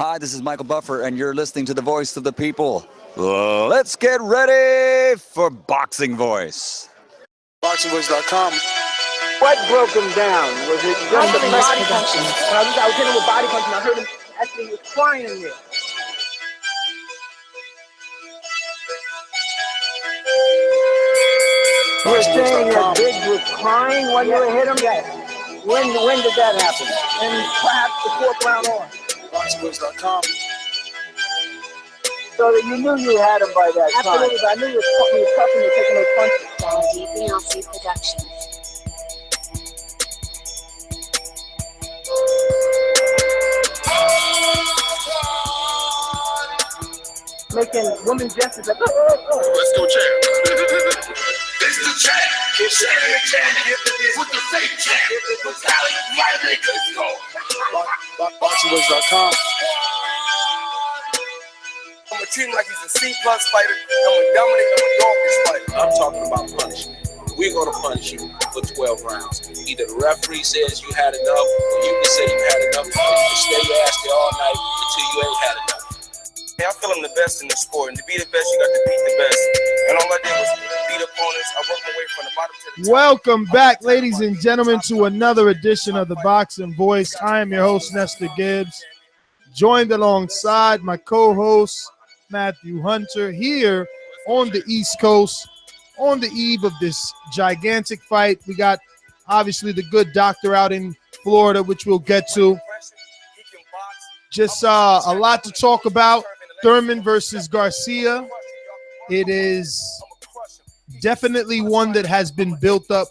Hi, this is Michael Buffer, and you're listening to the voice of the people. Let's get ready for Boxing Voice. BoxingVoice.com. What broke him down? Was it just a body punch? Production. I was hitting him with body punch, and I heard him actually he was crying in there. You were saying that Gibbs was crying when you hit him? Yes. When did that happen? And perhaps the fourth round on. BoxingVoice.com. So that you knew you had him by that time. Absolutely, but I knew you was tough and you were taking those punches. Production. Making women gestures like, Let's go, champ. It's the champ. It's the champ. With the same champ. With Sally Riley. Let's go. BoxingVoice.com. I'm gonna treat him like he's a C-plus fighter. I'm gonna dominate. I'm gonna dog this fight. I'm talking about punishment. We're gonna punish you for 12 rounds. Either the referee says you had enough, or you can say you had enough, or you can stay your ass there all night until you ain't had enough. Hey, I feel I'm the best in the sport, and to be the best, you got to beat the best. And all I did was beat opponents. I worked my way from the bottom to the top. Welcome back, ladies and gentlemen, to another edition of the Boxing Voice. I am your host, Nestor Gibbs, joined alongside my co-host, Matthew Hunter, here on the East Coast on the eve of this gigantic fight. We got, obviously, the good doctor out in Florida, which we'll get to. Just a lot to talk about. Thurman versus Garcia. It is definitely one that has been built up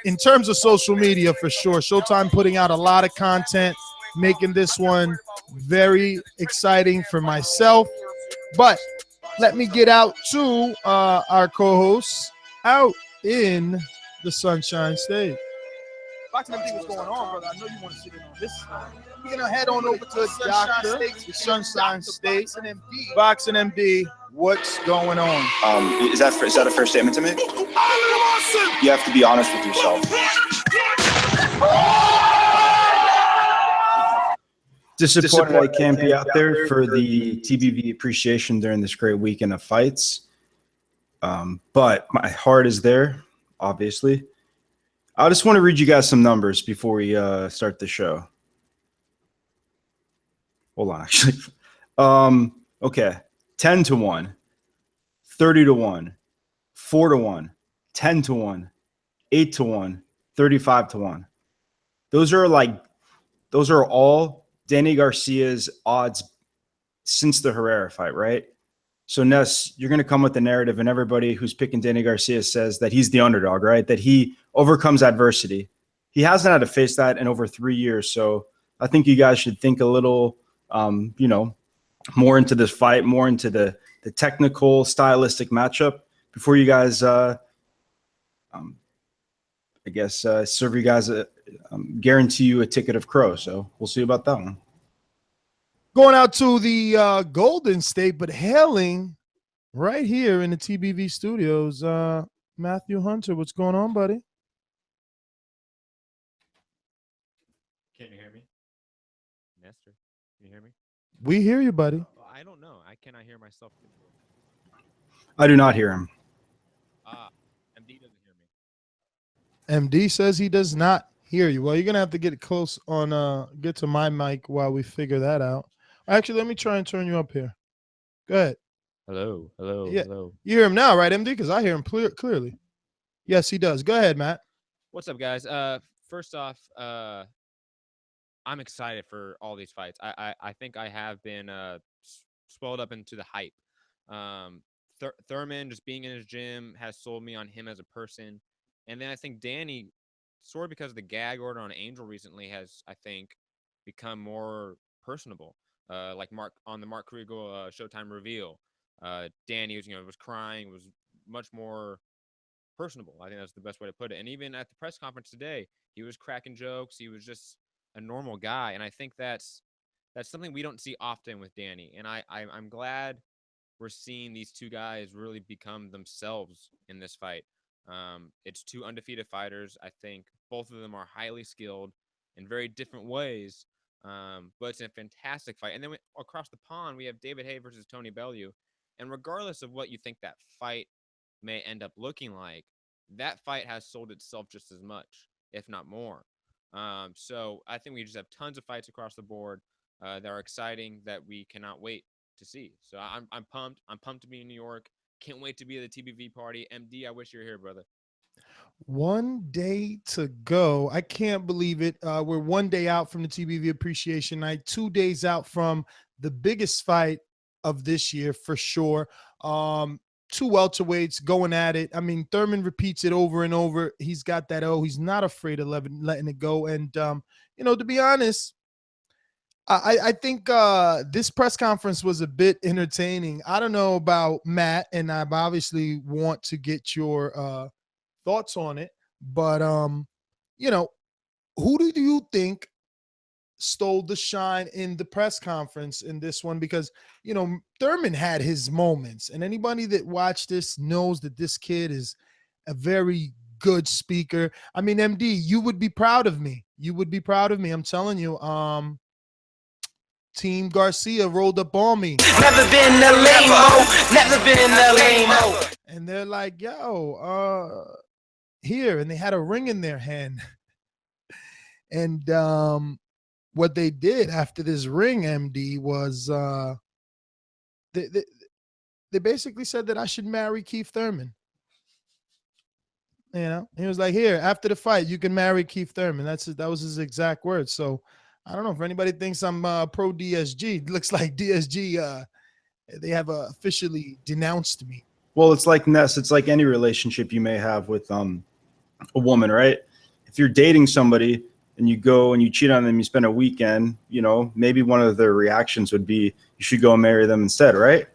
in terms of social media for sure. Showtime putting out a lot of content, making this one very exciting for myself. But let me get out to our co-hosts out in the Sunshine State. BoxingMD, what's going on, brother? I know you want to sit in on this. We're going to head on over to the Sunshine State. BoxingMD, what's going on? Is that a fair statement to make? You have to be honest with yourself. Disappointed I can't be out there for the TBV appreciation during this great weekend of fights. But my heart is there, obviously. I just want to read you guys some numbers before we start the show. Hold on, actually. Okay. 10-1, 30-1, 4-1, 10-1, 8-1, 35-1. Those are all Danny Garcia's odds since the Herrera fight, right? So, Ness, you're going to come with the narrative, and everybody who's picking Danny Garcia says that he's the underdog, right? That he overcomes adversity. He hasn't had to face that in over 3 years. So I think you guys should think a little, more into this fight, more into the technical, stylistic matchup before you guys, serve you guys guarantee you a ticket of crow. So we'll see about that one. Going out to the Golden State, but hailing right here in the TBV studios, Matthew Hunter. What's going on, buddy? Can you hear me? Nestor, can you hear me? We hear you, buddy. I don't know. I cannot hear myself. I do not hear him. MD doesn't hear me. MD says he does not hear you. Well, you're going to have to get close on, get to my mic while we figure that out. Actually, let me try and turn you up here. Go ahead. Hello. Yeah. Hello. You hear him now, right, MD? Because I hear him clearly. Yes, he does. Go ahead, Matt. What's up, guys? First off, I'm excited for all these fights. I think I have been swelled up into the hype. Thurman, just being in his gym, has sold me on him as a person. And then I think Danny, sort of because of the gag order on Angel recently, has, I think, become more personable. Like Mark on the Mark Kriegel Showtime reveal, Danny was crying, was much more personable. I think that's the best way to put it. And even at the press conference today, he was cracking jokes. He was just a normal guy, and I think that's something we don't see often with Danny. And I'm glad we're seeing these two guys really become themselves in this fight. It's two undefeated fighters. I think both of them are highly skilled in very different ways. But it's a fantastic fight. And then across the pond, we have David Haye versus Tony Bellew. And regardless of what you think that fight may end up looking like, that fight has sold itself just as much, if not more. So I think we just have tons of fights across the board that are exciting that we cannot wait to see. So I'm pumped. I'm pumped to be in New York. Can't wait to be at the TBV party. MD, I wish you were here, brother. 1 day to go. I can't believe it. We're 1 day out from the TBV Appreciation Night, 2 days out from the biggest fight of this year for sure. Two welterweights going at it. I mean, Thurman repeats it over and over. He's got that he's not afraid of letting it go. And, you know, to be honest, I think this press conference was a bit entertaining. I don't know about Matt, and I obviously want to get your thoughts on it, but you know, who do you think stole the shine in the press conference in this one? Because, you know, Thurman had his moments, and anybody that watched this knows that this kid is a very good speaker. I mean, MD, you would be proud of me. You would be proud of me. I'm telling you. Team Garcia rolled up on me. Never been the lame-o, never been the lame-o. And they're like, yo, here. And they had a ring in their hand. And what they did after this ring, MD, was they basically said that I should marry Keith Thurman. You know, he was like, here, after the fight, you can marry Keith Thurman. That was his exact words. So I don't know if anybody thinks I'm pro DSG. It looks like DSG, they have officially denounced me. Well, it's like Ness. It's like any relationship you may have with a woman, right? If you're dating somebody and you go and you cheat on them, you spend a weekend, you know, maybe one of their reactions would be, you should go and marry them instead, right?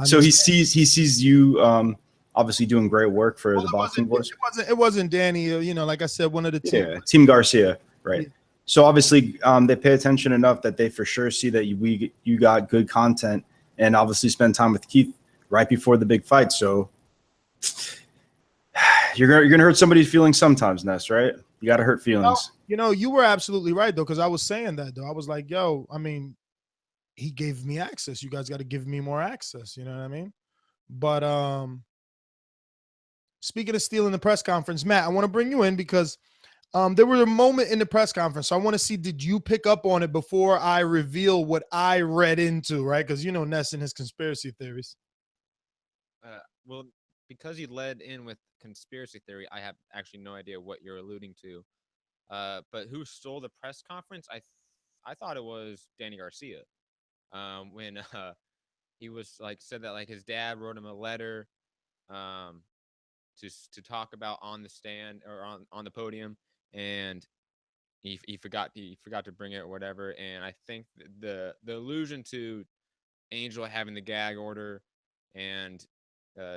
So he sees you obviously doing great work for the Boxing Voice. It wasn't Danny, you know, like I said, one of the team. Yeah, Team Garcia, right? Yeah. So obviously they pay attention enough that they for sure see that you got good content, and obviously spend time with Keith right before the big fight. So you're gonna hurt somebody's feelings sometimes, Ness, right? You got to hurt feelings. You know, you were absolutely right though, because I was saying that though. I was like, yo, I mean, he gave me access. You guys got to give me more access. You know what I mean? But speaking of stealing the press conference, Matt, I want to bring you in because there was a moment in the press conference. So I want to see, did you pick up on it before I reveal what I read into, right? Because you know Ness and his conspiracy theories. Well, because you led in with conspiracy theory, I have actually no idea what you're alluding to. But who stole the press conference? I thought it was Danny Garcia. When he was like said that like his dad wrote him a letter to talk about on the stand or on the podium, and he forgot to bring it or whatever. And I think the allusion to Angel having the gag order and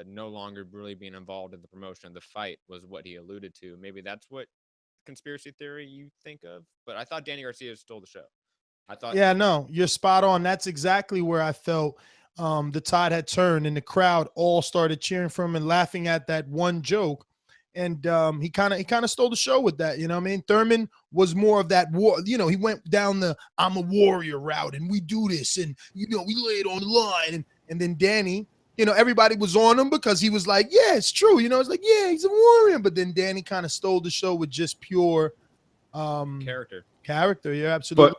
no longer really being involved in the promotion of the fight was what he alluded to. Maybe that's what conspiracy theory you think of, but I thought Danny Garcia stole the show. I thought, yeah, no, you're spot on. That's exactly where I felt the tide had turned, and the crowd all started cheering for him and laughing at that one joke. And he kind of stole the show with that. You know what I mean? Thurman was more of that war. You know, he went down the I'm a warrior route, and we do this, and you know, we lay it on the line. And then Danny, you know, everybody was on him because he was like, yeah, it's true. You know, it's like, yeah, he's a warrior. But then Danny kind of stole the show with just pure character. You're absolutely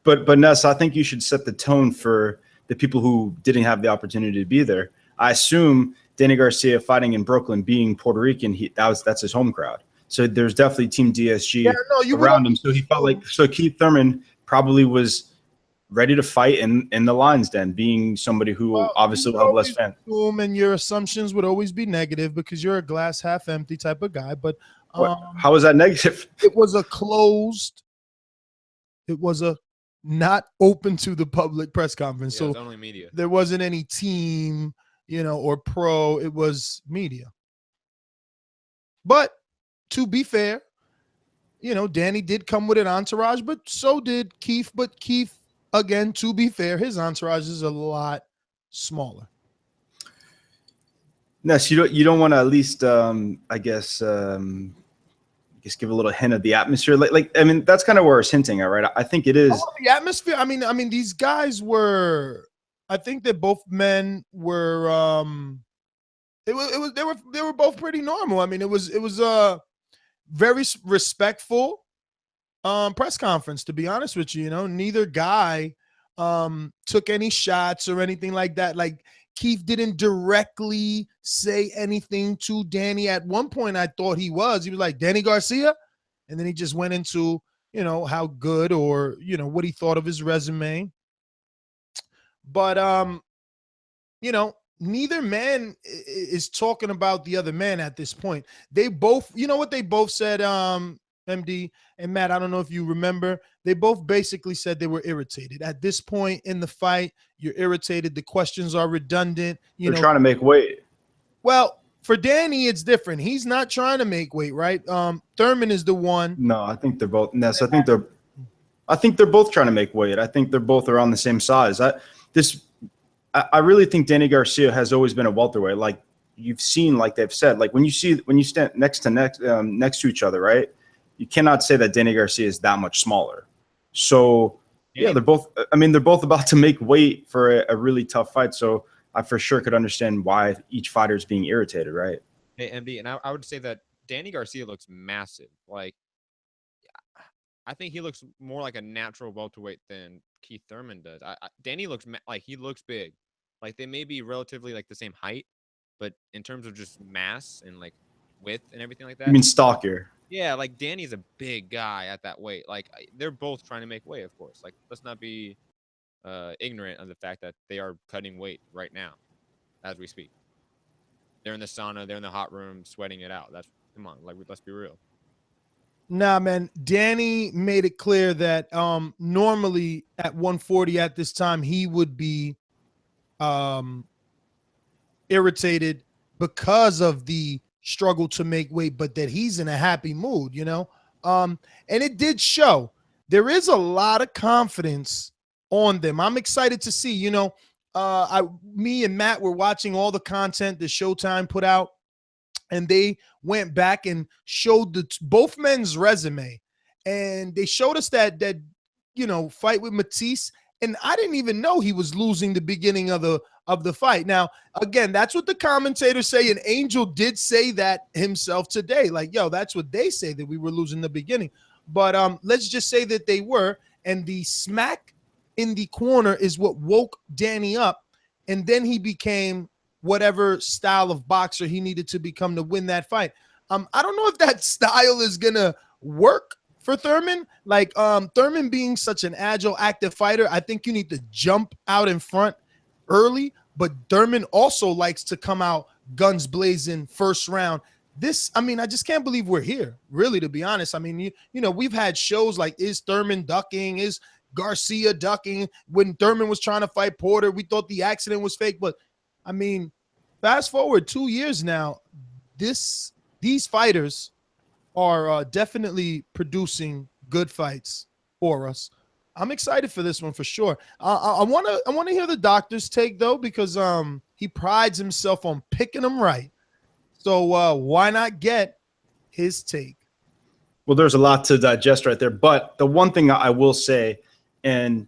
right. But Ness, I think you should set the tone for the people who didn't have the opportunity to be there. I assume Danny Garcia fighting in Brooklyn, being Puerto Rican, that's his home crowd. So there's definitely Team DSG around him. So he felt like Keith Thurman probably was ready to fight in the Lions Den, being somebody who obviously will have less fans. And your assumptions would always be negative because you're a glass half empty type of guy. But how was that negative? It was a not open to the public press conference. Yeah, so it was only media. There wasn't any team, you know, or pro. It was media. But to be fair, you know, Danny did come with an entourage, but so did Keith. But Keith, again, to be fair, his entourage is a lot smaller. Ness, you don't want to at least, I guess guess give a little hint of the atmosphere. I mean, that's kind of where it's hinting at, right? I think it is. The atmosphere. I mean, these guys were. I think that both men were. They were both pretty normal. I mean, it was a very respectful press conference. To be honest with you, neither guy took any shots or anything like that. Like Keith didn't directly say anything to Danny. At one point, I thought he was like, Danny Garcia, and then he just went into how good or what he thought of his resume. But neither man is talking about the other man at this point. They both, what they both said, MD and Matt, I don't know if you remember, they both basically said they were irritated. At this point in the fight, you're irritated. The questions are redundant. They're trying to make weight. Well, for Danny, it's different. He's not trying to make weight, right? Thurman is the one. No, I think they're both. Ness, I think they're both trying to make weight. I think they're both around the same size. I really think Danny Garcia has always been a welterweight. Like you've seen, like they've said, like when you stand next to each other, right? You cannot say that Danny Garcia is that much smaller. So yeah, they're both about to make weight for a really tough fight. So I for sure could understand why each fighter is being irritated, right? Hey, MD, and I would say that Danny Garcia looks massive. Like I think he looks more like a natural welterweight than Keith Thurman does. Danny looks like he looks big. Like they may be relatively like the same height, but in terms of just mass and like width and everything like that. You mean stalker? Yeah, like Danny's a big guy at that weight. Like they're both trying to make weight, of course. Like let's not be ignorant of the fact that they are cutting weight right now as we speak. They're in the sauna, they're in the hot room, sweating it out. Come on, like let's be real. Nah, man. Danny made it clear that normally at 140 at this time he would be irritated because of the struggle to make weight, but that he's in a happy mood, and it did show. There is a lot of confidence on them. I'm excited to see, me and Matt were watching all the content that Showtime put out, and they went back and showed both men's resume, and they showed us that fight with Matisse. And I didn't even know he was losing the beginning of the fight. Now, again, that's what the commentators say, and Angel did say that himself today. Like, yo, that's what they say, that we were losing the beginning. But let's just say that they were, and the smack in the corner is what woke Danny up, and then he became whatever style of boxer he needed to become to win that fight. I don't know if that style is gonna work for Thurman. Like Thurman being such an agile, active fighter, I think you need to jump out in front early, but Thurman also likes to come out guns blazing first round. I just can't believe we're here, really, to be honest. I mean, we've had shows like, is Thurman ducking? Is Garcia ducking? When Thurman was trying to fight Porter, we thought the accident was fake. But, I mean, fast forward 2 years now, these fighters are definitely producing good fights for us. I'm excited for this one for sure. I want to hear the doctor's take though, because he prides himself on picking them right. So why not get his take? Well, there's a lot to digest right there, but the one thing I will say, and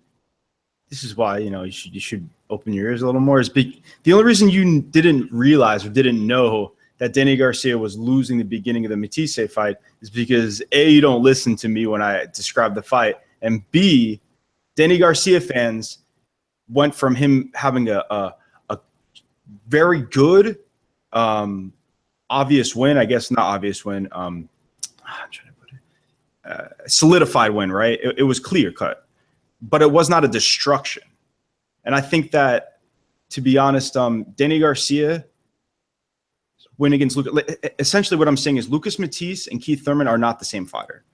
this is why you should open your ears a little more, is the only reason you didn't realize or didn't know that Danny Garcia was losing the beginning of the Matisse fight is because A, you don't listen to me when I describe the fight, and B, Danny Garcia fans went from him having a very good, obvious win, I guess not obvious win, I'm trying to put it, solidified win, right? It was clear cut, but it was not a destruction. And I think that, to be honest, Danny Garcia win against Lucas. Essentially, what I'm saying is Lucas Matisse and Keith Thurman are not the same fighter.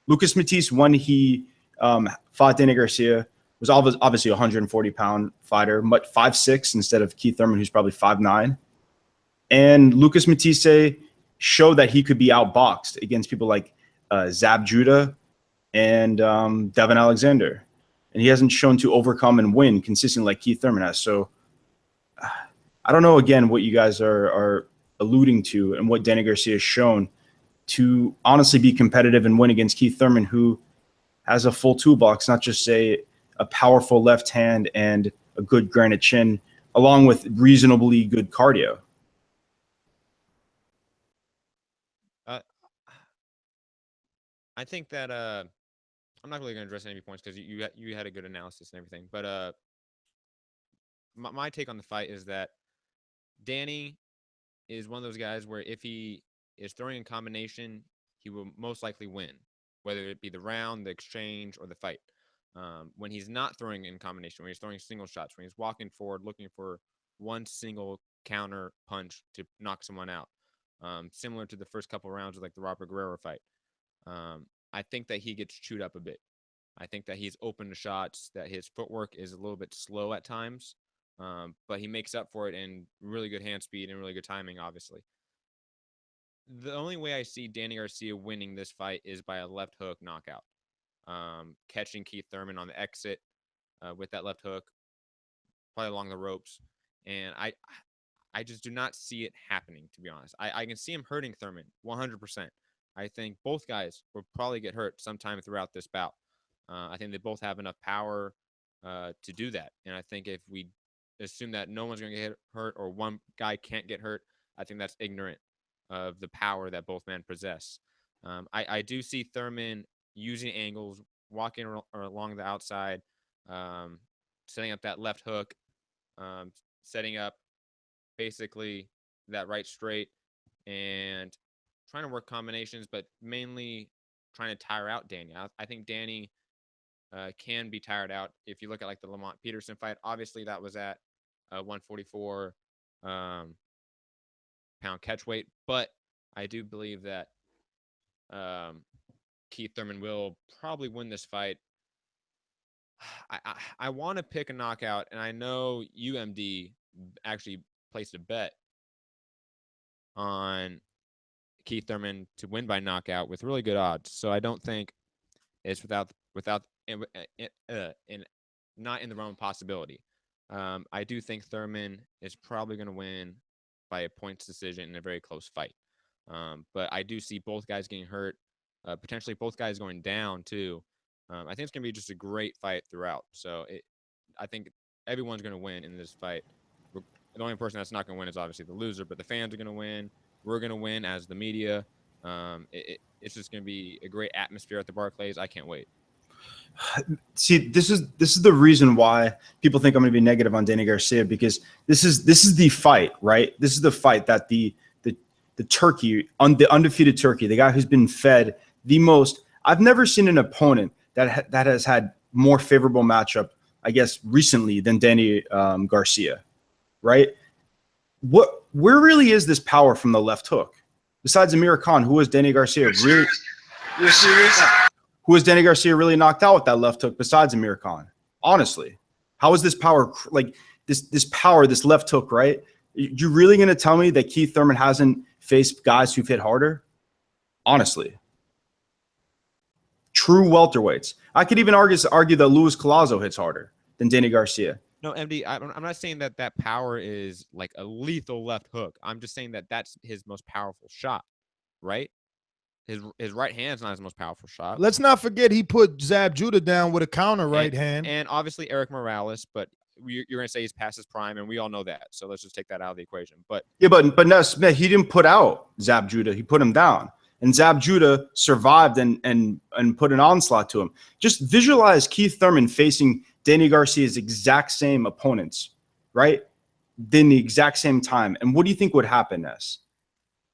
Lucas Matisse, when he fought Danny Garcia, was obviously a 140-pound fighter, but 5'6" instead of Keith Thurman, who's probably 5'9". And Lucas Matisse showed that he could be outboxed against people like Zab Judah and Devin Alexander. And he hasn't shown to overcome and win consistently like Keith Thurman has. So I don't know, again, what you guys are alluding to and what Danny Garcia has shown to honestly be competitive and win against Keith Thurman, who has a full toolbox, not just a powerful left hand and a good granite chin, along with reasonably good cardio. I think that I'm not really going to address any points because you had a good analysis and everything. But my take on the fight is that Danny is one of those guys where if he is throwing in combination, he will most likely win, whether it be the round, the exchange, or the fight. When he's not throwing in combination, when he's throwing single shots, when he's walking forward looking for one single counter punch to knock someone out, similar to the first couple rounds of like the Robert Guerrero fight. I think that he gets chewed up a bit. I think that he's open to shots, that his footwork is a little bit slow at times, but he makes up for it in really good hand speed and really good timing, obviously. The only way I see Danny Garcia winning this fight is by a left hook knockout. Catching Keith Thurman on the exit with that left hook, probably along the ropes. And I just do not see it happening, to be honest. I can see him hurting Thurman 100%. I think both guys will probably get hurt sometime throughout this bout. I think they both have enough power to do that. And I think if we assume that no one's going to get hurt or one guy can't get hurt, I think that's ignorant of the power that both men possess. I do see Thurman using angles, walking along the outside, setting up that left hook, setting up basically that right straight, and trying to work combinations, but mainly trying to tire out Danny. I think Danny can be tired out. If you look at like the Lamont Peterson fight, obviously that was at 144 pound catch weight, but I do believe that Keith Thurman will probably win this fight. I want to pick a knockout, and I know UMD actually placed a bet on Keith Thurman to win by knockout with really good odds. So I don't think it's not in the realm of possibility. I do think Thurman is probably going to win by a points decision in a very close fight. But I do see both guys getting hurt, potentially both guys going down too. I think it's going to be just a great fight throughout. So I think everyone's going to win in this fight. The only person that's not going to win is obviously the loser, but the fans are going to win. We're going to win as the media. It's just going to be a great atmosphere at the Barclays. I can't wait. See, this is the reason why people think I'm going to be negative on Danny Garcia, because this is the fight, right? This is the fight that the turkey, the undefeated turkey, the guy who's been fed the most. I've never seen an opponent that has had more favorable matchup, I guess, recently than Danny Garcia, right? Where really is this power from the left hook? Besides Amir Khan, who was Danny Garcia really? You're serious? Who was Danny Garcia really knocked out with that left hook besides Amir Khan? Honestly, how is this power, like this power, this left hook, right? You're really going to tell me that Keith Thurman hasn't faced guys who've hit harder? Honestly. True welterweights. I could even argue that Luis Collazo hits harder than Danny Garcia. No, MD, I'm not saying that power is like a lethal left hook. I'm just saying that that's his most powerful shot, right? His right hand's not his most powerful shot. Let's not forget he put Zab Judah down with a counter right hand. And obviously Eric Morales, but you're going to say he's past his prime, and we all know that. So let's just take that out of the equation. But yeah, but no, Smith, he didn't put out Zab Judah. He put him down. And Zab Judah survived and put an onslaught to him. Just visualize Keith Thurman facing Danny Garcia's exact same opponents, right? Then the exact same time. And what do you think would happen, Ness?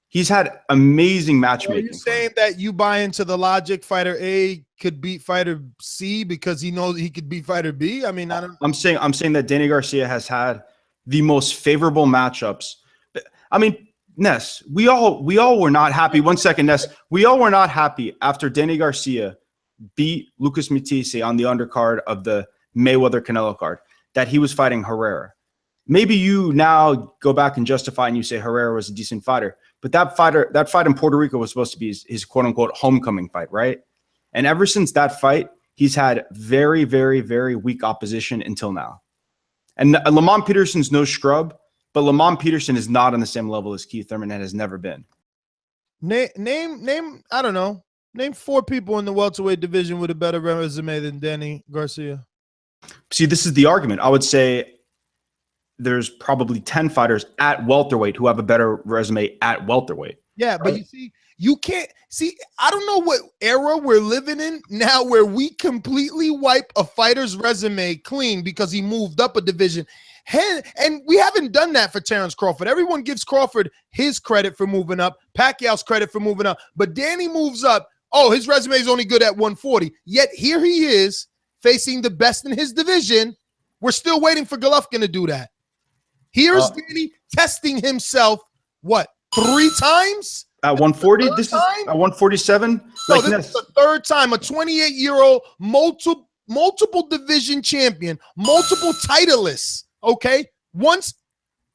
He's had amazing matchmaking. Are you saying that you buy into the logic fighter A could beat fighter C because he knows he could beat fighter B? I mean, I'm saying that Danny Garcia has had the most favorable matchups. I mean, Ness, we all were not happy. 1 second, Ness. We all were not happy after Danny Garcia beat Lucas Matisse on the undercard of the Mayweather-Canelo card that he was fighting Herrera. Maybe you now go back and justify and you say Herrera was a decent fighter, but that fight in Puerto Rico was supposed to be his quote-unquote homecoming fight, right? And ever since that fight, he's had very, very, very weak opposition until now. And Lamont Peterson's no scrub, but Lamont Peterson is not on the same level as Keith Thurman and has never been. Name. I don't know. Name 4 people in the welterweight division with a better resume than Danny Garcia. See, this is the argument. I would say there's probably 10 fighters at welterweight who have a better resume at welterweight. Yeah, right? But you see, you can't see. I don't know what era we're living in now where we completely wipe a fighter's resume clean because he moved up a division. And we haven't done that for Terrence Crawford. Everyone gives Crawford his credit for moving up, Pacquiao's credit for moving up. But Danny moves up. Oh, his resume is only good at 140. Yet here he is facing the best in his division. We're still waiting for Golovkin to do that. Here's Danny testing himself, what, 3 times? At 140? This is at 147? No, this is the 3rd time. A 28-year-old multiple division champion, multiple titleists, okay? Once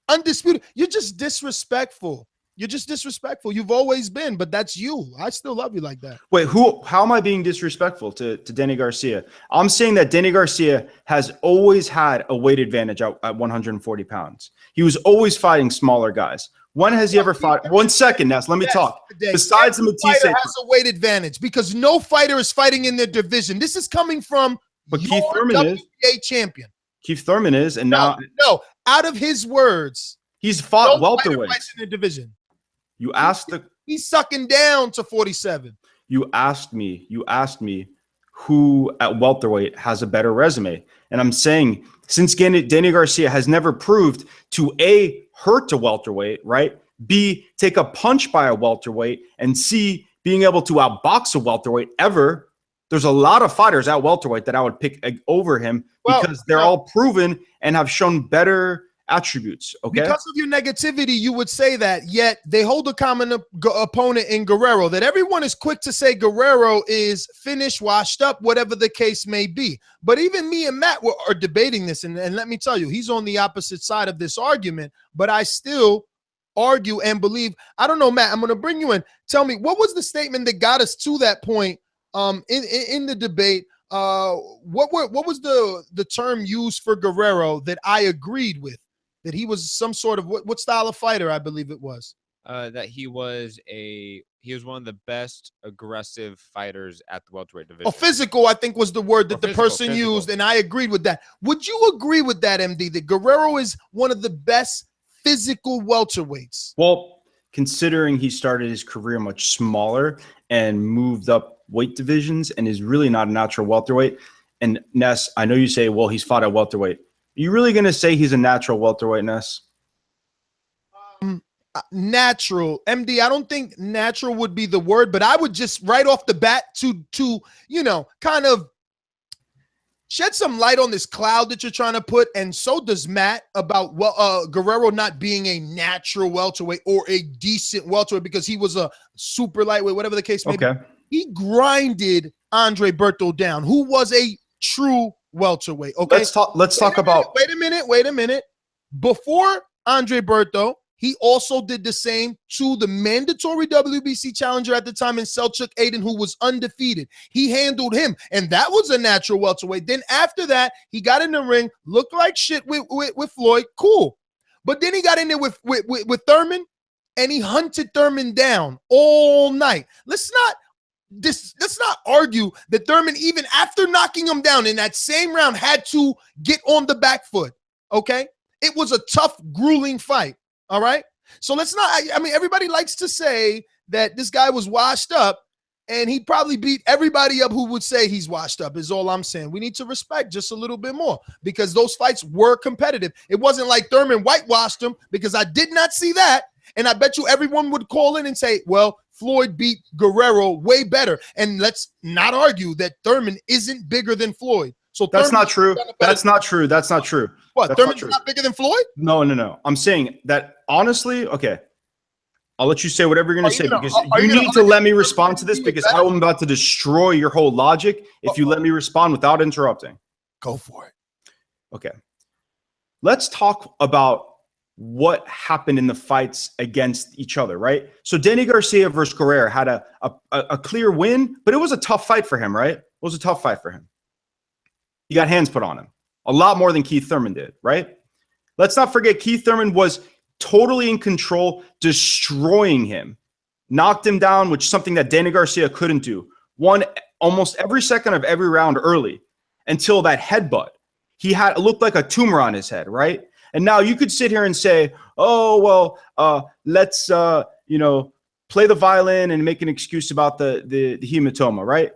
undisputed. You're just disrespectful. You're just disrespectful. You've always been, but that's you. I still love you like that. Wait, how am I being disrespectful to Danny Garcia? I'm saying that Danny Garcia has always had a weight advantage at 140 pounds. He was always fighting smaller guys. When has he ever fought? 1 second, Ness. Let me talk. Besides the Matisse, has a weight advantage because no fighter is fighting in their division. This is coming from Keith Thurman is champion. Keith Thurman is, and now out of his words, he's fought welterweight in the division. You asked he's sucking down to 47. You asked me who at welterweight has a better resume. And I'm saying since Danny Garcia has never proved to A, hurt a welterweight, right? B, take a punch by a welterweight, and C, being able to outbox a welterweight ever, there's a lot of fighters at welterweight that I would pick over him because they're all proven and have shown better attributes. Okay, because of your negativity you would say that, yet they hold a common opponent in Guerrero that everyone is quick to say Guerrero is finished, washed up, whatever the case may be. But even me and Matt are debating this, and let me tell you, he's on the opposite side of this argument, but I still argue and believe. I don't know, Matt, I'm going to bring you in. Tell me, what was the statement that got us to that point in the debate? What was the term used for Guerrero that I agreed with? That he was some sort of what style of fighter, I believe it was. That he was one of the best aggressive fighters at the welterweight division. Oh, physical, I think was the word that the person used, and I agreed with that. Would you agree with that, MD, that Guerrero is one of the best physical welterweights? Well, considering he started his career much smaller and moved up weight divisions and is really not a natural welterweight. And Ness, I know you say, well, he's fought at welterweight. Are you really going to say he's a natural welterweight, Ness? Natural, MD. I don't think natural would be the word, but I would just right off the bat to kind of shed some light on this cloud that you're trying to put, and so does Matt, about Guerrero not being a natural welterweight or a decent welterweight because he was a super lightweight, whatever the case may be. He grinded Andre Berto down, who was a true welterweight. Okay, let's talk about. Wait a minute. Before Andre Berto, he also did the same to the mandatory WBC challenger at the time in Selçuk Aydin, who was undefeated. He handled him, and that was a natural welterweight. Then after that, he got in the ring, looked like shit with Floyd, cool. But then he got in there with Thurman, and he hunted Thurman down all night. Let's not argue that Thurman, even after knocking him down in that same round, had to get on the back foot. Okay, it was a tough, grueling fight. All right. So let's not, I mean, everybody likes to say that this guy was washed up, and he probably beat everybody up who would say he's washed up, is all I'm saying. We need to respect just a little bit more because those fights were competitive. It wasn't like Thurman whitewashed him, because I did not see that. And I bet you everyone would call in and say, well, Floyd beat Guerrero way better. And let's not argue that Thurman isn't bigger than Floyd. So that's not true. That's not true. That's not true. What? Thurman's not bigger than Floyd? No. I'm saying that honestly. Okay, I'll let you say whatever you're going to say, because you need to let me respond to this, because I'm about to destroy your whole logic if you let me respond without interrupting. Go for it. Okay. Let's talk about what happened in the fights against each other, right? So Danny Garcia versus Guerrero had a clear win, but it was a tough fight for him, right? It was a tough fight for him. He got hands put on him. A lot more than Keith Thurman did, right? Let's not forget Keith Thurman was totally in control, destroying him. knocked him down, which is something that Danny Garcia couldn't do. Won almost every second of every round early until that headbutt. He had, it looked like a tumor on his head, right? And now you could sit here and say, oh, well, let's, you know, play the violin and make an excuse about the hematoma, right?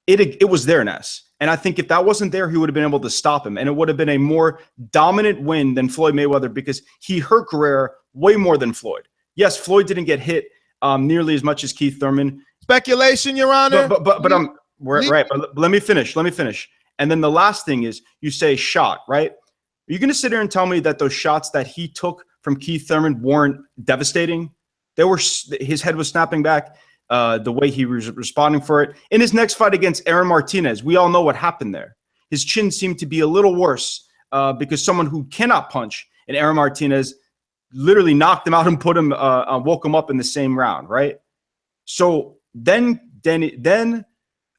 It was there, Ness. And I think if that wasn't there, he would have been able to stop him. And it would have been a more dominant win than Floyd Mayweather because he hurt Guerrero way more than Floyd. Yes, Floyd didn't get hit nearly as much as Keith Thurman. Speculation, Your Honor. But right. But let me finish. And then the last thing is you say shot, right? Are you going to sit here and tell me that those shots that he took from Keith Thurman weren't devastating? His head was snapping back. The way he was responding for it. In his next fight against Aaron Martinez, we all know what happened there. His chin seemed to be a little worse because someone who cannot punch, and Aaron Martinez literally knocked him out and woke him up in the same round, right? So then Danny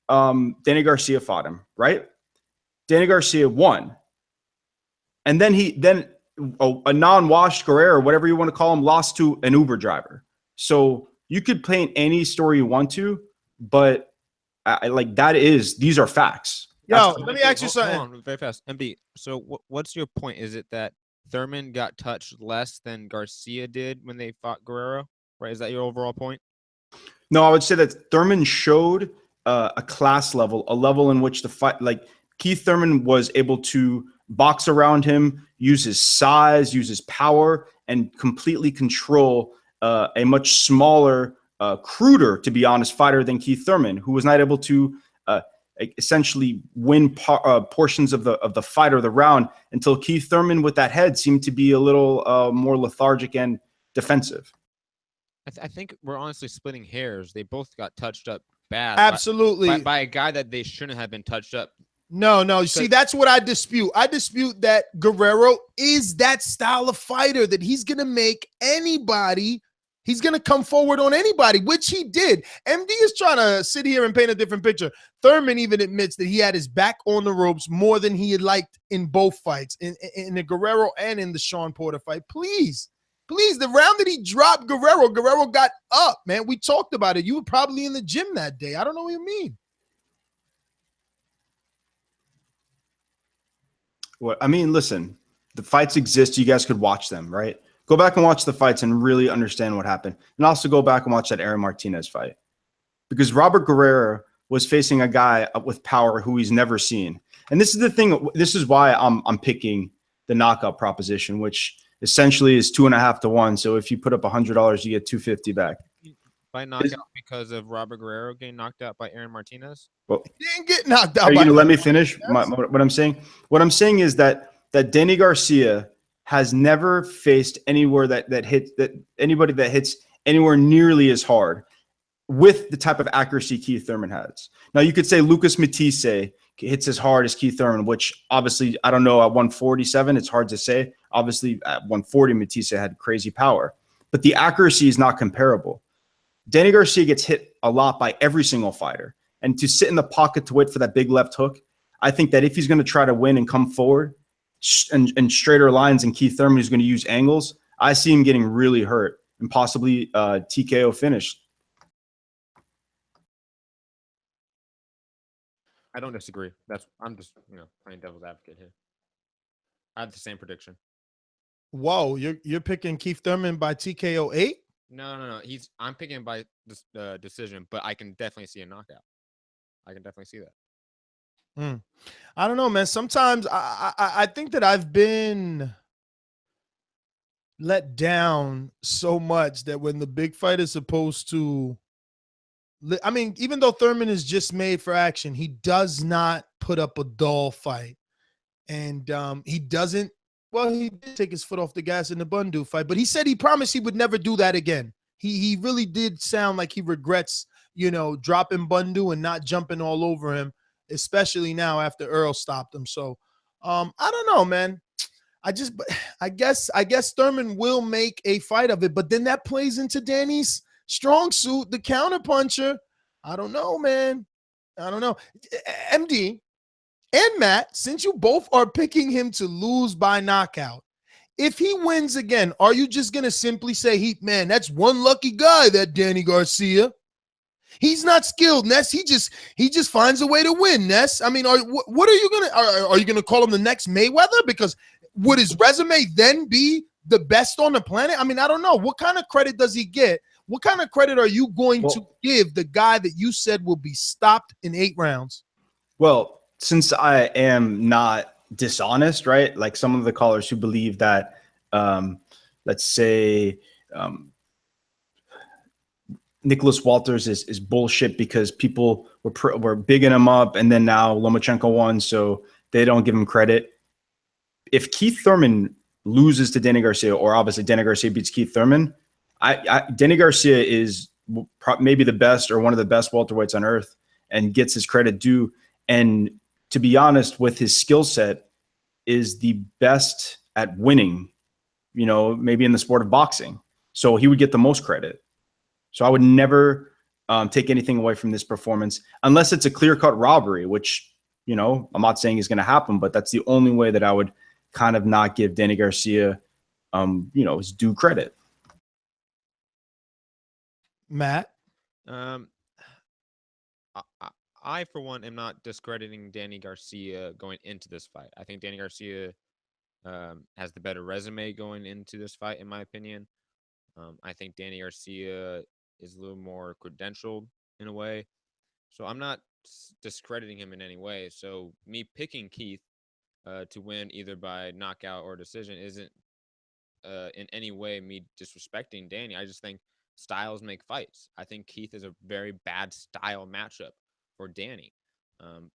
Garcia fought him, right? Danny Garcia won. And then a non-washed Guerrero, whatever you want to call him, lost to an Uber driver. So you could paint any story you want to, but these are facts. Yo, let me ask you something. Hold on, very fast. MD, so what's your point? Is it that Thurman got touched less than Garcia did when they fought Guerrero? Right? Is that your overall point? No, I would say that Thurman showed a class level, a level in which the fight, like Keith Thurman was able to box around him, use his size, use his power, and completely control a much smaller, cruder, to be honest, fighter than Keith Thurman, who was not able to essentially win portions of the fight or the round until Keith Thurman with that head seemed to be a little more lethargic and defensive. I think we're honestly splitting hairs. They both got touched up bad. Absolutely. By a guy that they shouldn't have been touched up. No. See, that's what I dispute. I dispute that Guerrero is that style of fighter that he's going to make anybody. He's going to come forward on anybody, which he did. MD is trying to sit here and paint a different picture. Thurman even admits that he had his back on the ropes more than he had liked in both fights, in the Guerrero and in the Sean Porter fight. Please, the round that he dropped Guerrero got up, man. We talked about it. You were probably in the gym that day. I don't know what you mean. Well, I mean, listen, the fights exist. You guys could watch them, right? Go back and watch the fights and really understand what happened. And also go back and watch that Aaron Martinez fight. Because Robert Guerrero was facing a guy with power who he's never seen. And this is the thing. This is why I'm picking the knockout proposition, which essentially is 2.5 to 1. So if you put up $100, you get $250 back. By knockout because of Robert Guerrero getting knocked out by Aaron Martinez? Well, He didn't get knocked out. Are you going to let me finish what I'm saying? What I'm saying is that Danny Garcia has never faced anybody that hits anywhere nearly as hard with the type of accuracy Keith Thurman has. Now you could say Lucas Matisse hits as hard as Keith Thurman, which obviously I don't know at 147. It's hard to say. Obviously at 140, Matisse had crazy power, but the accuracy is not comparable. Danny Garcia gets hit a lot by every single fighter, and to sit in the pocket to wait for that big left hook, I think that if he's going to try to win and come forward and straighter lines, and Keith Thurman is going to use angles, I see him getting really hurt and possibly TKO finish. I don't disagree. I'm just playing devil's advocate here. I have the same prediction. Whoa, you're picking Keith Thurman by TKO 8? No. I'm picking by this decision, but I can definitely see a knockout. I can definitely see that. I don't know, man. Sometimes I think that I've been let down so much that when the big fight is supposed to, I mean, even though Thurman is just made for action, he does not put up a dull fight. And he doesn't, well, he did take his foot off the gas in the Bundu fight, but he said he promised he would never do that again. He really did sound like he regrets, dropping Bundu and not jumping all over him, especially now after Earl stopped him. So I don't know, man. I guess Thurman will make a fight of it, but then that plays into Danny's strong suit, the counterpuncher. I don't know, man. I don't know. MD and Matt, since you both are picking him to lose by knockout, if he wins again, are you just going to simply say, man, that's one lucky guy, that Danny Garcia? He's not skilled, Ness. He just finds a way to win, Ness. I mean, what are you gonna are you gonna call him the next Mayweather? Because would his resume then be the best on the planet? I mean, I don't know. What kind of credit does he get? What kind of credit are you going to give the guy that you said will be stopped in 8 rounds? Well, since I am not dishonest, right? Like some of the callers who believe that, let's say, Nicholas Walters is bullshit because people were bigging him up, and then now Lomachenko won, so they don't give him credit. If Keith Thurman loses to Danny Garcia, or obviously Danny Garcia beats Keith Thurman, Danny Garcia is maybe the best or one of the best welterweights on earth and gets his credit due. And to be honest, with his skill set, is the best at winning, maybe in the sport of boxing. So he would get the most credit. So I would never take anything away from this performance unless it's a clear-cut robbery, which, I'm not saying is going to happen, but that's the only way that I would kind of not give Danny Garcia, his due credit. Matt? I, for one, am not discrediting Danny Garcia going into this fight. I think Danny Garcia has the better resume going into this fight, in my opinion. I think Danny Garcia is a little more credentialed in a way. So I'm not discrediting him in any way. So me picking Keith to win either by knockout or decision isn't in any way me disrespecting Danny. I just think styles make fights. I think Keith is a very bad style matchup for Danny.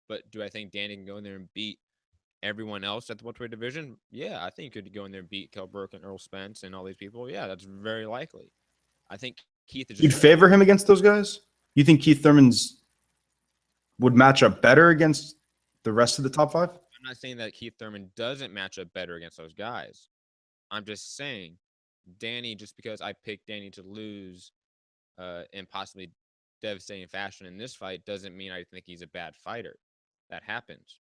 But do I think Danny can go in there and beat everyone else at the welterweight division? Yeah, I think he could go in there and beat Kell Brook and Earl Spence and all these people. Yeah, that's very likely. I think Keith is just... You'd favor him against those guys? You think Keith Thurman's would match up better against the rest of the top 5? I'm not saying that Keith Thurman doesn't match up better against those guys. I'm just saying Danny, just because I picked Danny to lose in possibly devastating fashion in this fight, doesn't mean I think he's a bad fighter. That happens.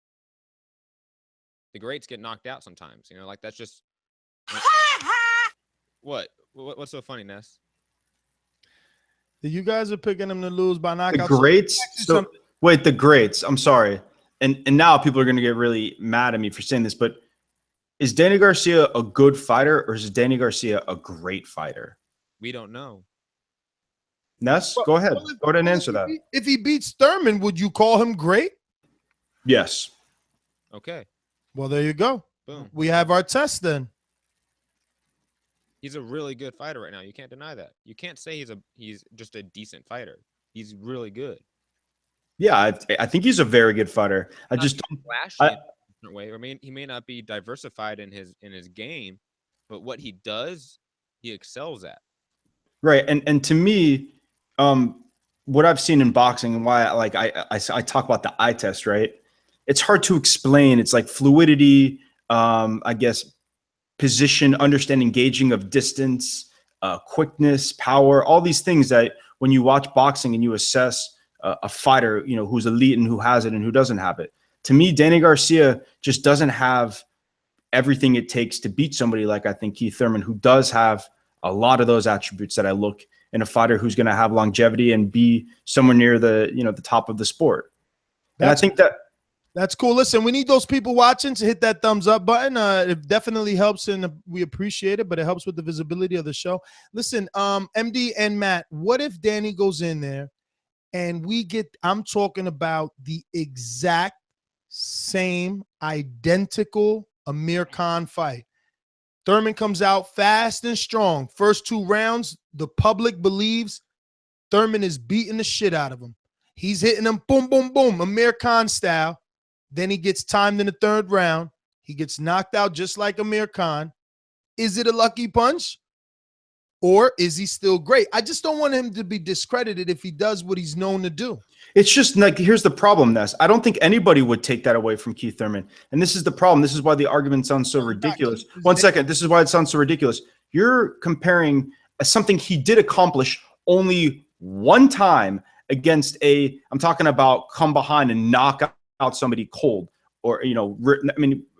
The greats get knocked out sometimes, like that's just what's so funny, Ness? You guys are picking him to lose by knockout. The greats. So wait, the greats. I'm sorry, and now people are going to get really mad at me for saying this, but is Danny Garcia a good fighter or is Danny Garcia a great fighter? We don't know. Ness, go ahead. Go ahead and answer that. If he beats Thurman, would you call him great? Yes. Okay. Well, there you go. Boom. We have our test then. He's a really good fighter right now. You can't deny that. You can't say he's just a decent fighter. He's really good. Yeah, I think he's a very good fighter. I just don't flashy in a different way. I mean, he may not be diversified in his game, but what he does, he excels at. Right, and to me, what I've seen in boxing and why I talk about the eye test, right? It's hard to explain. It's like fluidity, I guess, position, understanding, gauging of distance, quickness, power, all these things that when you watch boxing and you assess a fighter, who's elite and who has it and who doesn't have it. To me, Danny Garcia just doesn't have everything it takes to beat somebody like I think Keith Thurman, who does have a lot of those attributes that I look in a fighter who's going to have longevity and be somewhere near the, the top of the sport. And I think that's cool. Listen, we need those people watching to hit that thumbs up button. It definitely helps, and we appreciate it, but it helps with the visibility of the show. Listen, MD and Matt, what if Danny goes in there and I'm talking about the exact same identical Amir Khan fight. Thurman comes out fast and strong. First 2 rounds, the public believes Thurman is beating the shit out of him. He's hitting him boom, boom, boom, Amir Khan style. Then he gets timed in the 3rd round. He gets knocked out just like Amir Khan. Is it a lucky punch? Or is he still great? I just don't want him to be discredited if he does what he's known to do. It's just like, here's the problem, Ness. I don't think anybody would take that away from Keith Thurman. And this is the problem. This is why the argument sounds so ridiculous. One second. This is why it sounds so ridiculous. You're comparing something he did accomplish only one time against I'm talking about come behind and knock out somebody cold, or,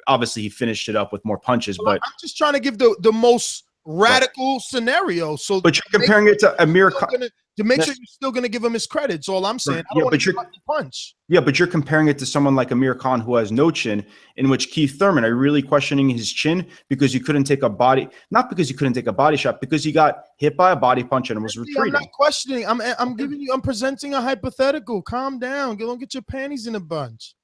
obviously he finished it up with more punches, but I'm just trying to give the most radical scenario. So, but you're comparing it to Amir Khan. To make sure you're still going to give him his credit. That's all I'm saying. Right. I don't want to punch. Yeah, but you're comparing it to someone like Amir Khan who has no chin, in which Keith Thurman, are you really questioning his chin because you couldn't take a body, not because you couldn't take a body shot, because he got hit by a body punch and was retreating. I'm not questioning. I'm presenting a hypothetical. Calm down. Don't get your panties in a bunch.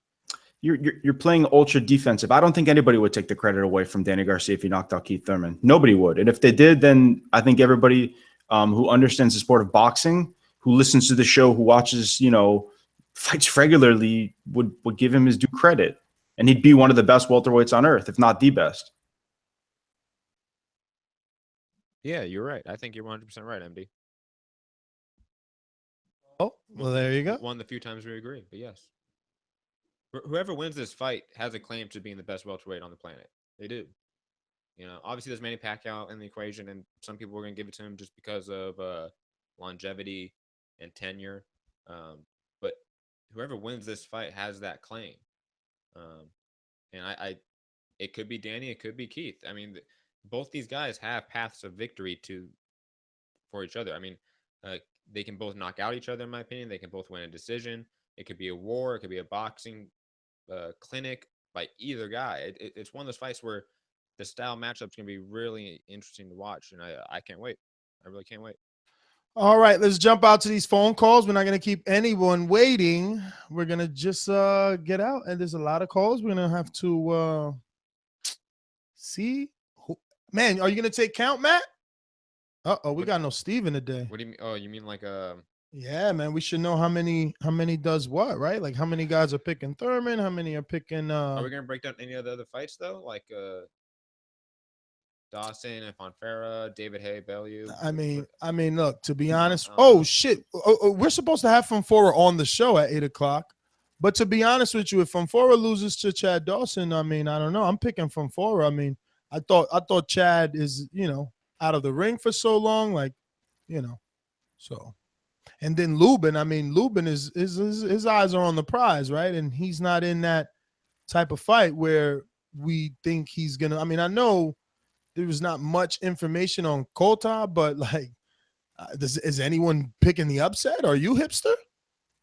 You're playing ultra defensive. I don't think anybody would take the credit away from Danny Garcia if he knocked out Keith Thurman. Nobody would. And if they did, then I think everybody who understands the sport of boxing, who listens to the show, who watches, fights regularly, would give him his due credit. And he'd be one of the best welterweights on earth, if not the best. Yeah, you're right. I think you're 100% right, MD. Oh, well, there you go. One of the few times we agree, but yes. Whoever wins this fight has a claim to being the best welterweight on the planet. They do. Obviously there's Manny Pacquiao in the equation, and some people are going to give it to him just because of longevity and tenure. But whoever wins this fight has that claim. And it could be Danny, it could be Keith. I mean, both these guys have paths of victory for each other. I mean, they can both knock out each other, in my opinion. They can both win a decision. It could be a war. It could be a boxing clinic by either guy. It's one of those fights where the style matchup is going to be really interesting to watch, and I can't wait. I really can't wait. All right, let's jump out to these phone calls. We're not going to keep anyone waiting. We're going to just get out, and there's a lot of calls. We're going to have to see. Man, are you going to take count, Matt? Uh-oh, we got no Steven today. What do you mean? Oh, you mean like Yeah, man, we should know how many does what, right? Like how many guys are picking Thurman, how many are picking Are we going to break down any of the other fights though? Like Dawson and Fonfara, David Haye, Bellew. I mean, look, to be honest, oh shit. We're supposed to have Fonfara on the show at 8:00. But to be honest with you, if Fonfara loses to Chad Dawson, I mean, I don't know. I'm picking Fonfara. I mean, I thought Chad is, out of the ring for so long, like, so. And then Lubin, I mean, Lubin is his eyes are on the prize, right? And he's not in that type of fight where we think he's gonna. I mean, I know there was not much information on Kota, but like, is anyone picking the upset? Are you, hipster?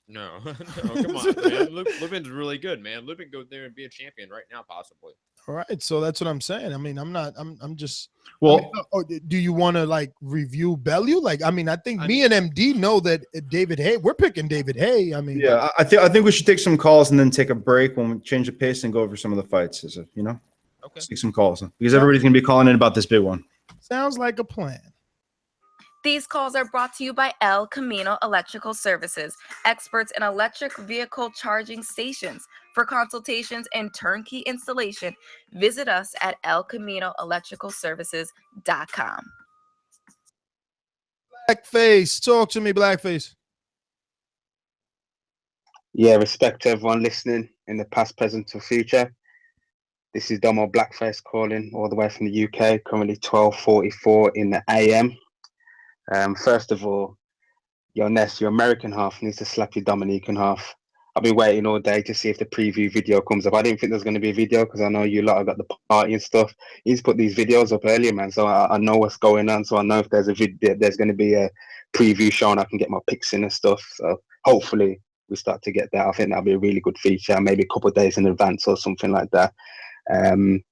No, come on, man. Lubin's really good, man. Lubin go there and be a champion right now, possibly. All right, so that's what I'm saying. I mean, I'm just. Well, do you want to like review Bellew? Like, I mean, I think me and MD know that David Haye. We're picking David Haye. I mean, yeah, I think we should take some calls and then take a break when we change the pace and go over some of the fights. Okay. Let's take some calls because everybody's gonna be calling in about this big one. Sounds like a plan. These calls are brought to you by El Camino Electrical Services, experts in electric vehicle charging stations. For consultations and turnkey installation, visit us at elcaminoelectricalservices.com. Blackface, talk to me, Blackface. Yeah, respect to everyone listening in the past, present, or future. This is Domo Blackface calling all the way from the UK, currently 12:44 in the AM. First of all, your American half needs to slap your Dominican half. I've been waiting all day to see if the preview video comes up. I didn't think there's going to be a video because I know you lot have got the party and stuff. You need to put these videos up earlier, man, so I know what's going on. So I know if there's there's going to be a preview show and I can get my picks in and stuff. So hopefully we start to get that. I think that'll be a really good feature, maybe a couple of days in advance or something like that. In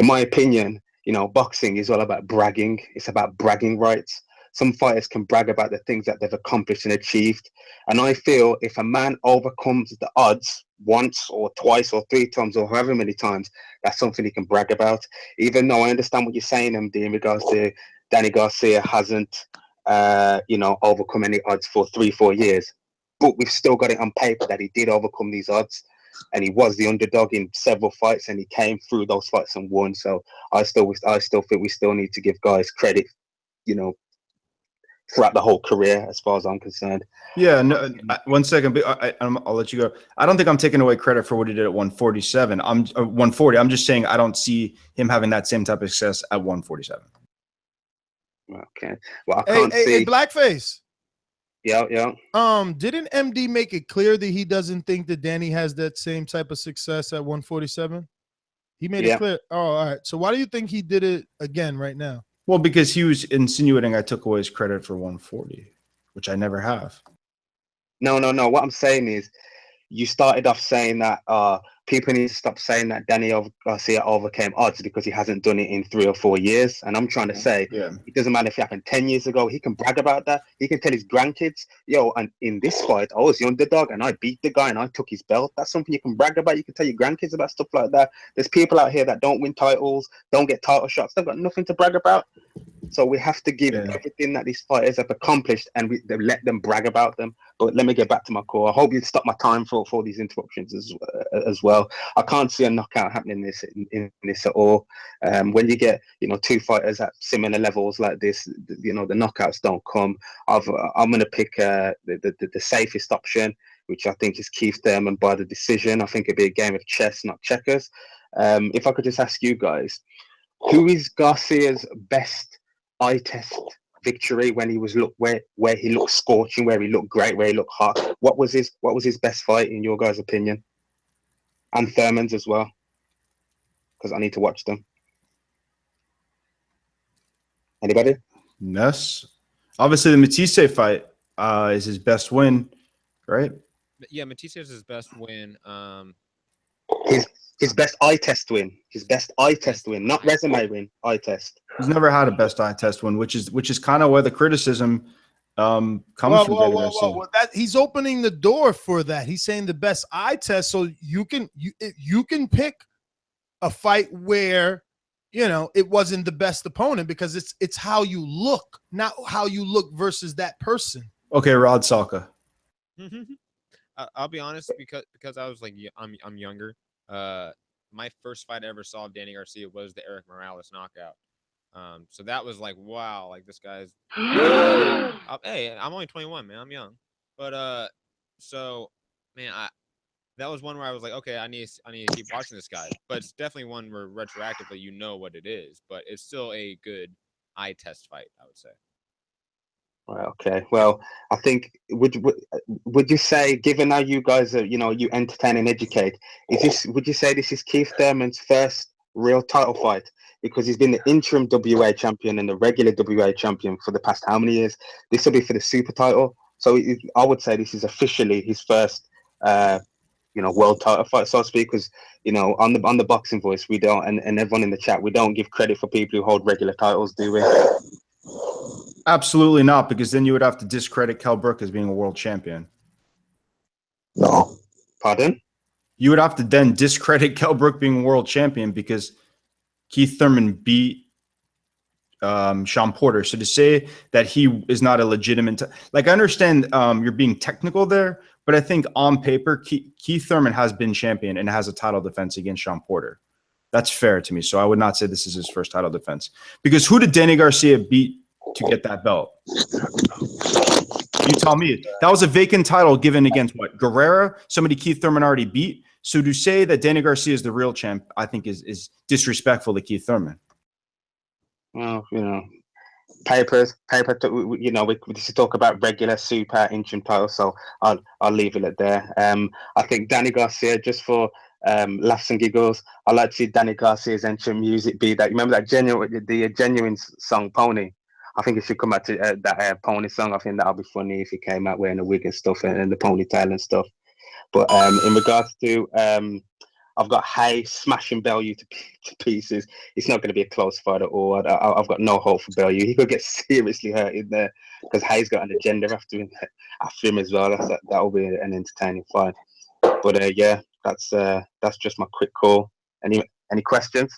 my opinion, boxing is all about bragging. It's about bragging rights. Some fighters can brag about the things that they've accomplished and achieved. And I feel if a man overcomes the odds once or twice or three times or however many times, that's something he can brag about. Even though I understand what you're saying, MD, in regards to Danny Garcia hasn't, overcome any odds for 3-4 years. But we've still got it on paper that he did overcome these odds. And he was the underdog in several fights, and he came through those fights and won. So I still think we still need to give guys credit, throughout the whole career, as far as I'm concerned. Yeah, no. 1 second, but I'll let you go. I don't think I'm taking away credit for what he did at 147. 140. I'm just saying I don't see him having that same type of success at 147. Okay. Well, I can't see. Hey, Blackface. Yeah. Didn't MD make it clear that he doesn't think that Danny has that same type of success at 147? He made it clear. Oh, all right. So why do you think he did it again right now? Well, because he was insinuating I took away his credit for 140, which I never have. No. What I'm saying is, you started off saying that people need to stop saying that Daniel Garcia overcame odds because he hasn't done it in 3 or 4 years. And I'm trying to say, it doesn't matter if it happened 10 years ago. He can brag about that. He can tell his grandkids, yo, and in this fight, I was the underdog and I beat the guy and I took his belt. That's something you can brag about. You can tell your grandkids about stuff like that. There's people out here that don't win titles, don't get title shots. They've got nothing to brag about. So we have to give everything that these fighters have accomplished, and we let them brag about them. But let me get back to my core. I hope you stop my time for these interruptions as well. I can't see a knockout happening in this at all. When you get two fighters at similar levels like this, the knockouts don't come. I'm going to pick the safest option, which I think is Keith Thurman by the decision. I think it'd be a game of chess, not checkers. If I could just ask you guys, who is Garcia's best eye test victory when he was where he looked scorching, where he looked great, where he looked hot? What was his best fight in your guys' opinion? And Thurman's as well, because I need to watch them. Anybody? Yes. Obviously, the Matisse fight is his best win, right? Yeah, Matisse is his best win. His best eye test win. His best eye test win, not resume win. Eye test. He's never had a best eye test win, which is kind of where the criticism comes from. Well, he's opening the door for that. He's saying the best eye test, so you can pick a fight where it wasn't the best opponent, because it's how you look, not how you look versus that person. Okay, Rod Salka. I'll be honest, because I was like, I'm younger. My first fight I ever saw of Danny Garcia was the Eric Morales knockout. So that was like, wow, like this guy's. Hey, I'm only 21, man. I'm young, but so man, that was one where I was like, okay, I need to keep watching this guy. But it's definitely one where retroactively you know what it is, but it's still a good eye test fight, I would say. Well, okay. Well, I think would you say, given how you guys are, you entertain and educate, would you say this is Keith Thurman's first real title fight? Because he's been the interim WA champion and the regular WA champion for the past how many years? This will be for the super title. So I would say this is officially his first world title fight, so to speak, because on the Boxing Voice we don't, and everyone in the chat, we don't give credit for people who hold regular titles, do we? Absolutely not, because then you would have to discredit Kell Brook as being a world champion. No. Pardon? You would have to then discredit Kell Brook being a world champion because Keith Thurman beat Sean Porter. So to say that he is not a legitimate, I understand you're being technical there, but I think on paper, Keith Thurman has been champion and has a title defense against Sean Porter. That's fair to me. So I would not say this is his first title defense, because who did Danny Garcia beat to get that belt? You tell me. That was a vacant title given against what? Guerrera? Somebody Keith Thurman already beat. So to say that Danny Garcia is the real champ, I think is disrespectful to Keith Thurman. Well, paper. We just talk about regular, super, interim titles. So I'll leave it at there. I think Danny Garcia, just for laughs and giggles, I like to see Danny Garcia's interim music be that. Remember that genuine song Pony? I think it should come out to that Pony song. I think that'll be funny if he came out wearing a wig and stuff and the ponytail and stuff. But in regards to, I've got Haye smashing Bellew to pieces. It's not going to be a close fight at all. I've got no hope for Bellew. He could get seriously hurt in there because Haye's got an agenda after him as well. That'll be an entertaining fight. But yeah, that's just my quick call. Any questions?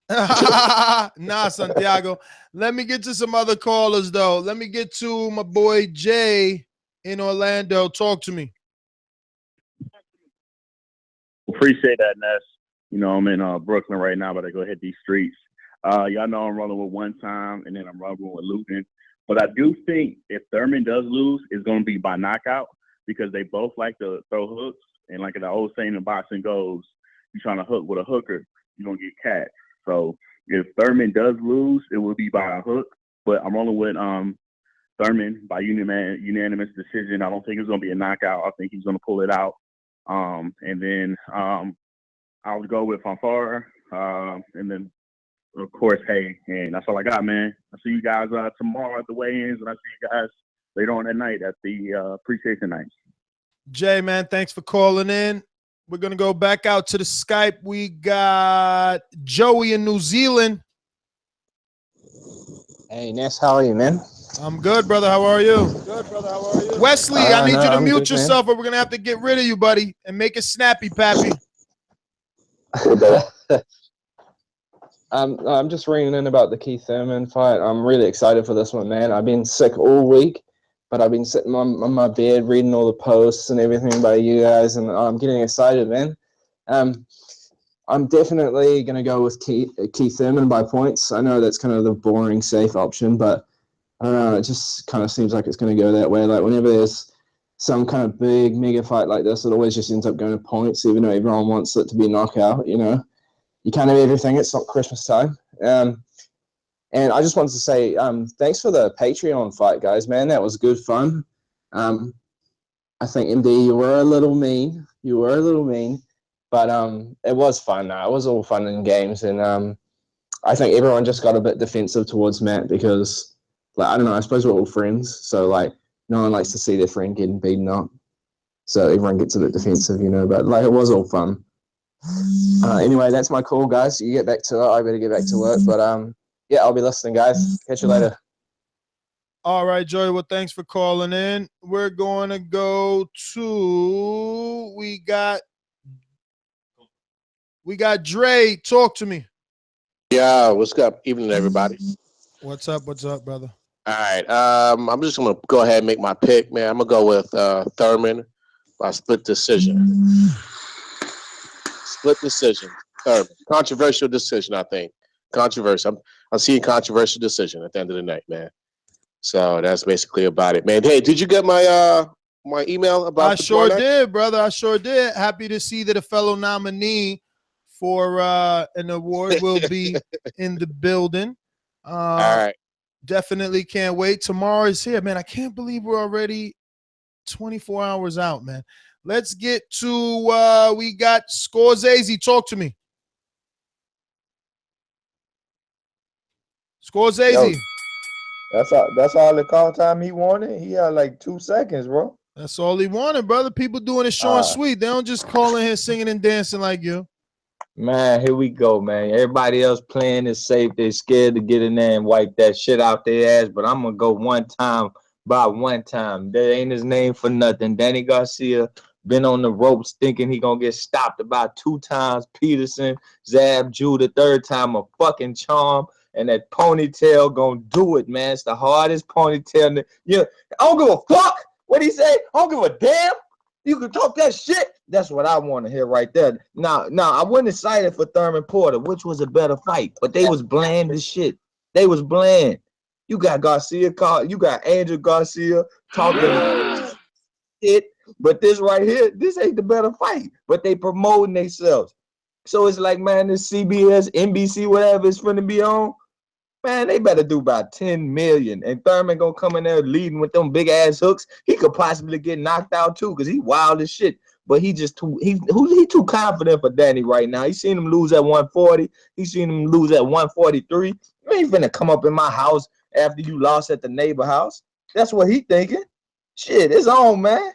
Nah, Santiago. Let me get to some other callers, though. Let me get to my boy Jay in Orlando. Talk to me. Appreciate that, Ness. I'm in Brooklyn right now, but I go hit these streets. Y'all know I'm rolling with One Time, and then I'm rolling with Luton. But I do think if Thurman does lose, it's going to be by knockout, because they both like to throw hooks. And like the old saying in boxing goes, you're trying to hook with a hooker, you're going to get catch. So if Thurman does lose, it will be by a hook. But I'm rolling with Thurman by unanimous decision. I don't think it's going to be a knockout. I think he's going to pull it out. And then I would go with Fanfare, and then of course Haye, and that's all I got, man. I'll see you guys tomorrow at the weigh-ins, and I'll see you guys later on that night at the appreciation night. Jay, man, thanks for calling in. We're gonna go back out to the Skype. We got Joey in New Zealand. Hey, Ness, how are you, man? I'm good, brother. How are you? Good, brother. How are you? Wesley, I need you to mute yourself, or we're gonna have to get rid of you, buddy, and make it snappy, Pappy. I'm just ringing in about the Keith Thurman fight. I'm really excited for this one, man. I've been sick all week, but I've been sitting on my bed reading all the posts and everything by you guys, and I'm getting excited, man. I'm definitely going to go with Keith Thurman by points. I know that's kind of the boring, safe option, but I don't know. It just kind of seems like it's going to go that way. Like whenever there's some kind of big mega fight like this, it always just ends up going to points, even though everyone wants it to be knockout, you know. You can't have everything. It's not Christmas time. And I just wanted to say thanks for the Patreon fight, guys, man. That was good fun. I think, MD, you were a little mean. But it was fun. It was all fun and games. And I think everyone just got a bit defensive towards Matt because, like, I don't know, I suppose we're all friends. So, like, no one likes to see their friend getting beaten up. So everyone gets a bit defensive, you know. But, like, it was all fun. Anyway, that's my call, guys. You get back to it. I better get back to work. But, yeah, I'll be listening, guys. Catch you later. All right, Joey. Well, thanks for calling in. We're going to go to we got Dre. Talk to me. Yeah, what's up? Evening, everybody. What's up? What's up, brother? All right. I'm just gonna go ahead and make my pick, man. I'm gonna go with Thurman by split decision. Split decision. Thurman. Controversial decision, I think. Controversial. I'm seeing controversial decision at the end of the night, man. So that's basically about it, man. Hey, did you get my my email about? I sure did, brother. I sure did. Happy to see that a fellow nominee for an award will be in the building. All right. Definitely can't wait. Tomorrow is here, man. I can't believe we're already 24 hours out, man. Let's get to we got Scorsese. Talk to me. Scorsese. Yo, that's all the call time he wanted. He had like 2 seconds, bro. That's all he wanted, brother. People doing it short and sweet. They don't just call in here singing and dancing like you. Man, here we go, man. Everybody else playing is safe. They're scared to get in there and wipe that shit out their ass. But I'm going to go one time by one time. That ain't his name for nothing. Danny Garcia been on the ropes thinking he going to get stopped about 2 times. Peterson, Zab, Jew, the 3rd time a fucking charm. And that ponytail going to do it, man. It's the hardest ponytail. Yeah, I don't give a fuck what he say. I don't give a damn. You can talk that shit. That's what I want to hear right there. Now, I wasn't excited for Thurman Porter, which was a better fight, but they was bland as shit. They was bland. You got Garcia, you got Angel Garcia talking shit, but this right here, this ain't the better fight. But they promoting themselves. So it's like, man, this CBS, NBC, whatever it's finna be on, man, they better do about 10 million. And Thurman gonna come in there leading with them big ass hooks. He could possibly get knocked out too, because he wild as shit. But he just he too confident for Danny right now. He seen him lose at 140. He seen him lose at 143. You ain't finna come up in my house after you lost at the neighbor house. That's what he thinking. Shit, it's on, man.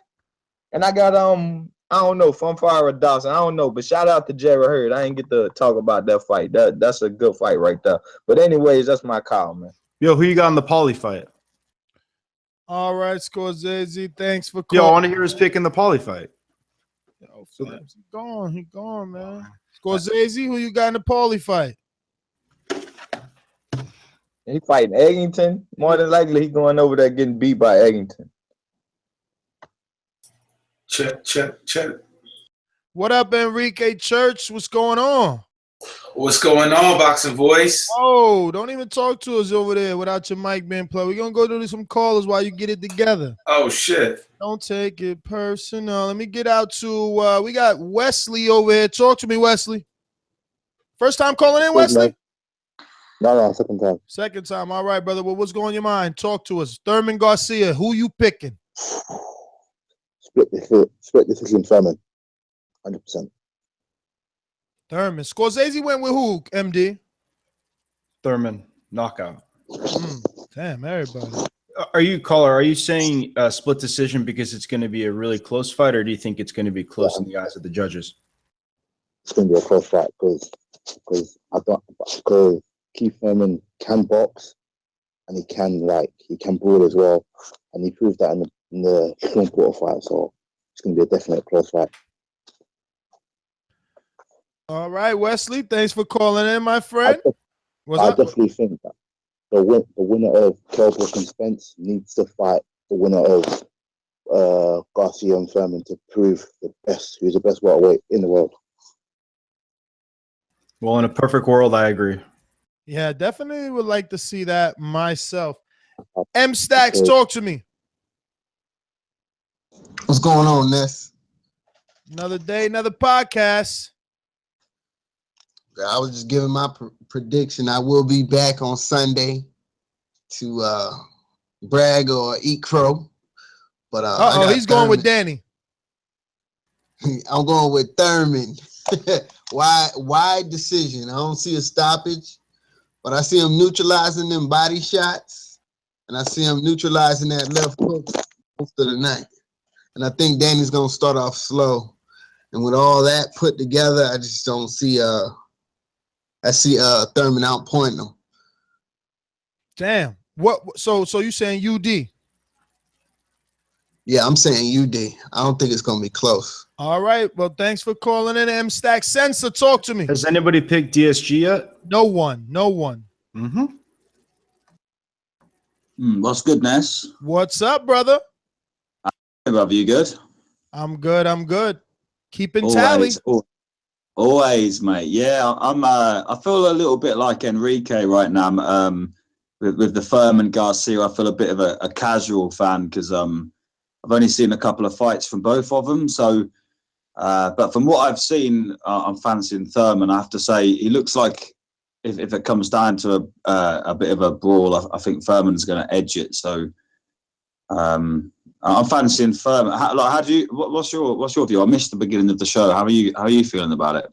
And I got I don't know, Funfire or Dawson. I don't know, but shout out to Jerry Hurd. I ain't get to talk about that fight. That's a good fight right there. But anyways, that's my call, man. Yo, who you got in the poly fight? All right, Scorsese, thanks for calling. Yo, I want to hear his pick in the poly fight. Yo, he gone, man. Scorsese, who you got in the poly fight? He fighting Eggington. More than likely, he going over there getting beat by Eggington. Check. What up, Enrique Church? What's going on? What's going on, Boxing Voice? Oh, don't even talk to us over there without your mic being played. We're going to go do some callers while you get it together. Oh, shit. Don't take it personal. Let me get out to, we got Wesley over here. Talk to me, Wesley. First time calling in, Wesley? No, second time. Second time. All right, brother. Well, what's going on your mind? Talk to us. Thurman Garcia, who you picking? Split decision, Thurman. 100%. Thurman. Scorsese went with who, MD? Thurman, knockout. Damn, everybody. Are you saying split decision because it's going to be a really close fight, or do you think it's going to be close in the eyes of the judges? It's going to be a close fight because Keith Thurman can box and he can brawl as well, and he proved that in the Sean Porter fight. So it's going to be a definite close fight. All right, Wesley. Thanks for calling in, my friend. I definitely think that the winner of Kell Brook and Spence needs to fight the winner of Garcia and Thurman to prove who's the best welterweight in the world. Well, in a perfect world, I agree. Yeah, definitely would like to see that myself. M Stacks, talk to me. What's going on, Ness? Another day, another podcast. I was just giving my prediction. I will be back on Sunday to brag or eat crow. But he's going with Danny. I'm going with Thurman. Wide decision. I don't see a stoppage, but I see him neutralizing them body shots, and I see him neutralizing that left hook most of the night. And I think Danny's gonna start off slow. And with all that put together, I just don't see Thurman outpointing him. Damn. What? So you saying UD? Yeah, I'm saying UD. I don't think it's gonna be close. All right. Well, thanks for calling in, M Stack. Sensor, talk to me. Has anybody picked DSG yet? No one. What's good, Ness? What's up, brother? Hey, brother, you good? I'm good. Keeping tally. Always, mate. Yeah, I feel a little bit like Enrique right now. With the Thurman Garcia, I feel a bit of a casual fan because I've only seen a couple of fights from both of them. So, but from what I've seen, I'm fancying Thurman. I have to say, he looks like if it comes down to a bit of a brawl, I think Thurman's going to edge it. So, I'm fancying Thurman. What's your view? I missed the beginning of the show. How are you feeling about it?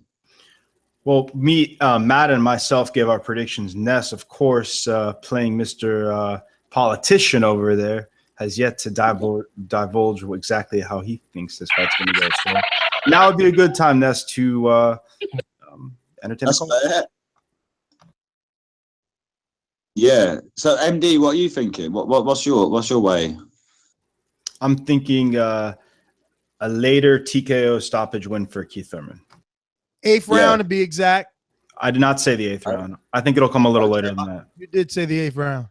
Well, me, Matt, and myself gave our predictions. Ness, of course, playing Mr. Politician over there, has yet to divulge exactly how he thinks this fight's going to go. So now would be a good time, Ness, to entertain. That's fair. Yeah. So, MD, what are you thinking? What's your way? I'm thinking a later TKO stoppage win for Keith Thurman. 8th round to be exact. I did not say the 8th round. I think it'll come a little later than that. You did say the 8th round.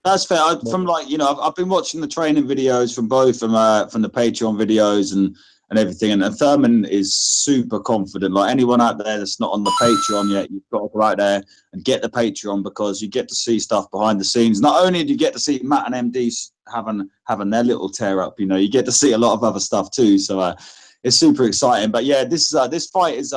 That's fair. I've been watching the training videos from both from the Patreon videos and everything, and Thurman is super confident. Like anyone out there that's not on the Patreon yet, you've got to go out there and get the Patreon because you get to see stuff behind the scenes. Not only do you get to see Matt and MD having their little tear up, you get to see a lot of other stuff too. So it's super exciting. But yeah, this fight is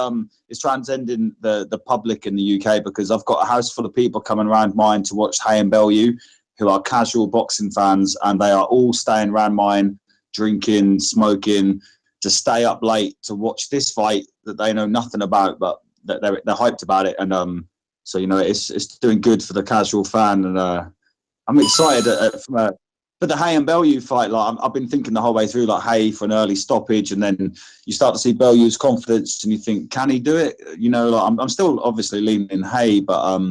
transcending the public in the UK because I've got a house full of people coming around mine to watch Haye and Bellew, who are casual boxing fans, and they are all staying around mine, drinking, smoking, to stay up late to watch this fight that they know nothing about, but they're hyped about it. And so it's doing good for the casual fan, and I'm excited for the Haye and Bellew fight. Like I've been thinking the whole way through, like Haye for an early stoppage, and then you start to see Bellew's confidence, and you think, can he do it? I'm still obviously leaning Haye, but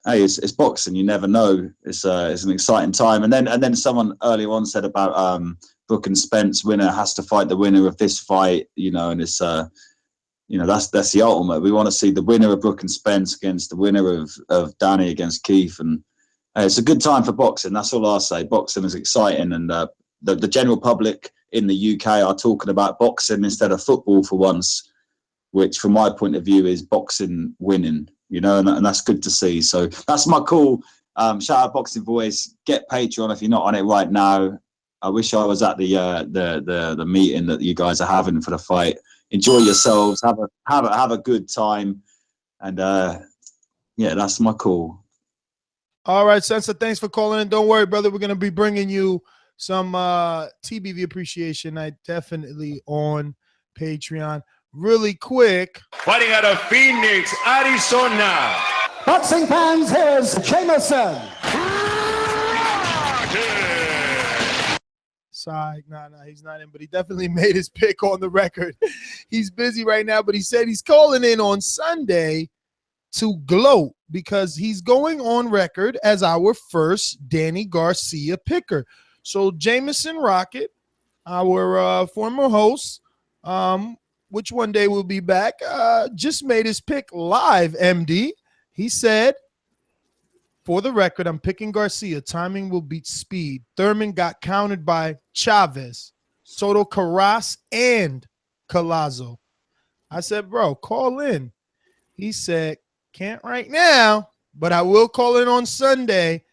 hey, it's boxing. You never know. It's an exciting time. And then someone earlier on said about Brook and Spence winner has to fight the winner of this fight. And it's that's the ultimate. We want to see the winner of Brook and Spence against the winner of Danny against Keith, and it's a good time for boxing. That's all I'll say. Boxing is exciting, and the general public in the UK are talking about boxing instead of football for once, which from my point of view is boxing winning. And that's good to see. So that's my call. Shout out Boxing Voice. Get Patreon if you're not on it right now. I wish I was at the meeting that you guys are having for the fight. Enjoy yourselves. Have a good time. And that's my call. All right, Sensor. Thanks for calling in. Don't worry, brother. We're gonna be bringing you some TBV appreciation night, definitely on Patreon. really quick. Fighting out of Phoenix, Arizona. Boxing fans, here's Jameson. Sorry, no, he's not in, but he definitely made his pick on the record. He's busy right now, but he said he's calling in on Sunday to gloat because he's going on record as our first Danny Garcia picker. So Jameson Rocket, our former host, which one day will be back, just made his pick live, MD. He said, for the record, I'm picking Garcia. Timing will beat speed. Thurman got countered by Chavez, Soto Carras, and Collazo. I said, bro, call in. He said, can't right now, but I will call in on Sunday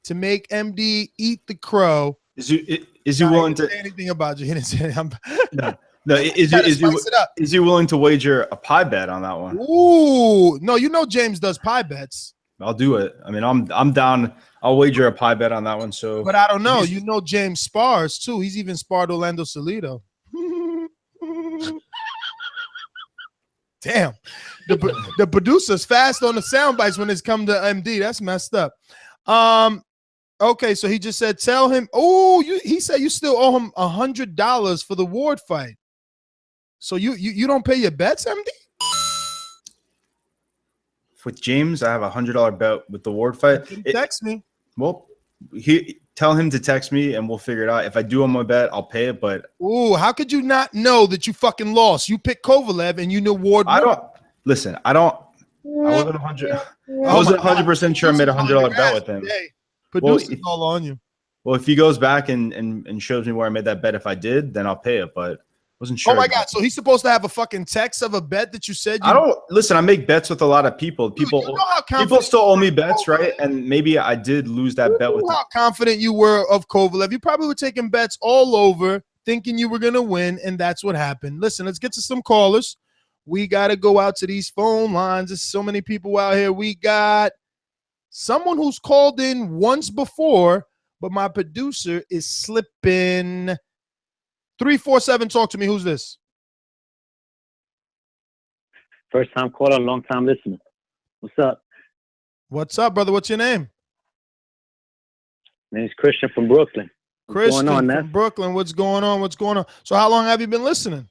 to make MD eat the crow. Is he willing to say anything about you? He didn't say anything. No, is he willing to wager a pie bet on that one? Ooh, no, you know James does pie bets. I'll do it. I mean, I'm down. I'll wager a pie bet on that one. So, but I don't know. You know James spars too. He's even sparred Orlando Salido. Damn, the producer's fast on the sound bites when it's come to MD. That's messed up. Okay, so he just said, tell him. Oh, he said you still owe him $100 for the Ward fight. So you don't pay your bets, MD? With James, I have $100 bet with the Ward fight. Text me. Well, tell him to text me and we'll figure it out. If I do on my bet, I'll pay it. But how could you not know that you fucking lost? You picked Kovalev and you knew Ward. I wasn't 100. I wasn't 100% sure I made $100 bet with him. Producer's all on you. Well, if he goes back and shows me where I made that bet, if I did, then I'll pay it. But wasn't sure. Oh my God! So he's supposed to have a fucking text of a bet that you said. I don't listen. I make bets with a lot of people. People still owe me bets, right? And maybe I did lose that bet with. How confident you were of Kovalev? You probably were taking bets all over, thinking you were gonna win, and that's what happened. Listen, let's get to some callers. We got to go out to these phone lines. There's so many people out here. We got someone who's called in once before, but my producer is slipping. 347, talk to me. Who's this? First time caller, long time listener. What's up? What's up, brother? What's your name? My name's Christian from Brooklyn. What's going on, from Brooklyn. What's going on? What's going on? So how long have you been listening?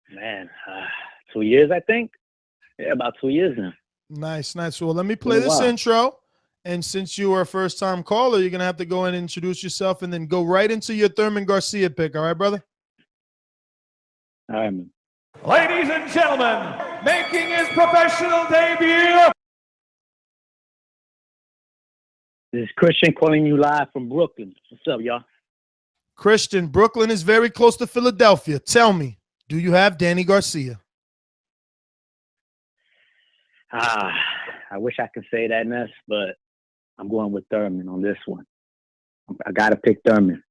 Man, 2 years, I think. Yeah, about 2 years now. Nice. Well, let me play this intro. And since you are a first-time caller, you're going to have to go in and introduce yourself and then go right into your Thurman Garcia pick. All right, brother? All right, man. Ladies and gentlemen, making his professional debut. This is Christian calling you live from Brooklyn. What's up, y'all? Christian, Brooklyn is very close to Philadelphia. Tell me, do you have Danny Garcia? I wish I could say that, Ness, but I'm going with Thurman on this one. I got to pick Thurman.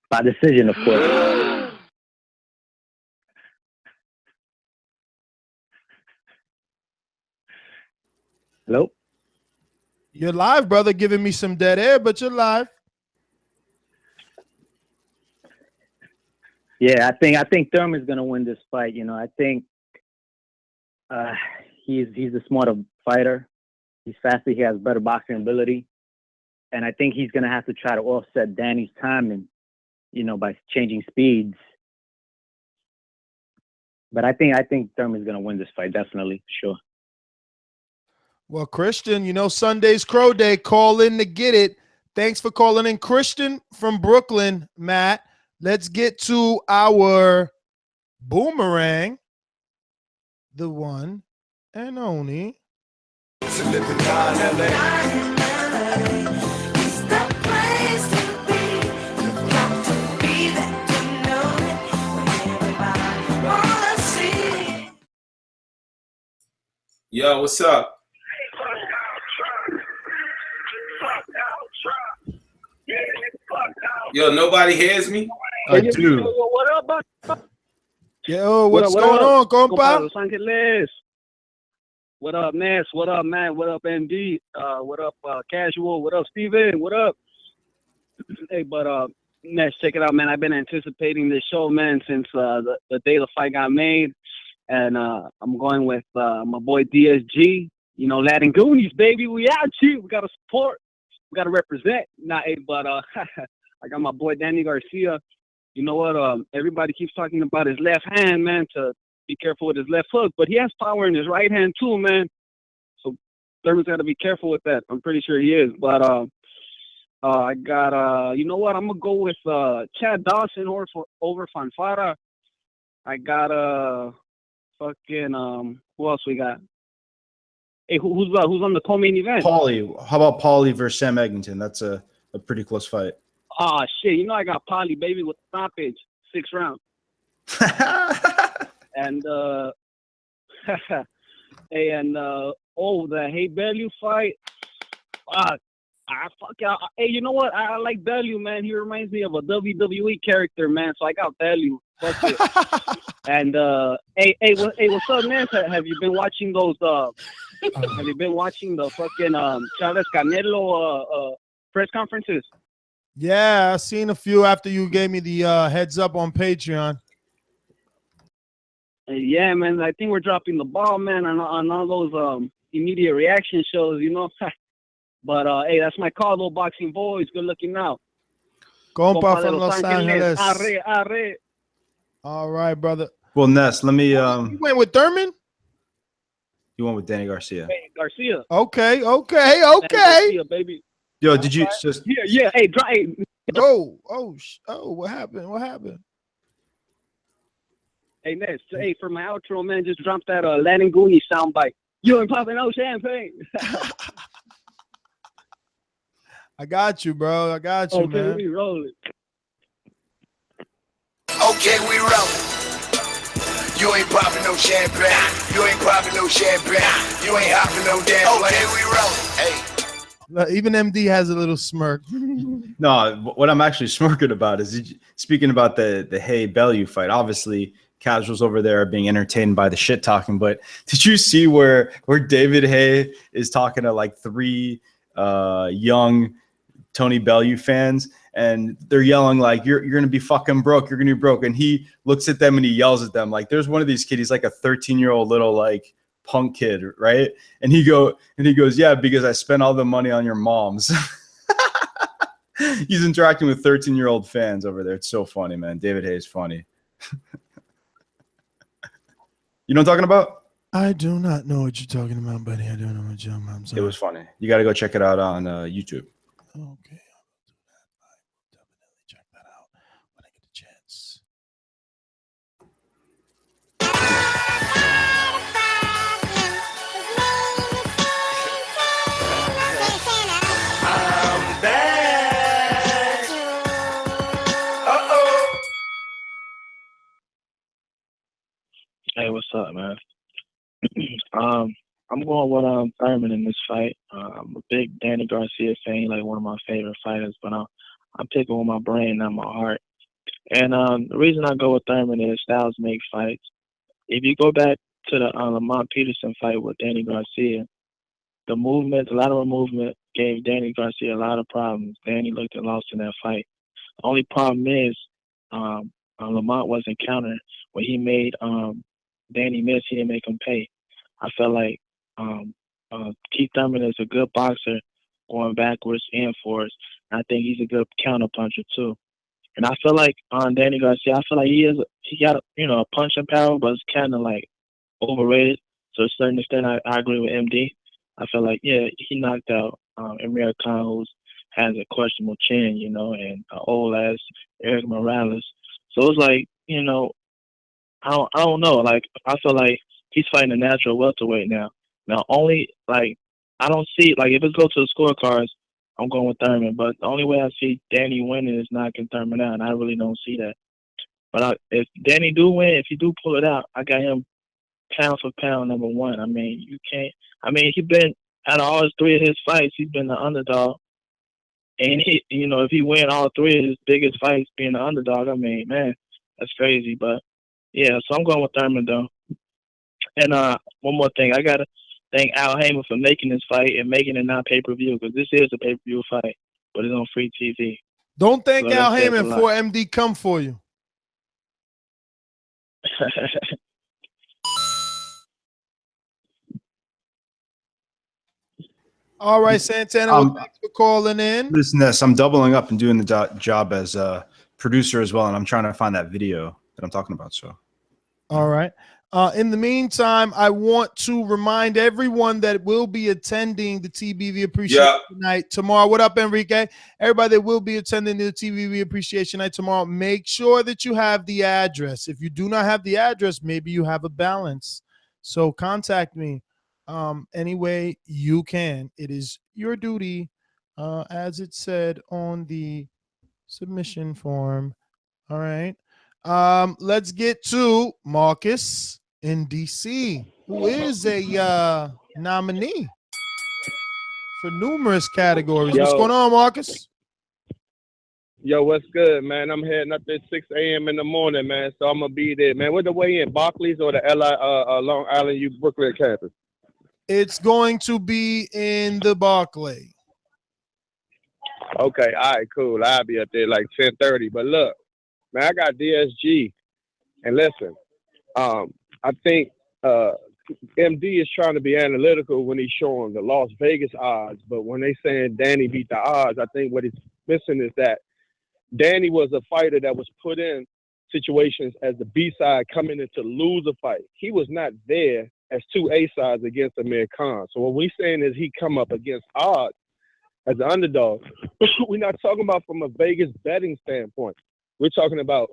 By decision, of course. Hello? You're live, brother, giving me some dead air, but you're live. Yeah, I think Thurman's going to win this fight. You know, I think he's a smarter fighter. He's faster. He has better boxing ability. And I think he's going to have to try to offset Danny's timing, you know, by changing speeds. But I think Thurman's going to win this fight, definitely, sure. Well, Christian, you know Sunday's Crow Day. Call in to get it. Thanks for calling in, Christian from Brooklyn, Matt. Let's get to our boomerang, the one and only. Yo, what's up? Yo, nobody hears me? I do. What up, Yo, what's going on, compa? Los Angeles. What up, Ness? What up, man? What up, MD? What up, Casual? What up, Steven? What up? Hey, but Ness, check it out, man. I've been anticipating this show, man, since the day the fight got made. And I'm going with my boy DSG. You know, Latin Goonies, baby. We out here. We got to support. We got to represent. But I got my boy Danny Garcia. You know what? Everybody keeps talking about his left hand, man, to be careful with his left hook. But he has power in his right hand, too, man. So Thurman's got to be careful with that. I'm pretty sure he is. But I got, you know what? I'm going to go with Chad Dawson over Fanfara. I got fucking, who else we got? Hey, who's on the co-main event? Paulie. How about Paulie versus Sam Egginton? That's a pretty close fight. Oh, shit. You know I got Paulie, baby, with stoppage. 6 rounds. And, hey, and, the Haye Bellew fight. Hey, you know what? I like Bellew, man. He reminds me of a WWE character, man. So I got Bellew. Fuck it. And hey, what's up, man? Have you been watching those? Have you been watching the fucking Chavez Canelo press conferences? Yeah, I seen a few after you gave me the heads up on Patreon. Yeah, man. I think we're dropping the ball, man, on all those immediate reaction shows, you know. But hey, that's my call, though, Boxing Voice. Good looking out. Compa from Los Angeles. Arre. All right, brother. Well, Ness, let me. You went with Thurman? You went with Danny Garcia. Hey, Garcia. Okay. Garcia, baby. Yo, did you just? Yeah. Hey, Oh, what happened? Hey, Ness. Hey, for my outro, man, just drop that Latin Goonie soundbite. You ain't popping no champagne. I got you, bro. I got you, man. Okay, we rolling. Okay, we rolling. You ain't popping no champagne. You ain't popping no champagne. You ain't hopping no damn plane. Okay, we rolling. Hey. Even MD has a little smirk. No, what I'm actually smirking about is speaking about the Haye Bellew fight. Obviously, casuals over there are being entertained by the shit talking. But did you see where David Haye is talking to like 3 young Tony Bellew fans, and they're yelling like, you're gonna be fucking broke, you're gonna be broke, and he looks at them and he yells at them like, there's one of these kids, he's like a 13-year-old little like punk kid, right? And he goes, yeah, because I spent all the money on your moms. He's interacting with 13-year-old fans over there. It's so funny, man. David Haye is funny. You know what I'm talking about? I do not know what you're talking about, buddy. I don't know what you're talking about. I'm sorry. It was funny. You got to go check it out on YouTube. Okay. I will definitely check that out when I get the chance. I'm back. Uh-oh. Hey, what's up, man? I'm going with Thurman in this fight. I'm a big Danny Garcia fan, like one of my favorite fighters, but I'm picking with my brain, not my heart. And the reason I go with Thurman is styles make fights. If you go back to the Lamont Peterson fight with Danny Garcia, the movement, a lot of the movement gave Danny Garcia a lot of problems. Danny looked and lost in that fight. The only problem is Lamont wasn't countering. When he made Danny miss, he didn't make him pay. I felt like Keith Thurman is a good boxer going backwards and forwards. I think he's a good counter puncher too. And I feel like on Danny Garcia, I feel like he got a punching power, but it's kind of like overrated. To a certain extent, I agree with MD. I feel like he knocked out Amir Khan, who has a questionable chin, and an old ass Eric Morales. So it's like, I don't know. Like I feel like he's fighting a natural welterweight now. Now, only, like, I don't see, like, if it goes to the scorecards, I'm going with Thurman. But the only way I see Danny winning is knocking Thurman out, and I really don't see that. But if Danny do win, if he do pull it out, I got him pound for pound number 1. I mean, you can't, he's been, out of all his 3 of his fights, he's been the underdog. And, if he win all 3 of his biggest fights being the underdog, I mean, man, that's crazy. But, yeah, so I'm going with Thurman, though. And one more thing, I gotta thank Al Heyman for making this fight and making it not pay-per-view, because this is a pay-per-view fight, but it's on free TV. Don't thank So Al that says a Heyman lot. for MD come for you. All right, Santana, well, thanks for calling in. Listen to this. I'm doubling up and doing the job as a producer as well, and I'm trying to find that video that I'm talking about. So, All right. In the meantime, I want to remind everyone that will be attending the TBV Appreciation Night tomorrow. What up, Enrique? Everybody that will be attending the TBV Appreciation Night tomorrow, make sure that you have the address. If you do not have the address, maybe you have a balance. So contact me any way you can. It is your duty, as it said on the submission form. All right. Let's get to Marcus in DC, who is a nominee for numerous categories. What's Yo. going on, Marcus? Yo, what's good, man? I'm heading up at 6 a.m. in the morning, man. So I'm gonna be there, man. Where the way in? Barclays or the Long Island U Brooklyn campus? It's going to be in the Barclay. Okay, all right, cool. I'll be up there like 10:30. But look, man, I got DSG, and listen, I think MD is trying to be analytical when he's showing the Las Vegas odds, but when they saying Danny beat the odds, I think what he's missing is that Danny was a fighter that was put in situations as the B side coming in to lose a fight. He was not there as two A sides against Amir Khan. So what we're saying is he come up against odds as an underdog. We're not talking about from a Vegas betting standpoint. We're talking about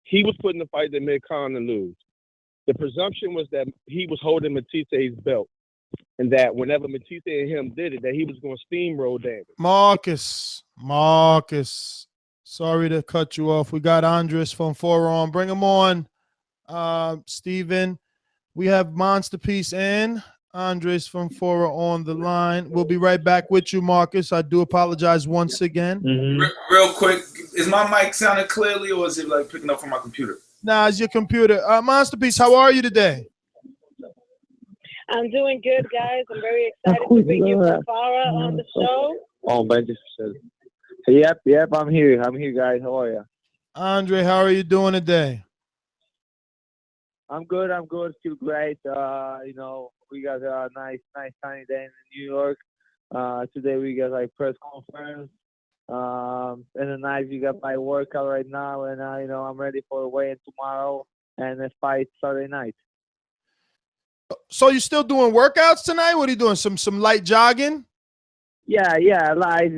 he was put in the fight that Amir Khan to lose. The presumption was that he was holding Matise's belt, and that whenever Matisse and him did it, that he was going to steamroll Danny. Marcus. Sorry to cut you off. We got Andres from Forum. Bring him on, Steven. We have Monster Piece and Andres from Forum on the line. We'll be right back with you, Marcus. I do apologize once again. Real quick, is my mic sounding clearly, or is it like picking up from my computer? Nah, it's your computer. Monster Piece, how are you today? I'm doing good, guys. I'm very excited to bring you Farah on the show. Oh, but just yep, I'm here, guys. How are you? Andre, how are you doing today? I'm good. Feel great. You know, we got a nice sunny day in New York. Today we got like press conference. And the night we got my workout right now, and you know, I'm ready for a weigh-in tomorrow and a fight Saturday night. So you still doing workouts tonight? What are you doing? Some light jogging? Yeah, light,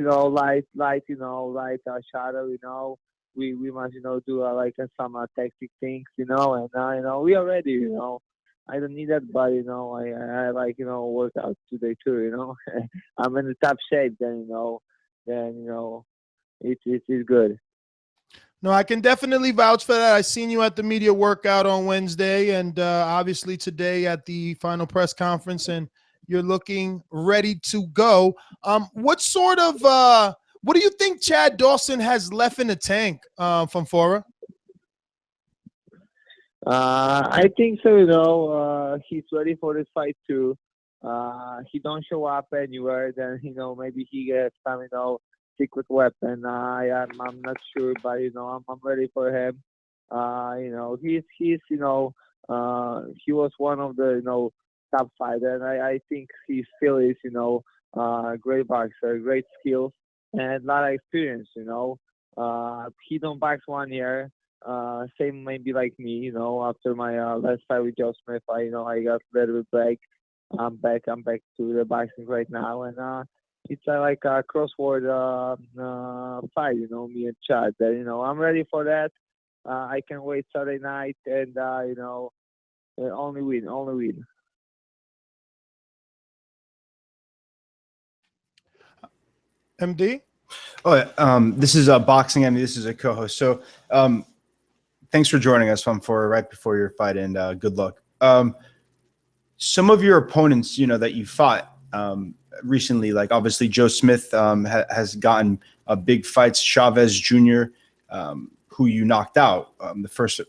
shadow, you know. We must, you know, do some tactic things, you know, and you know, we are ready, you know. I don't need that, but you know, I like, you know, workout today too, you know. I'm in the top shape, then you know, it's good. No, I can definitely vouch for that. I seen you at the media workout on Wednesday, and obviously today at the final press conference, and you're looking ready to go. What do you think Chad Dawson has left in the tank from Fora? I think so, you know. He's ready for this fight too. He don't show up anywhere, then you know, maybe he gets some, you know, secret weapon. I'm not sure, but you know, I'm ready for him. You know, he's you know, he was one of the, you know, top fighter, and I think he still is, you know, great boxer, great skills, and a lot of experience. You know, he don't box 1 year. Same maybe like me, you know. After my last fight with Joe Smith, I got a little bit break. I'm back to the boxing right now, and it's like a crossword fight, you know, me and Chad. You know, I'm ready for that. I can wait Saturday night, and you know, only win. MD? Oh, yeah. This is BoxingMD. This is a co-host. So thanks for joining us for right before your fight, and good luck. Some of your opponents, you know, that you fought recently, like obviously Joe Smith has gotten big fights. Chavez Jr., who you knocked out, the first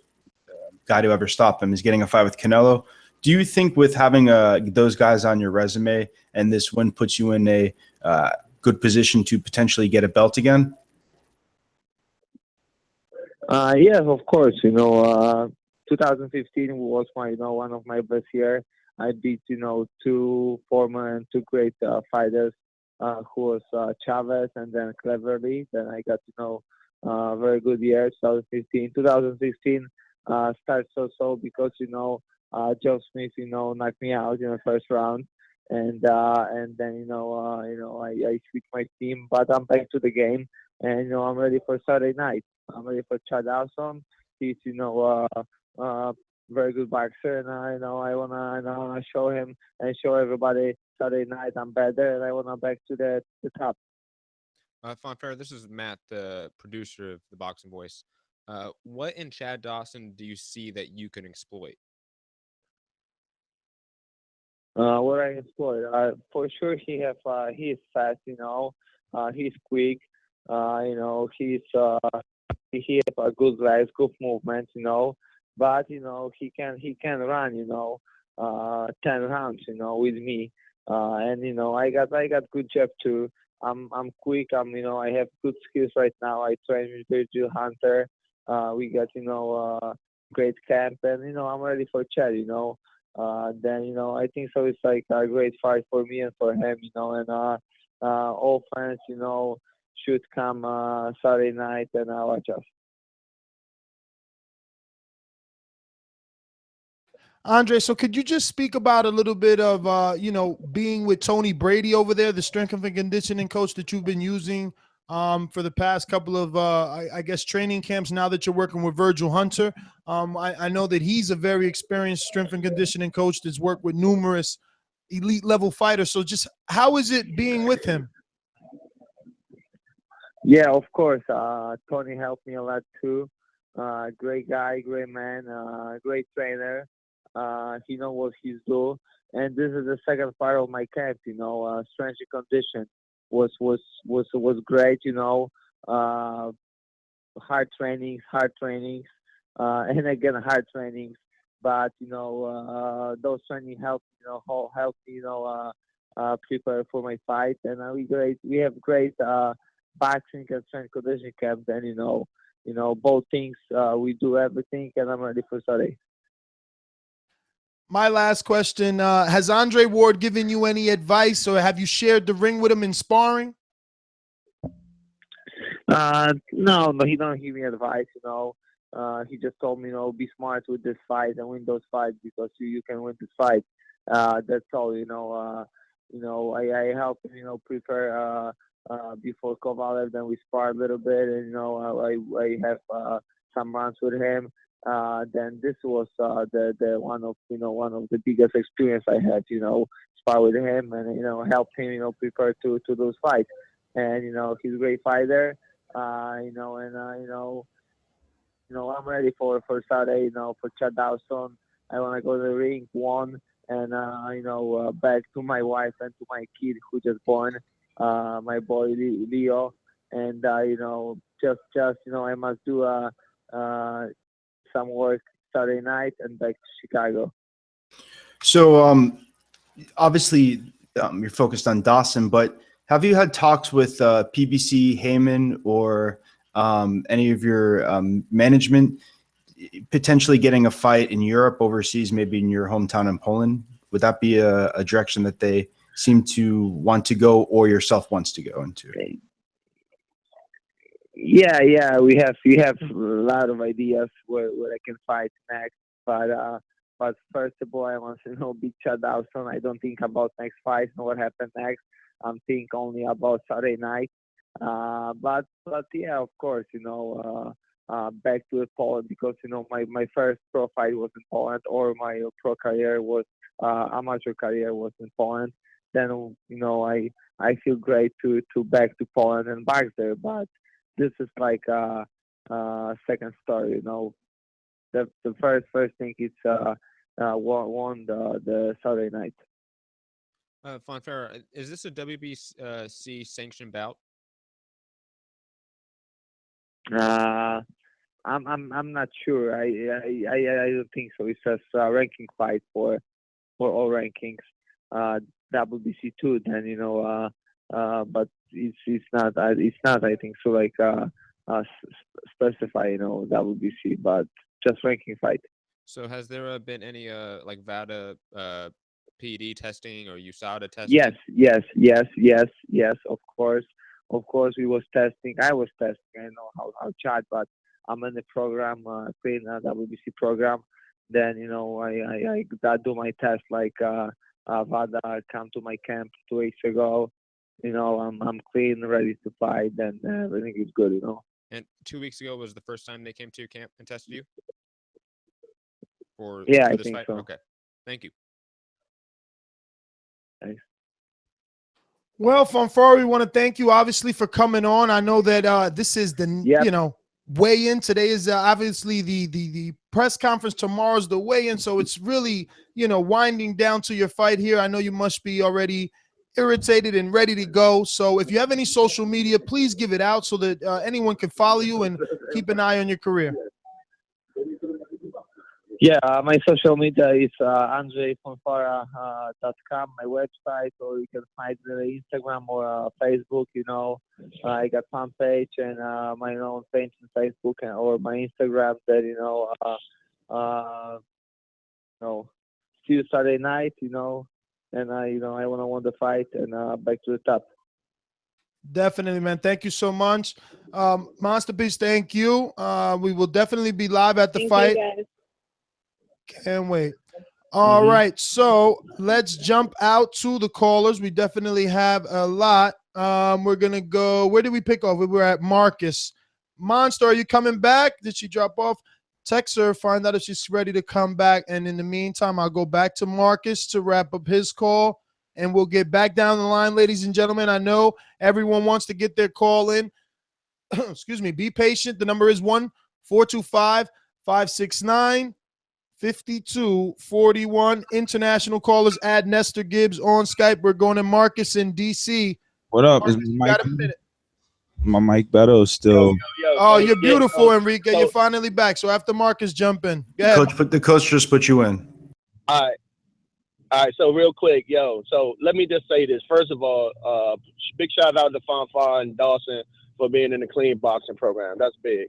guy to ever stop him, is getting a fight with Canelo. Do you think with having those guys on your resume and this win puts you in a good position to potentially get a belt again? Yeah, of course. 2015 was my, one of my best year. I beat, two former and two great fighters, who was Chavez and then Cleverly. Then I got, very good year, 2015. 2016 started so because, Joe Smith, knocked me out in the first round. And then, I switched my team, but I'm back to the game. And, I'm ready for Saturday night. I'm ready for Chad Dawson. He's, very good boxer, and I wanna show him and show everybody Saturday night I'm better, and I wanna back to the top. Fanfare, this is Matt, the producer of the Boxing Voice. What in Chad Dawson do you see that you can exploit? What I exploit, for sure he is fast, he's quick, he has a good legs, good movement, but he can run, 10 rounds, with me, and I got good jab too. I'm quick. I have good skills right now. I train with Virgil Hunter. We got great camp, and I'm ready for Chad. Then I think so. It's like a great fight for me and for him. And all fans should come Saturday night and watch us. Andre, so could you just speak about a little bit of, being with Tony Brady over there, the strength and conditioning coach that you've been using for the past couple of, I guess, training camps now that you're working with Virgil Hunter? I know that he's a very experienced strength and conditioning coach that's worked with numerous elite level fighters. So just how is it being with him? Yeah, of course. Tony helped me a lot too. Great guy, great man, great trainer. He knows what he's doing, and this is the second part of my camp. Strength and condition was great. Hard trainings, and again hard trainings. But those training help me prepare for my fight, and we have great boxing and strength conditioning camp. And both things, we do everything, and I'm ready for Saturday. My last question, has Andre Ward given you any advice, or have you shared the ring with him in sparring? No, he don't give me advice, he just told me, be smart with this fight and win those fights because you can win this fight. That's all, I help him, prepare before Kovalev, then we spar a little bit, and, I have some rounds with him. Then this was the one of the biggest experience I had, spar with him and help him prepare to those fights. And he's a great fighter, and I'm ready for Saturday, for Chad Dawson. I want to go to the ring, one, and back to my wife and to my kid who just born, my boy Leo, and just I must do some work Saturday night and back to Chicago. So obviously you're focused on Dawson, but have you had talks with PBC, Heyman, or any of your management potentially getting a fight in Europe, overseas, maybe in your hometown in Poland? Would that be a direction that they seem to want to go, or yourself wants to go into? Yeah, we have a lot of ideas where I can fight next, but first of all, I want to beat Chad Dawson. I don't think about next fight and what happened next. I'm thinking only about Saturday night. But yeah, of course, back to Poland, because my first pro fight was in Poland, or my pro career was amateur career was in Poland. Then I feel great to back to Poland and box there, but this is like a second story, The first thing is won the Saturday night. Fanfare, is this a WBC sanctioned bout? I'm not sure. I don't think so. It's just a ranking fight for all rankings. WBC 2, then but it's not I think so, like specify, WBC, but just ranking fight. So has there been any like VADA PD testing or USADA testing? Yes. Of course, we was testing. I was testing. I know how chat, but I'm in the program, playing a WBC program. Then I do my test like VADA come to my camp 2 weeks ago. I'm clean, ready to fight, and everything is good. And 2 weeks ago was the first time they came to your camp and tested you? For I this think fight? so. Okay. Thank you. Thanks. Well, Fanfare, we want to thank you obviously for coming on. I know that this is the weigh-in. Today is obviously the press conference. Tomorrow's the weigh-in, so it's really winding down to your fight here. I know you must be already irritated and ready to go. So if you have any social media, please give it out so that anyone can follow you and keep an eye on your career. Yeah, my social media is andreyfonfara.com, my website, or you can find the Instagram or Facebook. I got fan page and my own page on Facebook or my Instagram. That see you Saturday night. And I want to win the fight and back to the top. Definitely, man. Thank you so much, Monster Beast. Thank you. We will definitely be live at the fight. You guys. Can't wait. All right, so let's jump out to the callers. We definitely have a lot. We're gonna go. Where did we pick off? We were at Marcus. Monster, are you coming back? Did she drop off? Text her, find out if she's ready to come back. And in the meantime, I'll go back to Marcus to wrap up his call, and we'll get back down the line, ladies and gentlemen. I know everyone wants to get their call in. Excuse me. Be patient. The number is 1-425-569-5241. International callers, add Nestor Gibbs on Skype. We're going to Marcus in DC. What up? Marcus, Is my mic better still? Oh, you're beautiful, Enrique. You're finally back. So after Marcus, jump in. Go ahead. The coach just put you in. All right. So real quick, so let me just say this. First of all, big shout out to Fanfare and Dawson for being in the clean boxing program. That's big.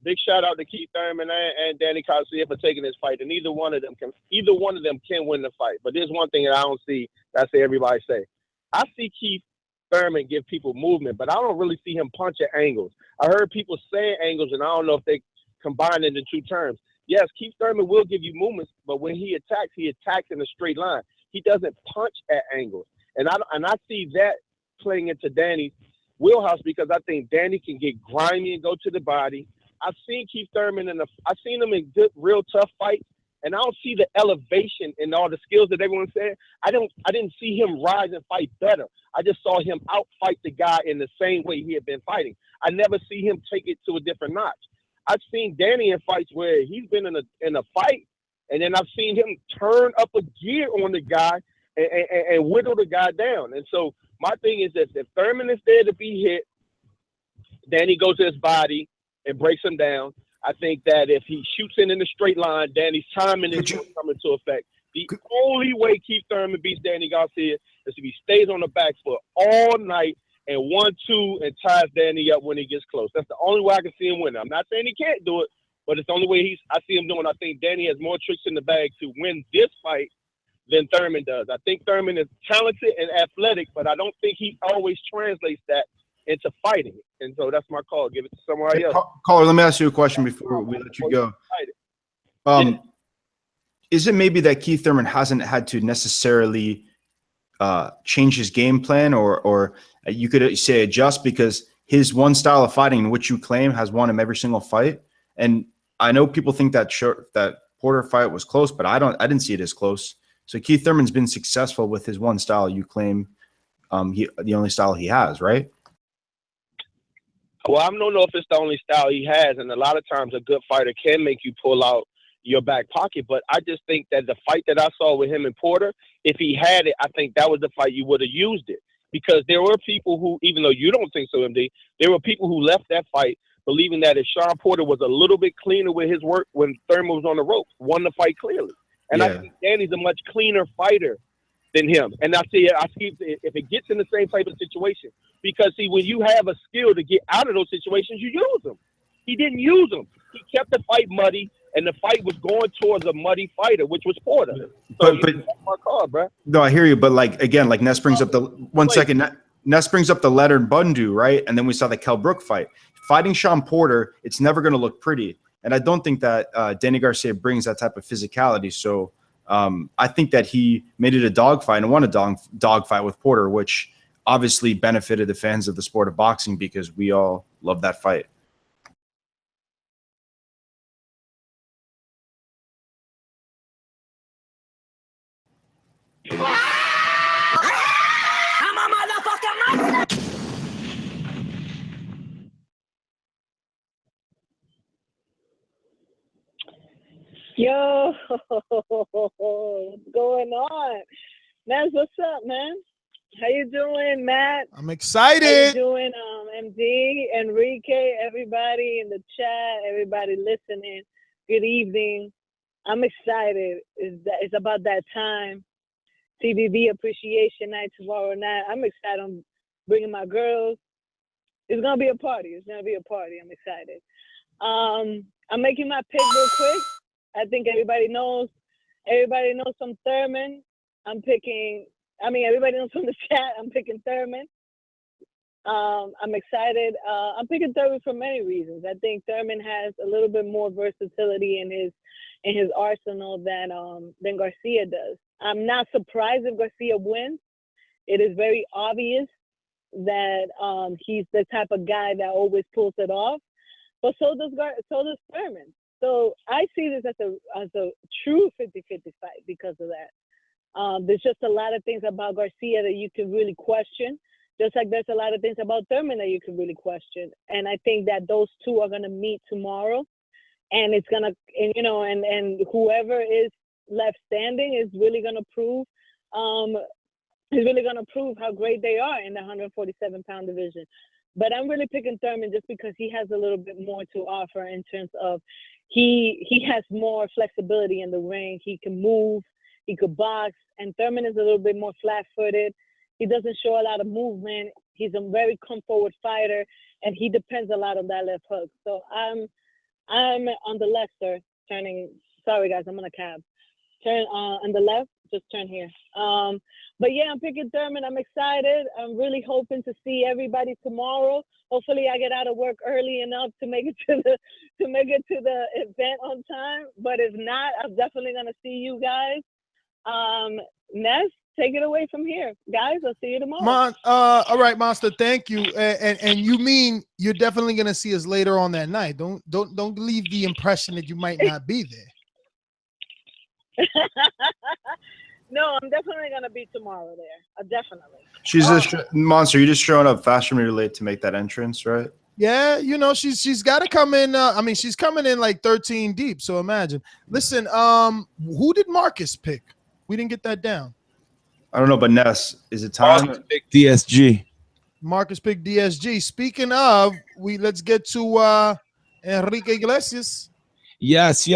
Big shout out to Keith Thurman and Danny Garcia for taking this fight. And either one of them can win the fight. But there's one thing that I don't see. That's what everybody say. I see Keith Thurman give people movement, but I don't really see him punch at angles. I heard people say angles, and I don't know if they combine it in two terms. Yes, Keith Thurman will give you movements, but when he attacks in a straight line. He doesn't punch at angles, and I see that playing into Danny's wheelhouse because I think Danny can get grimy and go to the body. I've seen Keith Thurman I've seen him in good, real tough fights, and I don't see the elevation in all the skills that everyone said. I didn't see him rise and fight better. I just saw him outfight the guy in the same way he had been fighting. I never see him take it to a different notch. I've seen Danny in fights where he's been in a fight, and then I've seen him turn up a gear on the guy and whittle the guy down. And so my thing is that if Thurman is there to be hit, Danny goes to his body and breaks him down. I think that if he shoots in a straight line, Danny's timing is going to come into effect. The only way Keith Thurman beats Danny Garcia is if he stays on the back foot all night and 1-2 and ties Danny up when he gets close. That's the only way I can see him win. I'm not saying he can't do it, but it's the only way I see him doing. I think Danny has more tricks in the bag to win this fight than Thurman does. I think Thurman is talented and athletic, but I don't think he always translates that into fighting. And so that's my call. Give it to somebody else. Caller, let me ask you a question before we let you go. Is it maybe that Keith Thurman hasn't had to necessarily change his game plan, or you could say adjust, because his one style of fighting, which you claim has won him every single fight? And I know people think that that Porter fight was close, but I didn't see it as close. So Keith Thurman's been successful with his one style. You claim the only style he has, right? Well, I don't know if it's the only style he has, and a lot of times a good fighter can make you pull out your back pocket. But I just think that the fight that I saw with him and Porter, if he had it, I think that was the fight you would have used it. Because there were people who, even though you don't think so, MD, there were people who left that fight believing that if Sean Porter was a little bit cleaner with his work when Thurman was on the ropes, won the fight clearly. And I think Danny's a much cleaner fighter than him. And I see if it gets in the same type of situation, because see, when you have a skill to get out of those situations, you use them. He didn't use them. He kept the fight muddy, and the fight was going towards a muddy fighter, which was Porter. So But my card, bro. no, I hear you. But like again, like Ness brings up the Ness brings up the Leonard Bundu, right? And then we saw the Kell Brook fight. Fighting Sean Porter, it's never going to look pretty. And I don't think that Danny Garcia brings that type of physicality. So I think that he made it a dogfight and won a dogfight with Porter, which obviously benefited the fans of the sport of boxing because we all love that fight. I'm a motherfucking monster. Yo, what's going on? Matt, what's up, man? How you doing, Matt? I'm excited. How you doing, MD, Enrique, everybody in the chat, everybody listening? Good evening. I'm excited. It's about that time. CBB Appreciation Night tomorrow night. I'm excited. I'm bringing my girls. It's gonna be a party. It's gonna be a party. I'm excited. I'm making my pick real quick. I think everybody knows some Thurman. Everybody knows from the chat. I'm picking Thurman. I'm excited. I'm picking Thurman for many reasons. I think Thurman has a little bit more versatility in his arsenal than Garcia does. I'm not surprised if Garcia wins. It is very obvious that he's the type of guy that always pulls it off. But so does Thurman. So I see this as a true 50-50 fight because of that. There's just a lot of things about Garcia that you can really question, just like there's a lot of things about Thurman that you can really question. And I think that those two are gonna meet tomorrow, and it's gonna, and whoever is left standing is really gonna prove, how great they are in the 147-pound division. But I'm really picking Thurman just because he has a little bit more to offer in terms of he has more flexibility in the ring. He can move, he could box, and Thurman is a little bit more flat-footed. He doesn't show a lot of movement. He's a very come-forward fighter, and he depends a lot on that left hook. So I'm on the left, sir. Sorry guys, I'm on a cab. Turn on the left, just turn here. But yeah, I'm picking Thurman. I'm excited. I'm really hoping to see everybody tomorrow. Hopefully I get out of work early enough to make it to the event on time. But if not, I'm definitely gonna see you guys. Ness, take it away from here. Guys, I'll see you tomorrow. All right, Monster, thank you. And you mean you're definitely gonna see us later on that night. Don't leave the impression that you might not be there. No, I'm definitely gonna be tomorrow there. Definitely. She's just Monster. You're just showing up fast for me late to make that entrance, right? Yeah, she's got to come in. She's coming in like 13 deep. So imagine. Listen, who did Marcus pick? We didn't get that down. I don't know, but Ness, is it time? Marcus picked DSG. Marcus picked DSG. Speaking of, let's get to Enrique Iglesias. Yes.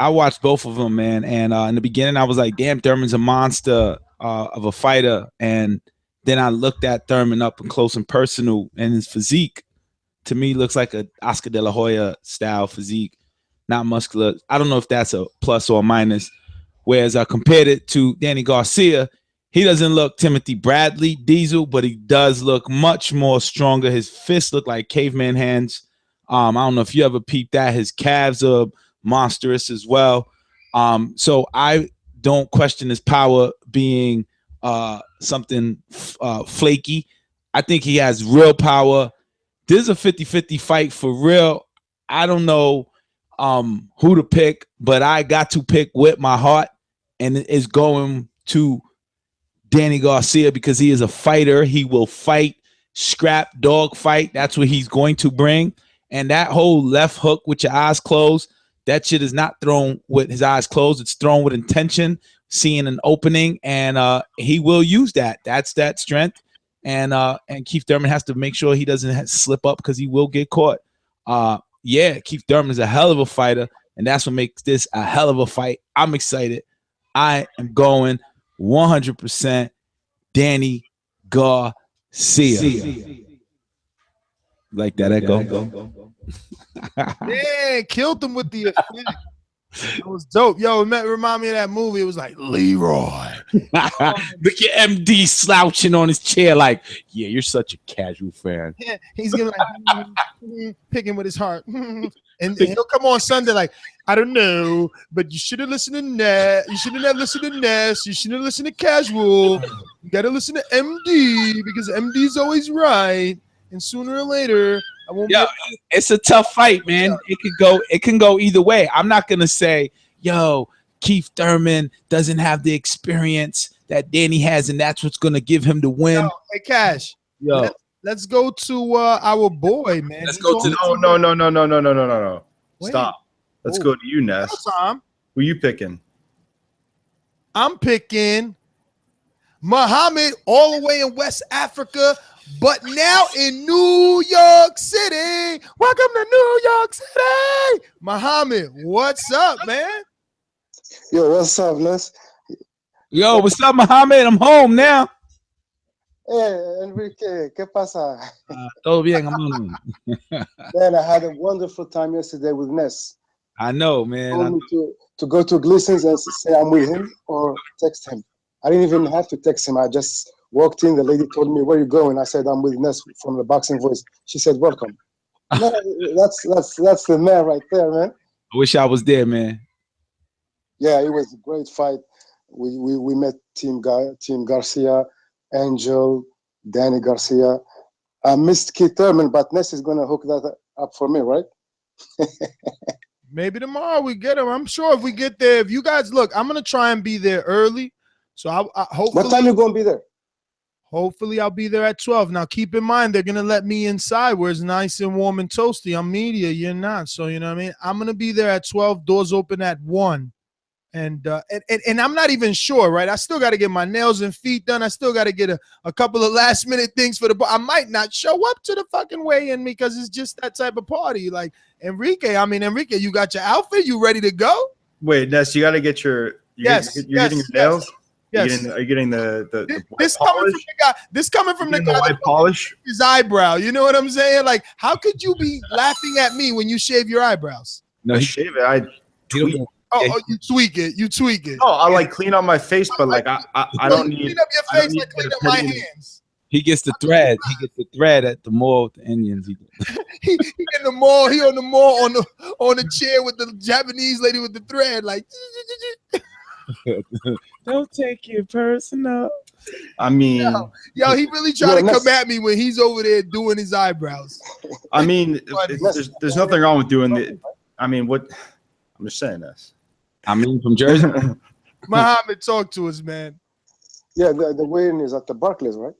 I watched both of them, man. And in the beginning, I was like, damn, Thurman's a monster of a fighter. And then I looked at Thurman up close and personal, and his physique, to me, looks like a Oscar De La Hoya style physique, not muscular. I don't know if that's a plus or a minus. Whereas I compared it to Danny Garcia, he doesn't look Timothy Bradley Diesel, but he does look much more stronger. His fists look like caveman hands. I don't know if you ever peeped that. His calves are monstrous as well. So I don't question his power being something flaky. I think he has real power. This is a 50-50 fight for real. I don't know who to pick, but I got to pick with my heart, and it's going to Danny Garcia because he is a fighter. He will fight, scrap, dog fight. That's what he's going to bring. And that whole left hook with your eyes closed, that shit is not thrown with his eyes closed. It's thrown with intention, seeing an opening, and he will use that. That's that strength. And Keith Thurman has to make sure he doesn't slip up because he will get caught. Yeah, Keith Thurman is a hell of a fighter, and that's what makes this a hell of a fight. I'm excited. I am going 100% Danny Garcia. Like that echo? Yeah, killed him with the effect. That was dope. Yo, it remind me of that movie. It was like Leroy. Look at MD slouching on his chair like, yeah, you're such a casual fan. Yeah, he's gonna like picking with his heart. And he'll come on Sunday like, I don't know, but you should have listened to Ness. You shouldn't have listened to Ness. You shouldn't have listened to Casual. You got to listen to MD because MD's always right. And sooner or later, I won't. Yo, it's a tough fight, man. It can go either way. I'm not gonna say, yo, Keith Thurman doesn't have the experience that Danny has, and that's what's gonna give him the win. Yo, hey, Cash. Yo. Let's go to our boy, man. Let's go to no. Wait. Stop. Let's go to you, Ness. Tom. Who you picking? I'm picking Muhammad all the way in West Africa, but now in New York City. Welcome to New York City. Muhammad, what's up, man? Yo, what's up, Ness? Yo, what's up, Muhammad? I'm home now. Hey, Enrique, ¿qué pasa? Todo bien, I'm Man, I had a wonderful time yesterday with Ness. I know, He man. told me to go to Gleason's and say I'm with him or text him. I didn't even have to text him. I just walked in. The lady told me, where you going? I said, I'm with Ness from the Boxing Voice. She said, welcome. Man, that's the man right there, man. I wish I was there, man. Yeah, it was a great fight. We met Team Garcia, Angel, Danny Garcia. I missed Keith Thurman, but Ness is going to hook that up for me, right? Maybe tomorrow we get him. I'm sure if we get there, if you guys look, I'm going to try and be there early. So I hopefully. What time you going to be there? Hopefully I'll be there at 12. Now keep in mind they're gonna let me inside where it's nice and warm and toasty. I'm media, you're not. So you know what I mean? I'm gonna be there at 12, doors open at 1. And I'm not even sure, right? I still gotta get my nails and feet done. I still gotta get a couple of last minute things for I might not show up to the fucking weigh-in because it's just that type of party. Like Enrique, you got your outfit, you ready to go? Wait, Ness, you gotta get your you're getting your nails? Yes. Are you getting the this coming from the guy white that polish? His eyebrow. You know what I'm saying? Like, how could you be laughing at me when you shave your eyebrows? No, I shave it. I tweak. Oh, you tweak it. You tweak it. No, I like clean up my face, but like I don't need. Clean up your face like clean up my hands. He gets the thread. He gets the thread at the mall with the Indians. he in the mall. He on the mall on the chair with the Japanese lady with the thread. Like. Don't take it personal. I mean, yo, he really trying to come at me when he's over there doing his eyebrows. I mean, there's nothing wrong with doing it. I mean, what? I'm just saying this. I mean, from Jersey. Muhammad, talk to us, man. Yeah, the weigh-in is at the Barclays, right?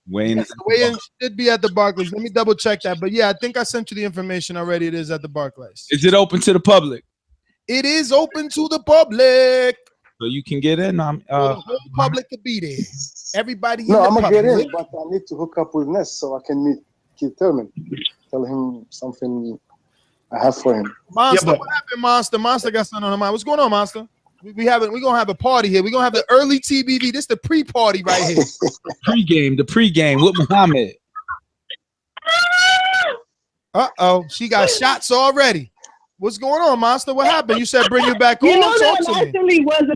The weigh-in should be at the Barclays. Let me double check that. But yeah, I think I sent you the information already. It is at the Barclays. Is it open to the public? It is open to the public. So you can get in. The whole public could be there. Everybody. No, I'm gonna get in, but I need to hook up with Ness so I can meet Keith Thurman. Tell him something I have for him. Monster, what happened, Monster? Monster got something on her mind. What's going on, Monster? We're gonna have a party here. We're gonna have the early TBV. This is the pre-party right here. The pregame with Muhammad. Uh-oh, she got shots already. What's going on, Monster? What happened? You said bring you back on. You know that Talk to me. actually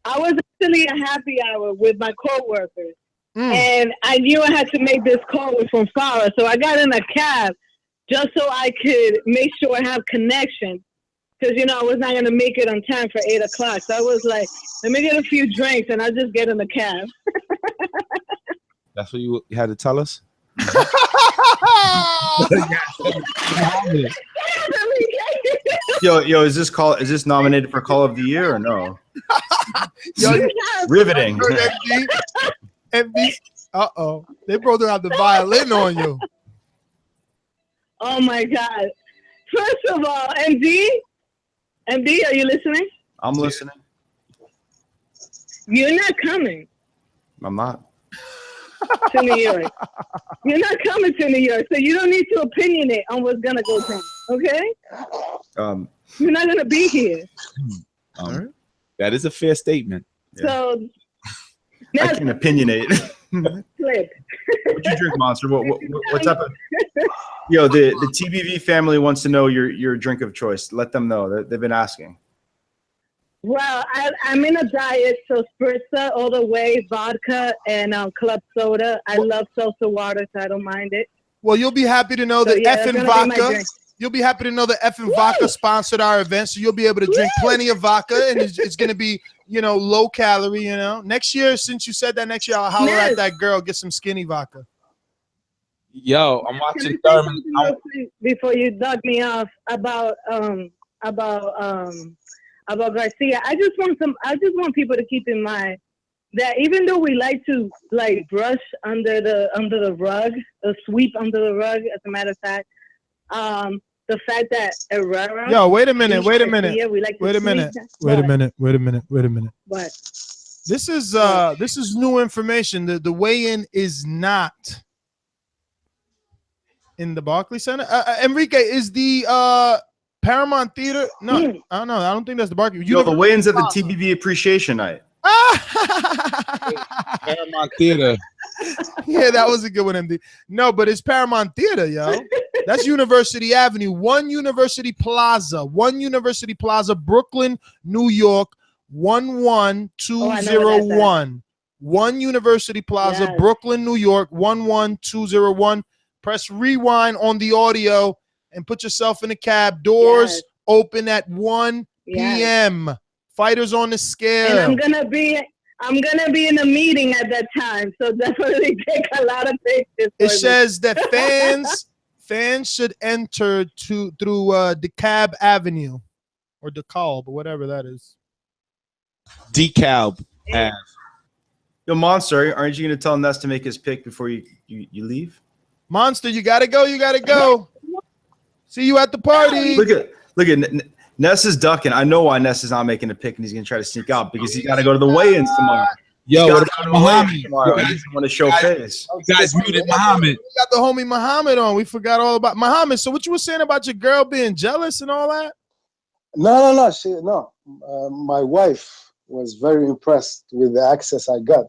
I was actually a happy hour with my coworkers, and I knew I had to make this call from Farah, so I got in a cab just so I could make sure I have connection, because I was not gonna make it on time for 8 o'clock. So I was like, let me get a few drinks, and I'll just get in the cab. That's what you had to tell us. Yo, is this nominated for Call of the Year or no? Yo, riveting. MD, uh-oh. They both have the violin on you. Oh my God. First of all, MD, are you listening? I'm listening. You're not coming I'm not. to New York. You're not coming to New York, so you don't need to opinionate on what's gonna go down. Okay? You're not gonna be here. That is a fair statement. So I can opinionate. flip. What'd you drink, Monster? What type of? Yo, the TBV family wants to know your drink of choice. Let them know. They've been asking. Well, I'm in a diet, so spritzer all the way, vodka, and club soda. I love seltzer water, so I don't mind it. Well, you'll be happy to know So, that yeah, F that's and gonna be my Vodka. drink. You'll be happy to know that F and Vodka sponsored our event, so you'll be able to drink plenty of vodka, and it's going to be, low calorie. Next year, since you said that, next year I'll holler at that girl, get some skinny vodka. Yo, I'm watching Can I say Thurman. something real quick before you dug me off about Garcia? I just want people to keep in mind that even though we like to brush under the rug, sweep under the rug, as a matter of fact, the fact that Herrera. Yo, wait a minute. What? This is new information. The weigh-in is not in the Barclays Center. Enrique, is the Paramount Theater? No, I don't know. I don't think that's the Barclays. Yo, the weigh-ins at the TBV Appreciation Night. Paramount Theater. Yeah, that was a good one, MD. No, but it's Paramount Theater, yo. That's University Avenue, One University Plaza, Brooklyn, New York, 11201. One University Plaza, Yes. Brooklyn, New York, 11201. Press rewind on the audio and put yourself in the cab. Doors open at 1 p.m. Fighters on the scale. And I'm gonna be in a meeting at that time, so definitely take a lot of pictures. It says that fans should enter through DeKalb Avenue or DeKalb or whatever that is. DeKalb. Yo, Monster, aren't you going to tell Ness to make his pick before you leave? Monster, you gotta go. See you at the party. Look at Ness is ducking. I know why Ness is not making a pick, and he's going to try to sneak out because he's got to go to the weigh-ins tomorrow. Yo, what about Muhammad? He doesn't want to show face. You guys muted Muhammad. We got the homie Muhammad on. We forgot all about Muhammad. So what you were saying about your girl being jealous and all that? No. My wife was very impressed with the access I got.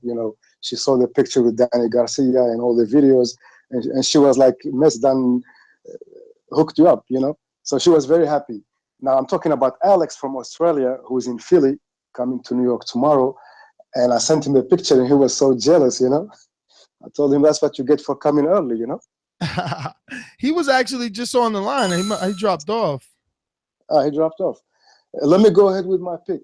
She saw the picture with Danny Garcia and all the videos, and she was like, Miss Dan hooked you up, So she was very happy. Now I'm talking about Alex from Australia, who's in Philly, coming to New York tomorrow. And I sent him a picture, and he was so jealous, I told him that's what you get for coming early, He was actually just on the line. He dropped off. He dropped off. Let me go ahead with my pick.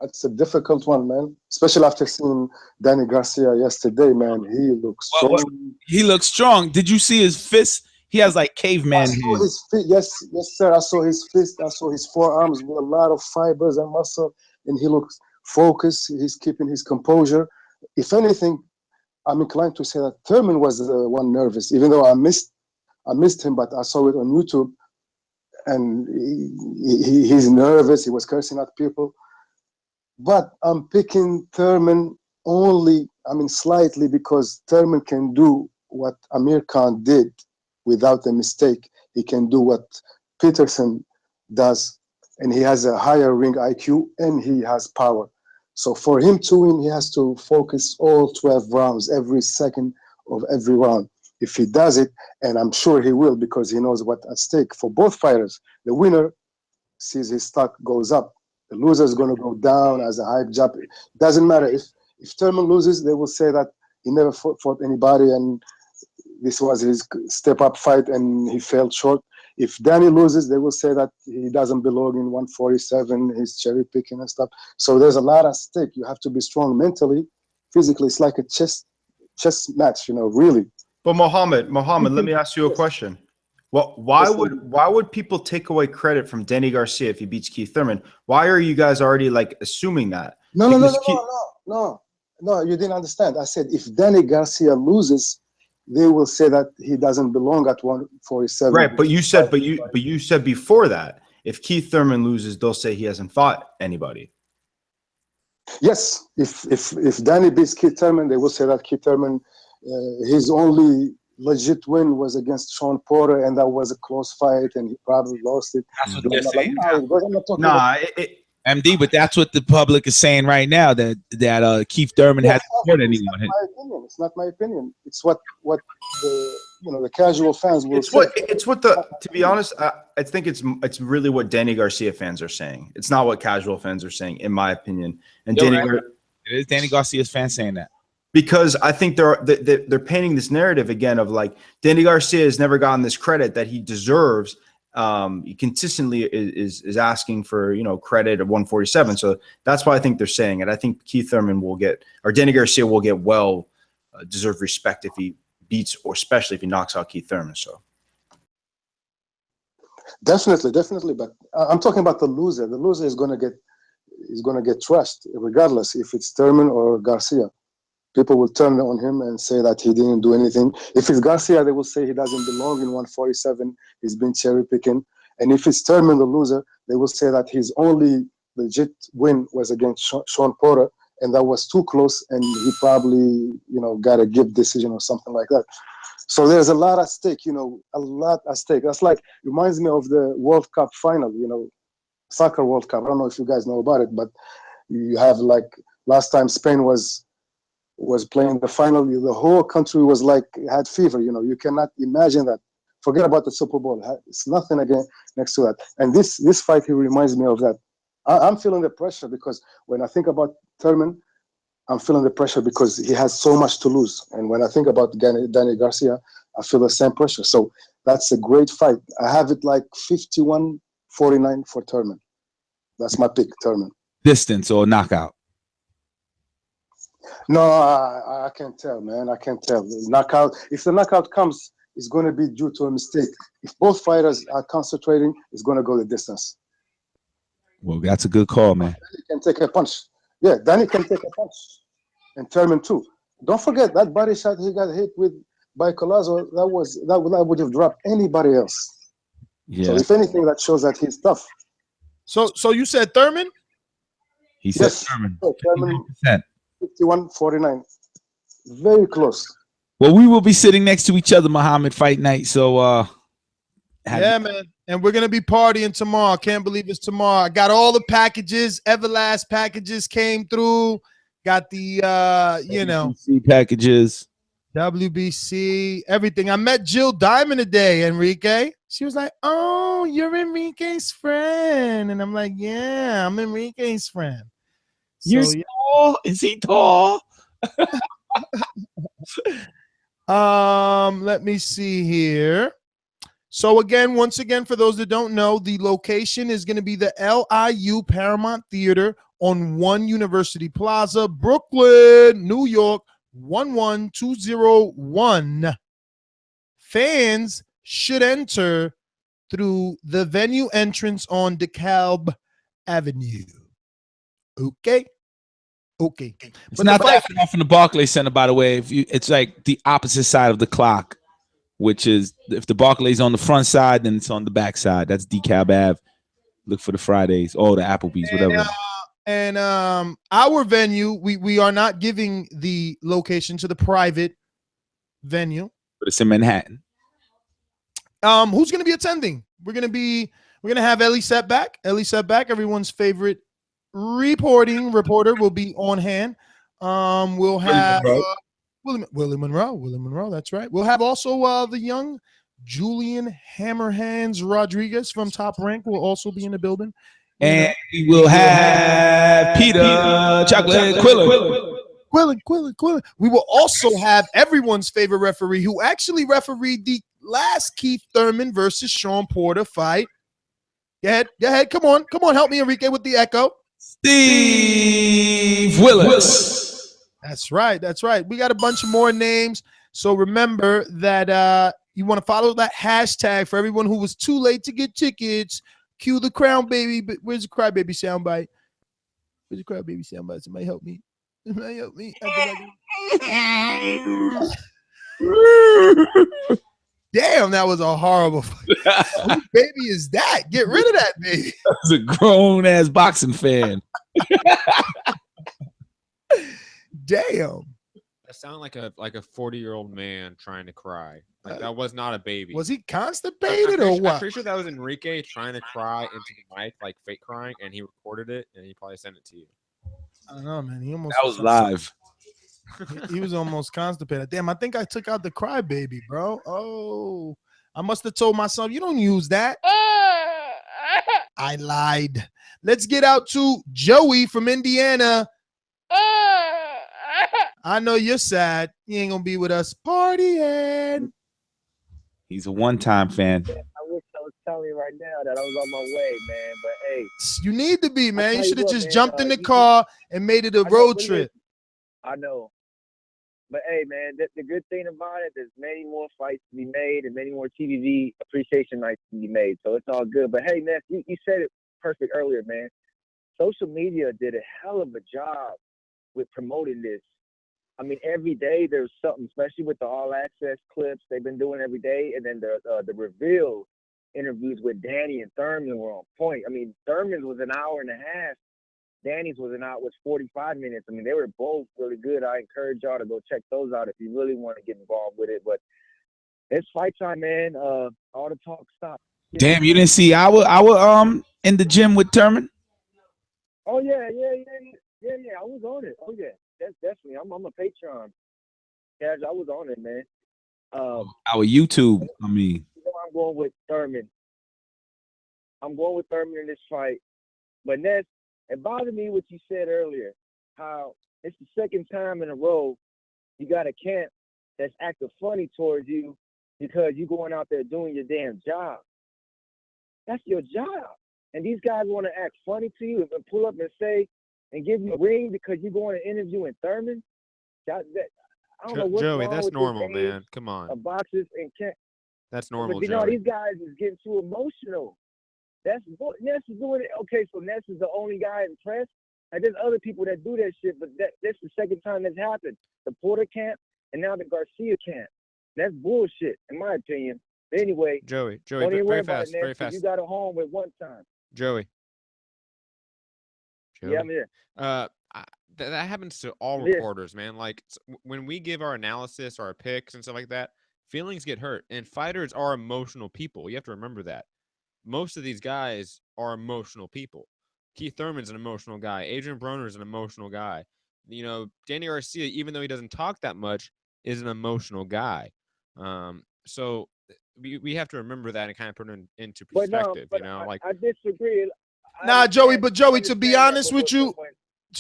That's a difficult one, man. Especially after seeing Danny Garcia yesterday, man. He looks strong. He looks strong. Did you see his fist? He has like caveman hands. His feet. Yes, sir. I saw his fist. I saw his forearms with a lot of fibers and muscle, and he looks focused. He's keeping his composure. If anything, I'm inclined to say that Thurman was the one nervous, even though I missed him, but I saw it on YouTube, and he's nervous. He was cursing at people. But I'm picking Thurman slightly because Thurman can do what Amir Khan did without a mistake. He can do what Peterson does, and he has a higher ring IQ, and he has power. So for him to win, he has to focus all 12 rounds, every second of every round. If he does it, and I'm sure he will because he knows what's at stake for both fighters, the winner sees his stock goes up. The loser is going to go down as a hype job. It doesn't matter. If Thurman loses, they will say that he never fought anybody and this was his step-up fight and he fell short. If Danny loses, they will say that he doesn't belong in 147, he's cherry-picking and stuff. So there's a lot at stake. You have to be strong mentally, physically. It's like a chess match, really. But Mohammed, let me ask you a question. Well, why would people take away credit from Danny Garcia if he beats Keith Thurman? Why are you guys already assuming that? No, you didn't understand. I said if Danny Garcia loses, they will say that he doesn't belong at 147. Right, but you said before that if Keith Thurman loses, they'll say he hasn't fought anybody. Yes, if Danny beats Keith Thurman, they will say that Keith Thurman, his only legit win was against Sean Porter, and that was a close fight, and he probably lost it. That's what they're saying. MD, but that's what the public is saying right now, that Keith Thurman hasn't fought anyone. It's not my opinion. It's what the the casual fans will say. To be honest, I think it's really what Danny Garcia fans are saying. It's not what casual fans are saying, in my opinion. And it is Danny Garcia's fans saying that. Because I think they're painting this narrative again of like Danny Garcia has never gotten this credit that he deserves. He consistently is asking for credit of 147, so that's why I think they're saying it. I think Keith Thurman will get, or Danny Garcia will get deserved respect if he beats, or especially if he knocks out Keith Thurman. So definitely, but I'm talking about the loser. The loser is going to get trashed regardless if it's Thurman or Garcia. People will turn on him and say that he didn't do anything. If it's Garcia, they will say he doesn't belong in 147. He's been cherry picking. And if it's Thurman, the loser, they will say that his only legit win was against Sean Porter, and that was too close, and he probably, got a Gibbs decision or something like that. So there's a lot at stake, a lot at stake. That's like, reminds me of the World Cup final, soccer World Cup. I don't know if you guys know about it, but you have like last time Spain was playing the final, the whole country was like, had fever, you cannot imagine that. Forget about the Super Bowl. It's nothing again next to that. And this fight, he reminds me of that. I'm feeling the pressure because when I think about Thurman, I'm feeling the pressure because he has so much to lose. And when I think about Danny Garcia, I feel the same pressure. So that's a great fight. I have it like 51-49 for Thurman. That's my pick, Thurman. Distance or knockout? No, I can't tell, man. I can't tell. Knockout. If the knockout comes, it's going to be due to a mistake. If both fighters are concentrating, it's going to go the distance. Well, that's a good call, man. Danny can take a punch. Yeah, Danny can take a punch. And Thurman too. Don't forget that body shot he got hit with by Collazo. That would have dropped anybody else. Yeah. So if anything, that shows that he's tough. So you said Thurman? He said Thurman. Thurman 51-49. Very close. Well, we will be sitting next to each other, Muhammad, fight night. So yeah, man. And we're gonna be partying tomorrow. Can't believe it's tomorrow. I got all the packages. Everlast packages came through. Got the WBC packages. WBC, everything. I met Jill Diamond today, Enrique. She was like, "Oh, you're Enrique's friend." And I'm like, "Yeah, I'm Enrique's friend." You're tall? Is he tall? Let me see here. So once again, for those that don't know, the location is going to be the LIU Paramount Theater on 1 University Plaza, Brooklyn, New York, 11201. Fans should enter through the venue entrance on DeKalb Avenue. Okay. It's not that far from the Barclays Center, by the way. It's like the opposite side of the clock, which is if the Barclays on the front side, then it's on the back side. That's DeKalb Ave. Look for the Fridays or the Applebee's, whatever. And our venue, we are not giving the location to the private venue, but it's in Manhattan. Who's going to be attending? We're going to have Ellie Setback. Everyone's favorite reporter will be on hand. We'll have Willie Monroe. That's right. We'll have also the young Julian Hammerhands Rodriguez from Top Rank will also be in the building. And we will have Peter Chocolate Quillen. We will also have everyone's favorite referee who actually refereed the last Keith Thurman versus Sean Porter fight. Go ahead. Come on. Help me, Enrique, with the echo. Steve Willis. That's right. We got a bunch of more names. So remember that you want to follow that hashtag for everyone who was too late to get tickets. Cue the Crown Baby. But where's the Crybaby soundbite? Somebody help me. Damn, that was a horrible fight. Whose baby is that? Get rid of that baby. That's a grown-ass boxing fan. Damn. sound like a 40-year-old man trying to cry. Like that was not a baby. Was he I'm constipated pretty or sure- what? I'm pretty sure that was Enrique trying to cry into the mic, like fake crying, and he recorded it and he probably sent it to you. I don't know, man. He almost That was live. He was almost constipated. Damn, I think I took out the crybaby, bro. Oh, I must have told myself you don't use that. I lied. Let's get out to Joey from Indiana. I know you're sad. You ain't gonna be with us partying. He's a one-time fan. I wish I was telling you right now that I was on my way, man. But hey, You need to be, man. You tell you should have what, just man, jumped in the you- car and made it a I know, road but trip. I know. But hey, man, the good thing about it, there's many more fights to be made and many more TVV appreciation nights to be made. So it's all good. But hey, Ness, you said it perfect earlier, man. Social media did a hell of a job with promoting this. I mean, every day there's something, especially with the All Access clips they've been doing every day, and then the reveal interviews with Danny and Thurman were on point. I mean, Thurman's was an hour and a half. Danny's was 45 minutes. I mean, they were both really good. I encourage y'all to go check those out if you really want to get involved with it. But it's fight time, man. All the talk stopped. Damn, you didn't see our in the gym with Thurman? Oh yeah. I was on it. Oh yeah, that's definitely. I'm a Patreon. Yeah, I was on it, man. Our YouTube. I mean, I'm going with Thurman. I'm going with Thurman in this fight. But Ness, it bothered me what you said earlier, how it's the second time in a row you got a camp that's acting funny towards you because you going out there doing your damn job. That's your job. And these guys want to act funny to you and pull up and say and give you a ring because you going to interview in Thurman. I don't know what's Joey, wrong that's with normal, this man. age Come on. of boxers and camp. That's normal, But you know, Joey. these guys is getting too emotional. Ness is doing it. Okay, so Ness is the only guy in press. Like, there's other people that do that shit, but that's the second time that's happened. The Porter camp and now the Garcia camp. That's bullshit, in my opinion. But anyway, Joey, don't even very worry about fast, it, Ness, very 'cause fast. you got a home with one time. Joey. Yeah, I'm here. That happens to all Yeah. reporters, man. Like when we give our analysis or our picks and stuff like that, feelings get hurt, and fighters are emotional people. You have to remember that. Most of these guys are emotional people. Keith Thurman's an emotional guy. Adrian Broner's an emotional guy. You know, Danny Garcia, even though he doesn't talk that much, is an emotional guy. So we have to remember that and kind of put it into perspective. But you know, like I disagree. Nah, Joey, to be honest with you,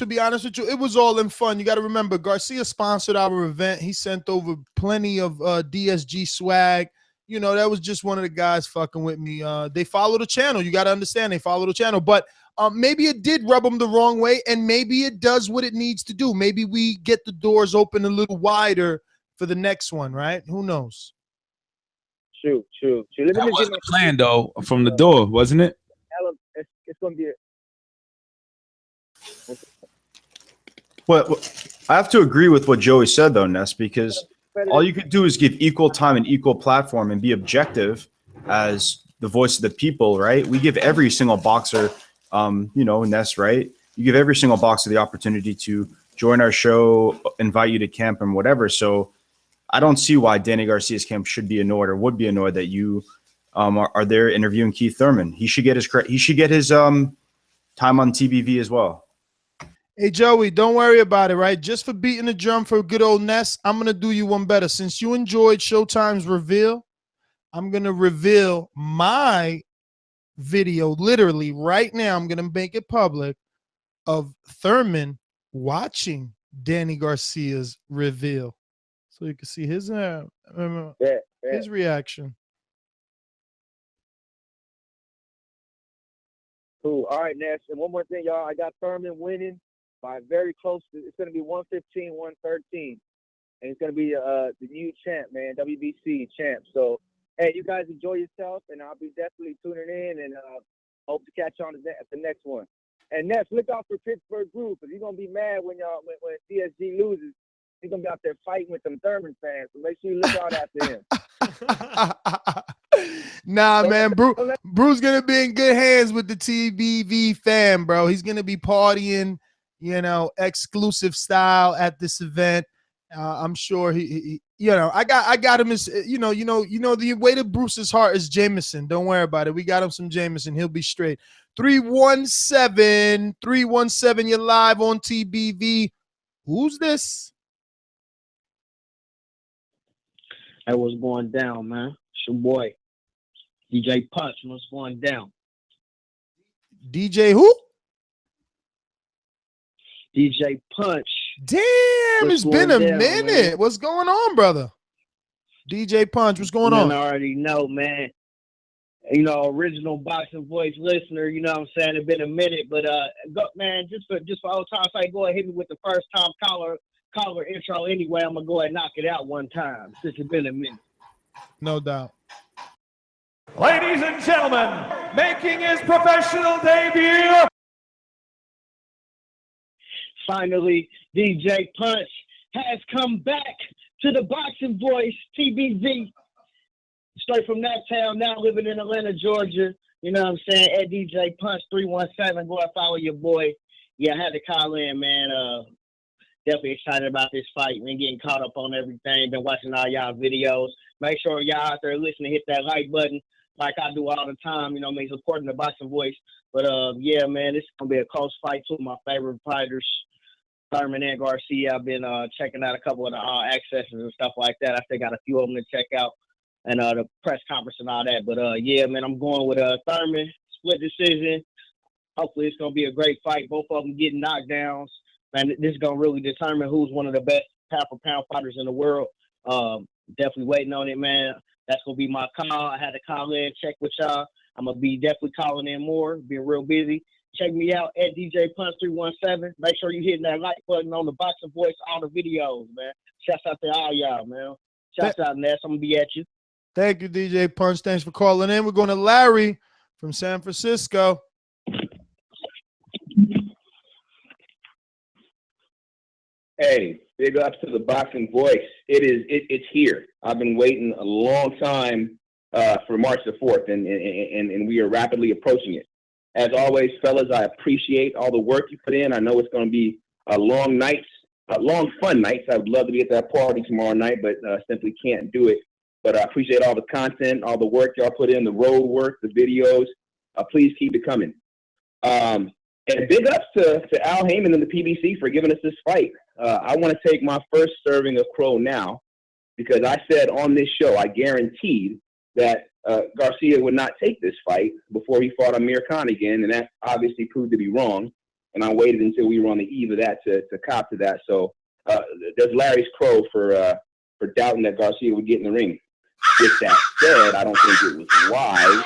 it was all in fun. You got to remember, Garcia sponsored our event. He sent over plenty of DSG swag. You know, that was just one of the guys fucking with me. They follow the channel. You got to understand, they follow the channel. But maybe it did rub them the wrong way, and maybe it does what it needs to do. Maybe we get the doors open a little wider for the next one, right? Who knows? True. Let me that just was get the plan, though, from the door, wasn't it? it's going to be Well, I have to agree with what Joey said, though, Ness, because all you could do is give equal time and equal platform and be objective as the voice of the people, right? We give every single boxer, you know, Ness, right? You give every single boxer the opportunity to join our show, invite you to camp and whatever. So I don't see why Danny Garcia's camp should be annoyed or would be annoyed that you are there interviewing Keith Thurman. He should get his credit. He should get his time on TBV as well. Hey, Joey, don't worry about it, right? Just for beating the drum for good old Ness, I'm going to do you one better. Since you enjoyed Showtime's reveal, I'm going to reveal my video literally right now. I'm going to make it public of Thurman watching Danny Garcia's reveal. So you can see his reaction. Cool. All right, Ness. And one more thing, y'all. I got Thurman winning by very close. It's going to be 115, 113. And it's going to be the new champ, man, WBC champ. So, hey, you guys enjoy yourself, and I'll be definitely tuning in and hope to catch you on at the next one. And Ness, look out for Pittsburgh Groove, because he's going to be mad when DSG loses. He's going to be out there fighting with them Thurman fans. So make sure you look out after him. Nah, man, Bruce gonna be in good hands with the TBV fam, bro. He's gonna be partying, you know, exclusive style at this event. I'm sure he I got him as the way to Bruce's heart is Jameson. Don't worry about it. We got him some Jameson. He'll be straight. 317, you're live on TBV. Who's this? Hey, what's going down, man? It's your boy, DJ Punch. What's going down? DJ who? DJ Punch. Damn, What's it's been a going down, minute. man? What's going on, brother? DJ Punch, what's going on? I already know, man. Original Boxing Voice listener, you know what I'm saying? It's been a minute, but go, man, just for old time's sake, go ahead and hit me with the first time caller intro anyway. I'm gonna go ahead and knock it out one time since it's been a minute. No doubt. Ladies and gentlemen, making his professional debut. Finally, DJ Punch has come back to the Boxing Voice TBV. Straight from that town, now living in Atlanta, Georgia. You know what I'm saying? At DJ Punch 317. Go and follow your boy. Yeah, I had to call in, man. Definitely excited about this fight, man. Getting caught up on everything. Been watching all y'all videos. Make sure y'all out there listening, hit that like button like I do all the time. You know what I mean? Supporting the Boxing Voice. But, yeah, man, this is going to be a close fight. Two of my favorite fighters, Thurman and Garcia. I've been checking out a couple of the accesses and stuff like that. I still got a few of them to check out. And the press conference and all that. But, yeah, man, I'm going with Thurman, split decision. Hopefully it's going to be a great fight. Both of them getting knockdowns. Man, this is going to really determine who's one of the best pound-for-pound fighters in the world. Definitely waiting on it, man. That's going to be my call. I had to call in, check with y'all. I'm going to be definitely calling in more, being real busy. Check me out at DJ Punch 317. Make sure you're hitting that like button on the Boxing Voice, all the videos, man. Shouts out to all y'all, man. Shouts out, Ness. I'm going to be at you. Thank you, DJ Punch. Thanks for calling in. We're going to Larry from San Francisco. Hey, big ups to the Boxing Voice. It's here. I've been waiting a long time for March the 4th, and we are rapidly approaching it. As always, fellas, I appreciate all the work you put in. I know it's going to be long nights, long fun nights. I would love to be at that party tomorrow night, but simply can't do it. But I appreciate all the content, all the work y'all put in, the road work, the videos. Please keep it coming. And big ups to Al Heyman and the PBC for giving us this fight. I want to take my first serving of Crow now because I said on this show, I guaranteed that Garcia would not take this fight before he fought Amir Khan again, and that obviously proved to be wrong. And I waited until we were on the eve of that to cop to that. So there's Larry's Crow for doubting that Garcia would get in the ring. With that said, I don't think it was wise.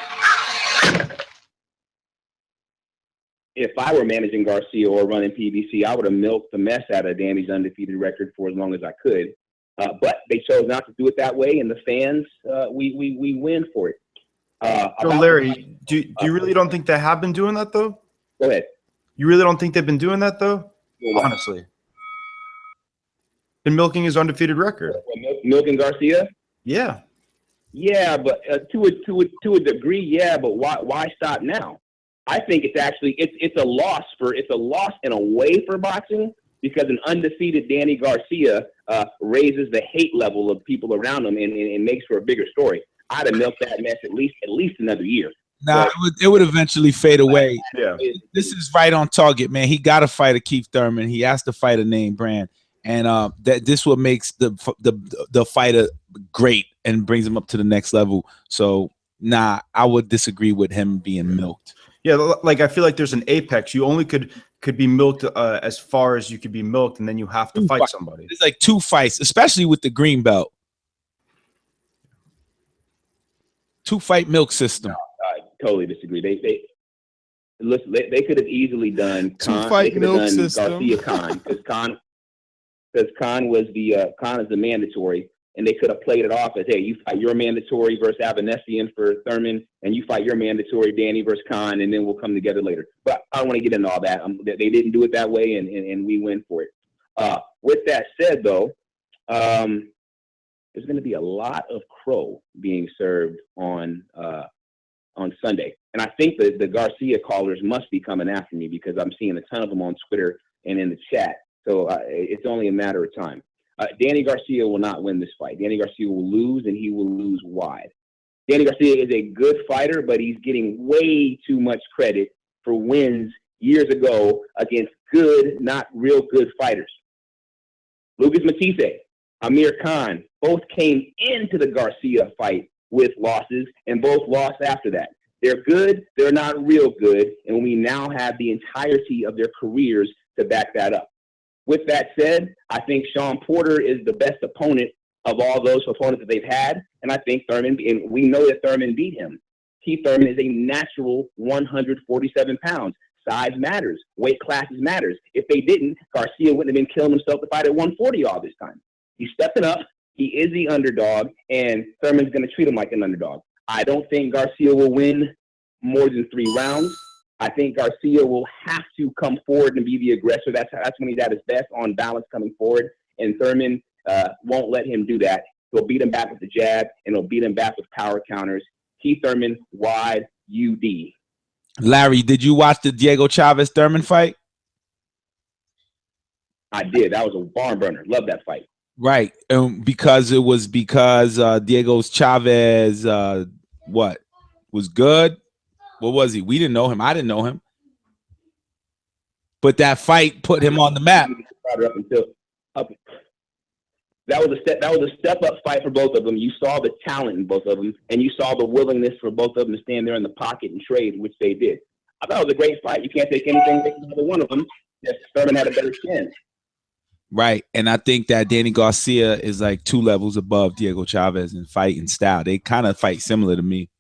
If I were managing Garcia or running PBC, I would have milked the mess out of Danny's undefeated record for as long as I could. But they chose not to do it that way, and the fans, we win for it. So Larry, do you really don't think they have been doing that, though? Go ahead. You really don't think they've been doing that, though? Honestly. Been milking his undefeated record. Milking Garcia? Yeah. Yeah, but to a degree, yeah. But why stop now? I think it's actually it's a loss in a way for boxing because an undefeated Danny Garcia raises the hate level of people around him and makes for a bigger story. I'd have milked that mess at least another year. Nah, it would eventually fade away. Yeah, this is right on target, man. He got to fight a Keith Thurman. He has to fight a name brand, and that this what makes the fighter great and brings him up to the next level. So, nah, I would disagree with him being milked. Yeah, like I feel like there's an apex. You only could be milked as far as you could be milked, and then you have to fight somebody. It's like 2 fights, especially with the green belt. 2-fight milk system. No, I totally disagree. They could have easily done Khan. 2-fight milk system. Garcia Khan because Khan was Khan is the mandatory. And they could have played it off as, hey, you fight your mandatory versus Avanesian for Thurman, and you fight your mandatory Danny versus Khan, and then we'll come together later. But I don't want to get into all that. They didn't do it that way, and we win for it. With that said, though, there's going to be a lot of crow being served on Sunday. And I think that the Garcia callers must be coming after me because I'm seeing a ton of them on Twitter and in the chat. So it's only a matter of time. Danny Garcia will not win this fight. Danny Garcia will lose, and he will lose wide. Danny Garcia is a good fighter, but he's getting way too much credit for wins years ago against good, not real good fighters. Lucas Matisse, Amir Khan, both came into the Garcia fight with losses, and both lost after that. They're good, they're not real good, and we now have the entirety of their careers to back that up. With that said, I think Sean Porter is the best opponent of all those opponents that they've had, and I think Thurman, and we know that Thurman beat him. Keith Thurman is a natural 147 pounds. Size matters. Weight classes matters. If they didn't, Garcia wouldn't have been killing himself to fight at 140 all this time. He's stepping up. He is the underdog, and Thurman's going to treat him like an underdog. I don't think Garcia will win more than 3 rounds. I think Garcia will have to come forward and be the aggressor. That's when he's at his best, on balance, coming forward. And Thurman won't let him do that. He'll beat him back with the jab, and he'll beat him back with power counters. Keith Thurman, wide UD. Larry, did you watch the Diego Chavez Thurman fight? I did. That was a barn burner. Love that fight. Right, because Diego Chavez, what was good? What was he? We didn't know him. I didn't know him, but that fight put him on the map. That was a step up fight for both of them. You saw the talent in both of them, and you saw the willingness for both of them to stand there in the pocket and trade, which they did. I thought it was a great fight. You can't take anything away from either one of them. Just Thurman had a better chin. Right, and I think that Danny Garcia is like 2 levels above Diego Chavez in fighting style. They kind of fight similar to me.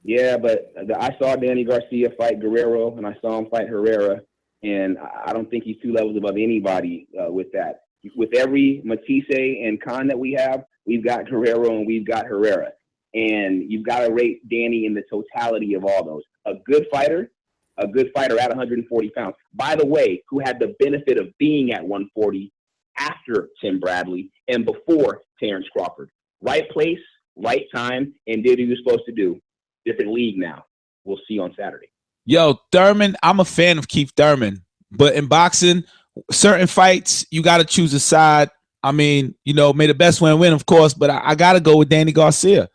Yeah, but I saw Danny Garcia fight Guerrero, and I saw him fight Herrera, and I don't think he's 2 levels above anybody with that. With every Matisse and Khan that we have, we've got Guerrero and we've got Herrera. And you've got to rate Danny in the totality of all those. A good fighter at 140 pounds. By the way, who had the benefit of being at 140 after Tim Bradley and before Terrence Crawford. Right place, right time, and did what he was supposed to do. Different league now. We'll see on Saturday. Yo, Thurman, I'm a fan of Keith Thurman, but in boxing, certain fights, you got to choose a side. I mean, may the best win, of course, but I got to go with Danny Garcia.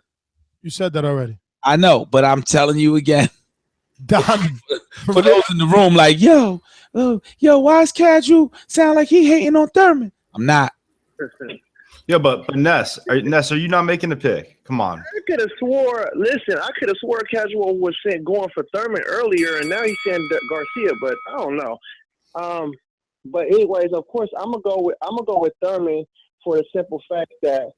You said that already. I know, but I'm telling you again. Don, for those in the room, like, yo, why is Casual sound like he hating on Thurman? I'm not. Yeah, but Ness, are you not making the pick? Come on. I could have swore. Listen, I could have swore Casual was going for Thurman earlier, and now he's saying Garcia. But I don't know. But anyways, of course, I'm gonna go with Thurman for the simple fact that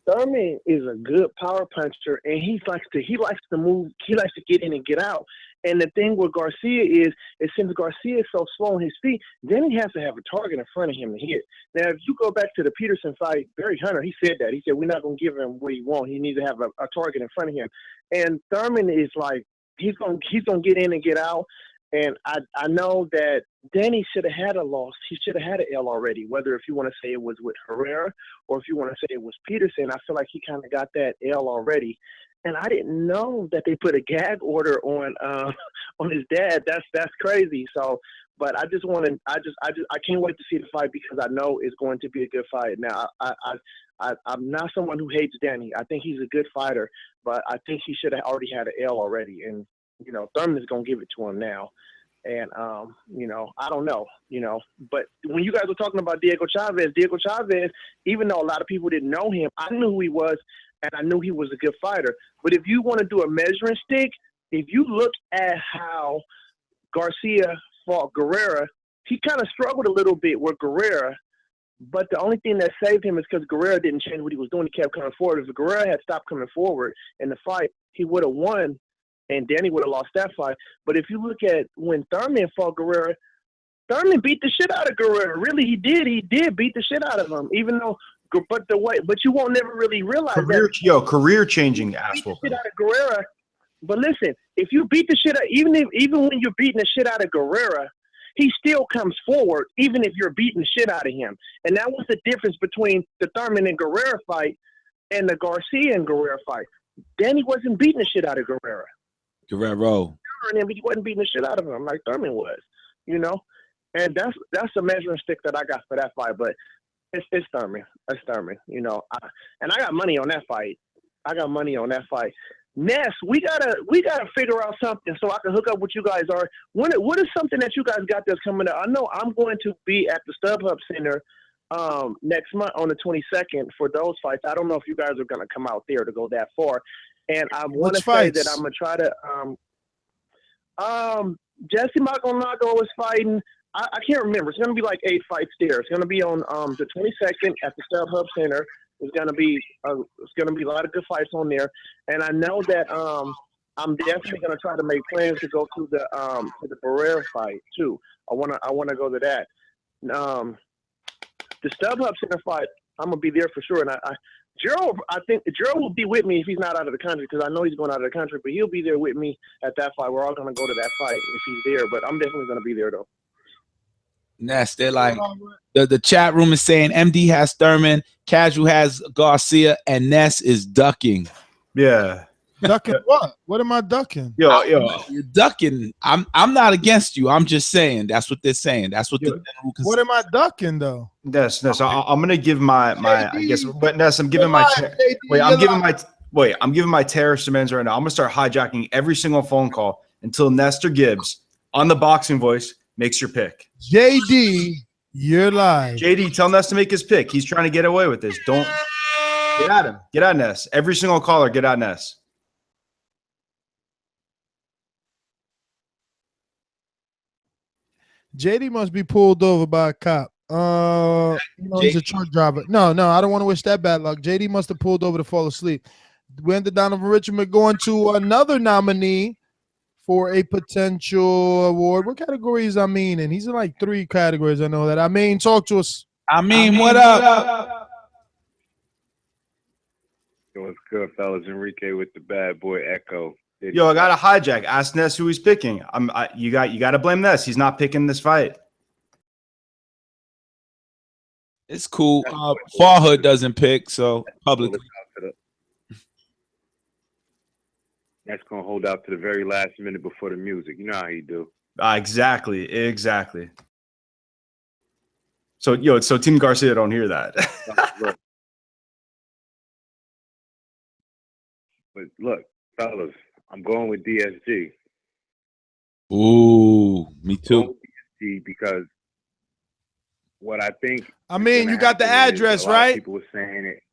Thurman is a good power puncher, and he likes to move. He likes to get in and get out. And the thing with Garcia is since Garcia is so slow on his feet, then he has to have a target in front of him to hit. Now, if you go back to the Peterson fight, Barry Hunter, he said that. He said, we're not going to give him what he wants. He needs to have a target in front of him. And Thurman is like, he's going to get in and get out. And I know that Danny should have had a loss. He should have had an L already, whether if you want to say it was with Herrera or if you want to say it was Peterson. I feel like he kind of got that L already. And I didn't know that they put a gag order on his dad. That's crazy. So, but I can't wait to see the fight because I know it's going to be a good fight. Now, I'm not someone who hates Danny. I think he's a good fighter, but I think he should have already had an L already. And Thurman is going to give it to him now. And, I don't know, but when you guys were talking about Diego Chavez, even though a lot of people didn't know him, I knew who he was and I knew he was a good fighter. But if you want to do a measuring stick, if you look at how Garcia fought Guerrera, he kind of struggled a little bit with Guerrera, but the only thing that saved him is because Guerrera didn't change what he was doing. He kept coming forward. If Guerrera had stopped coming forward in the fight, he would have won. And Danny would have lost that fight. But if you look at when Thurman fought Guerrera, Thurman beat the shit out of Guerrera. Really, he did. He did beat the shit out of him. Even though, but you won't never really realize that. Career changing ass whooping. Shit out of Guerrera. But listen, if you beat the shit out, even when you're beating the shit out of Guerrera, he still comes forward, even if you're beating the shit out of him. And that was the difference between the Thurman and Guerrera fight and the Garcia and Guerrera fight. Danny wasn't beating the shit out of Guerrera. Guerrero. But he wasn't beating the shit out of him like Thurman was, And that's the measuring stick that I got for that fight. But it's Thurman. It's Thurman. You know, and I got money on that fight. Ness, we gotta figure out something so I can hook up with you guys. Or what is something that you guys got that's coming up? I know I'm going to be at the StubHub Center next month on the 22nd for those fights. I don't know if you guys are gonna come out there to go that far. And I want to say that I'm gonna try to Jesse Magonago is fighting. I can't remember. It's gonna be like 8 fights there. It's gonna be on the 22nd at the StubHub Center. It's gonna be a lot of good fights on there, and I know that I'm definitely gonna try to make plans to go to the Barrera fight too. I wanna go to that. The StubHub Center fight, I'm gonna be there for sure. And Gerald, I think Gerald will be with me if he's not out of the country, because I know he's going out of the country, but he'll be there with me at that fight. We're all gonna go to that fight if he's there, but I'm definitely gonna be there though. Ness, they're like the chat room is saying MD has Thurman, Casual has Garcia, and Ness is ducking. Yeah. Ducking what? What am I ducking? Yo, you're ducking. I'm not against you. I'm just saying that's what they're saying. That's what what am I ducking though? Ness, I'm gonna give my I guess, but Ness, I'm giving my I'm giving my terrorist demands right now. I'm gonna start hijacking every single phone call until Nestor Gibbs on the Boxing Voice makes your pick. JD, you're live. JD, tell Ness to make his pick. He's trying to get away with this. Don't get at him. Get at Ness. Every single caller, get at Ness. JD must be pulled over by a cop. He's a truck driver. No, I don't want to wish that bad luck. JD must have pulled over to fall asleep. We ended Donovan Richmond going to another nominee for a potential award. What categories I mean? And he's in like 3 categories. I know that. I mean, talk to us. I mean, what up? Yo, what's good, fellas? Enrique with the bad boy Echo. Yo, I got a hijack. Ask Ness who he's picking. You got to blame Ness. He's not picking this fight. It's cool. Farhood doesn't pick, so publicly. That's gonna hold out to the very last minute before the music. You know how he do. Exactly. So Team Garcia don't hear that. But look, fellas, I'm going with DSG. Ooh, me too. DSG, because what I think. I mean, you got the address, right? People were saying it.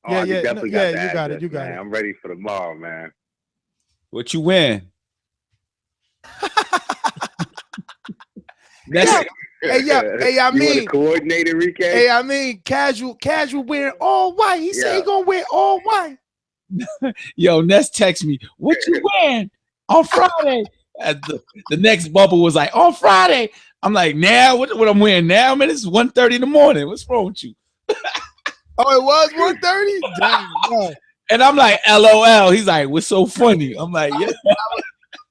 Oh, Yeah, you definitely got the you got address, it. You got man. it. I'm ready for tomorrow, man. What you win? Hey, I mean, coordinate, Enrique. Hey, I mean, casual wearing all white. He said he gonna wear all white. Yo, Ness text me, what you wearing on Friday? The next bubble was like, on Friday. I'm like, now what I'm wearing now, man? It's 1:30 in the morning. What's wrong with you? Oh, it was 1:30? Damn, no. And I'm like, LOL. He's like, what's so funny? I'm like, yeah.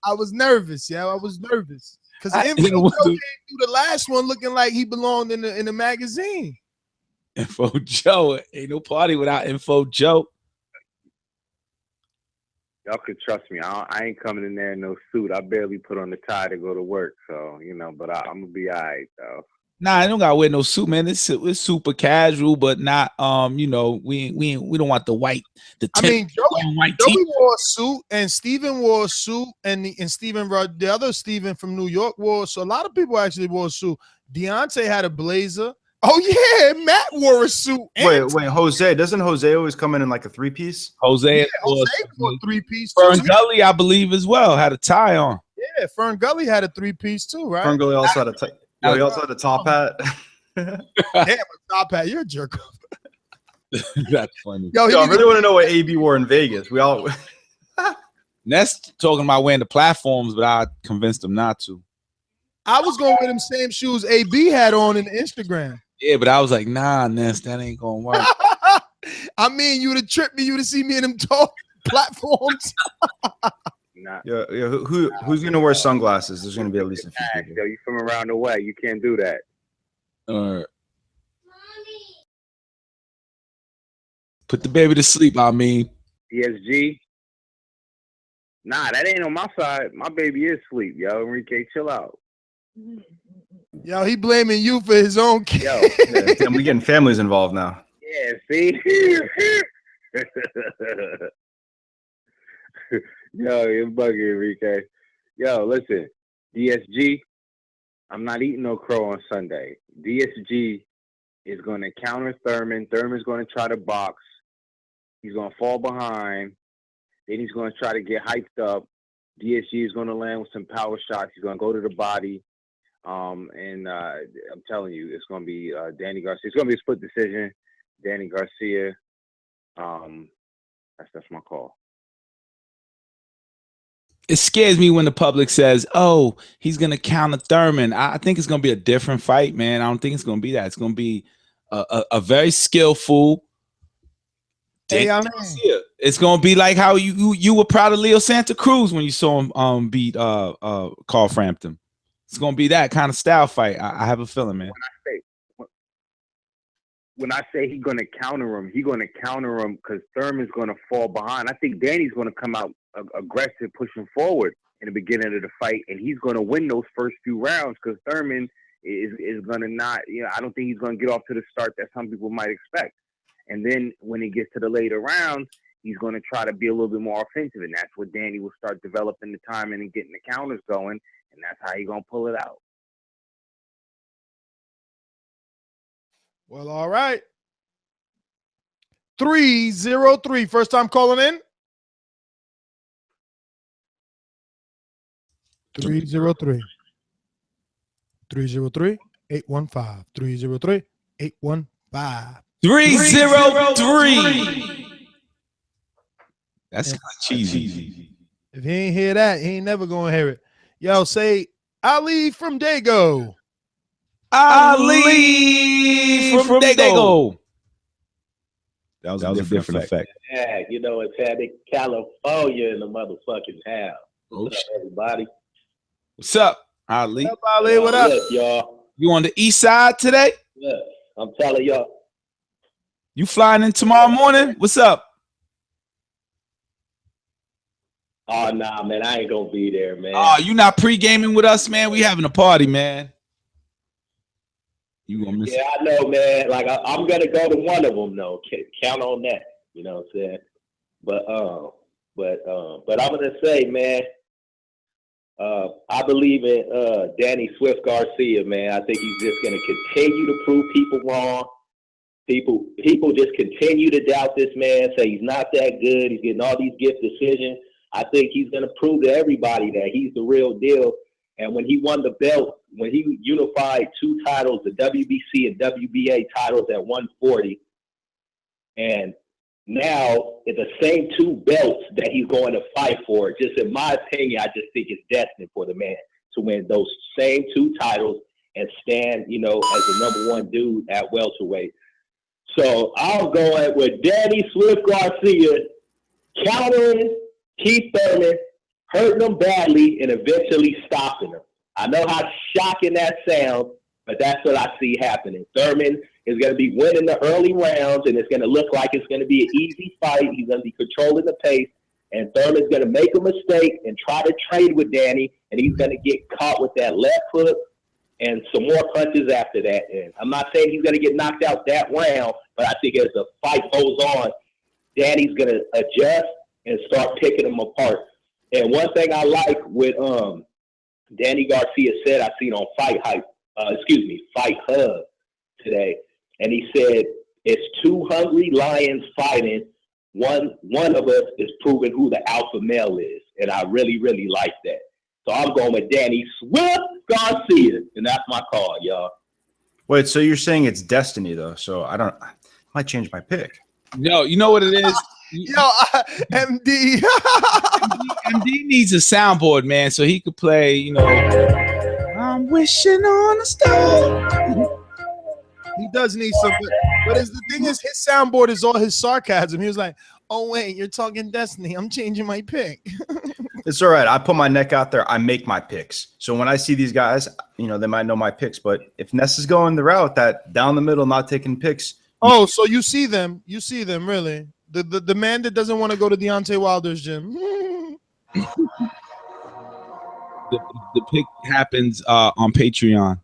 I was nervous, yeah. I was nervous. Because Info Joe came through the last one looking like he belonged in the magazine. Info Joe. Ain't no party without Info Joe. Y'all could trust me. I ain't coming in there in no suit. I barely put on the tie to go to work. So, but I'm going to be all right, though. Nah, I don't gotta wear no suit, man. It's super casual, but not we don't want the white. I mean, Joey wore a suit, and Steven wore a suit, and Steven, the other Steven from New York wore. So a lot of people actually wore a suit. Deontay had a blazer. Oh yeah, Matt wore a suit. Wait, Jose, doesn't Jose always come in like a 3-piece? Jose wore a 3-piece. Fern Gully, I believe, as well, had a tie on. Yeah, Fern Gully had a 3-piece too, right? Fern Gully also had a tie. He also had a top hat. Damn, a top hat. You're a jerk. That's funny. Yo, I really want to know what AB wore in Vegas. We all. Ness talking about wearing the platforms, but I convinced him not to. I was going with them same shoes AB had on in Instagram. Yeah, but I was like, nah, Ness, that ain't gonna work. I mean, you would have tripped me. You would have seen me in them tall platforms. Nah. Who's gonna wear sunglasses? There's gonna be at least a few people. Yo, you from around the way. You can't do that. All right. Put the baby to sleep, I mean. ESG. Nah, that ain't on my side. My baby is asleep, yo. Enrique, chill out. Yo, he blaming you for his own kid. Yo, damn, we getting families involved now. Yeah, see? Yo, you're bugging, Enrique. Yo, listen, DSG, I'm not eating no crow on Sunday. DSG is going to counter Thurman. Thurman's going to try to box. He's going to fall behind. Then he's going to try to get hyped up. DSG is going to land with some power shots. He's going to go to the body. And I'm telling you, it's going to be Danny Garcia. It's going to be a split decision. Danny Garcia. That's my call. It scares me when the public says, "Oh, he's gonna counter Thurman." I think it's gonna be a different fight, man. I don't think it's gonna be that. It's gonna be a very skillful. It's gonna be like how you were proud of Leo Santa Cruz when you saw him beat Carl Frampton. It's gonna be that kind of style fight. I have a feeling, man. When I say he's gonna counter him because Thurman's gonna fall behind. I think Danny's gonna come out aggressive, pushing forward in the beginning of the fight, and he's going to win those first few rounds because Thurman is going to not, I don't think he's going to get off to the start that some people might expect. And then when he gets to the later rounds, he's going to try to be a little bit more offensive, and that's what Danny will start developing the timing and getting the counters going, and that's how he's going to pull it out. Well, all right. 303, first time calling in. 303 303 815 303 815 303. That's kind of cheesy. If he ain't hear that, he ain't never gonna hear it. Yo, say Ali from Dago. Ali from Dago. That was a different effect. Yeah, it's had in California in the motherfucking house. What's up, everybody? What's up, Ali? What's up, Ali? What up? Look, y'all. You on the east side today? Look, I'm telling y'all. You flying in tomorrow morning? What's up? Oh, nah, man. I ain't going to be there, man. Oh, you not pre-gaming with us, man? We having a party, man. You gonna miss it. I know, man. Like, I'm going to go to one of them, though. Count on that. You know what I'm saying? But I'm going to say, man, I believe in Danny Swift Garcia, man. I think he's just going to continue to prove people wrong. People just continue to doubt this man, say he's not that good. He's getting all these gift decisions. I think he's going to prove to everybody that he's the real deal. And when he won the belt, when he unified two titles, the WBC and WBA titles at 140, and now it's the same two belts that he's going to fight for. Just in my opinion, I just think it's destined for the man to win those same two titles and stand, as the number one dude at welterweight. So I'm going with Danny Swift Garcia countering Keith Thurman, hurting him badly, and eventually stopping him. I know how shocking that sounds, but that's what I see happening. Thurman is going to be winning the early rounds, and it's going to look like it's going to be an easy fight. He's going to be controlling the pace, and Thurman's going to make a mistake and try to trade with Danny, and he's going to get caught with that left hook and some more punches after that. And I'm not saying he's going to get knocked out that round, but I think as the fight goes on, Danny's going to adjust and start picking him apart. And one thing I like with Danny Garcia said, I seen on Fight Hub today, and he said, it's two hungry lions fighting. One of us is proving who the alpha male is, and I really, really like that. So I'm going with Danny Swift Garcia, and that's my call, y'all. Wait, so you're saying it's destiny, though? So I might change my pick. No, you know what it is? Yo, MD. MD needs a soundboard, man, so he could play, I'm wishing on a star. He does need some, but the thing is, his soundboard is all his sarcasm. He was like, oh, wait, you're talking destiny. I'm changing my pick. It's all right. I put my neck out there. I make my picks. So when I see these guys, they might know my picks. But if Ness is going the route that down the middle, not taking picks. Oh, so you see them. You see them, really. The man that doesn't want to go to Deontay Wilder's gym. The pick happens on Patreon.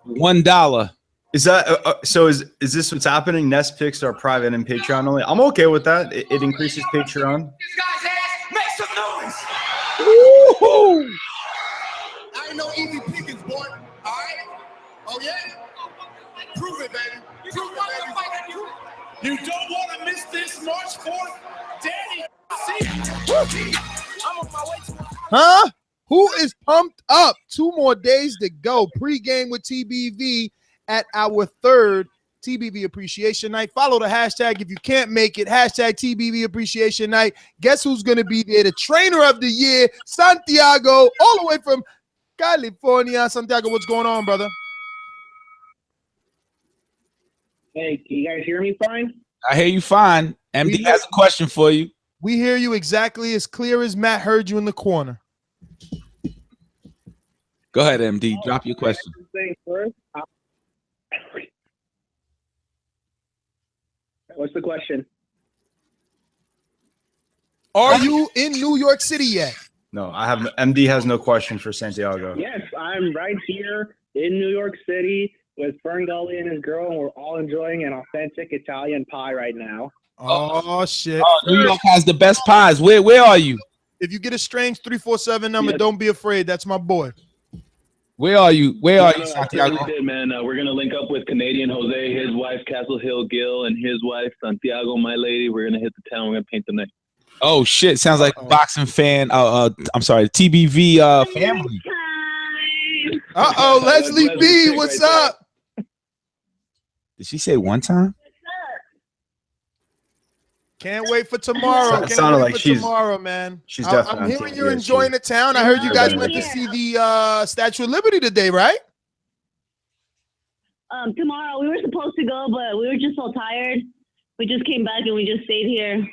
$1. Is that so? Is this what's happening? Nest picks are private and Patreon only. I'm okay with that. It increases Patreon. Make some noise. Woo-hoo! I ain't no easy pickings, boy. All right? Oh yeah. Prove it, baby. Prove it, baby. You don't want to miss this March 4th, Danny. I'm on my way to. Huh? Who is pumped up? 2 more days to go. Pre-game with TBV at our 3rd TBV Appreciation Night. Follow the hashtag if you can't make it. Hashtag TBV Appreciation Night. Guess who's going to be there? The trainer of the year, Santiago, all the way from California. Santiago, what's going on, brother? Hey, can you guys hear me fine? I hear you fine. MD has a question for you. We hear you exactly as clear as Matt heard you in the corner. Go ahead, MD. Drop your question. What's the question? Are you in New York City yet? No, I have. MD has no question for Santiago. Yes, I'm right here in New York City with Fern Gully and his girl, and we're all enjoying an authentic Italian pie right now. Oh, shit. Oh, New York has the best pies. Where are you? If you get a strange 347 number, don't be afraid. That's my boy. Where are you? Where are you, Santiago? Did, man. We're gonna link up with Canadian Jose, his wife Castle Hill Gil, and his wife Santiago, my lady. We're gonna hit the town. We're gonna paint the night. Oh shit! Sounds like a boxing fan. I'm sorry, TBV family. Leslie B, what's up? Did she say one time? Can't wait for tomorrow. It sounded like she's tomorrow, man. She's definitely. I'm hearing you're enjoying the town. I heard you guys went to see the Statue of Liberty today, right? Tomorrow we were supposed to go, but we were just so tired. We just came back and we just stayed here.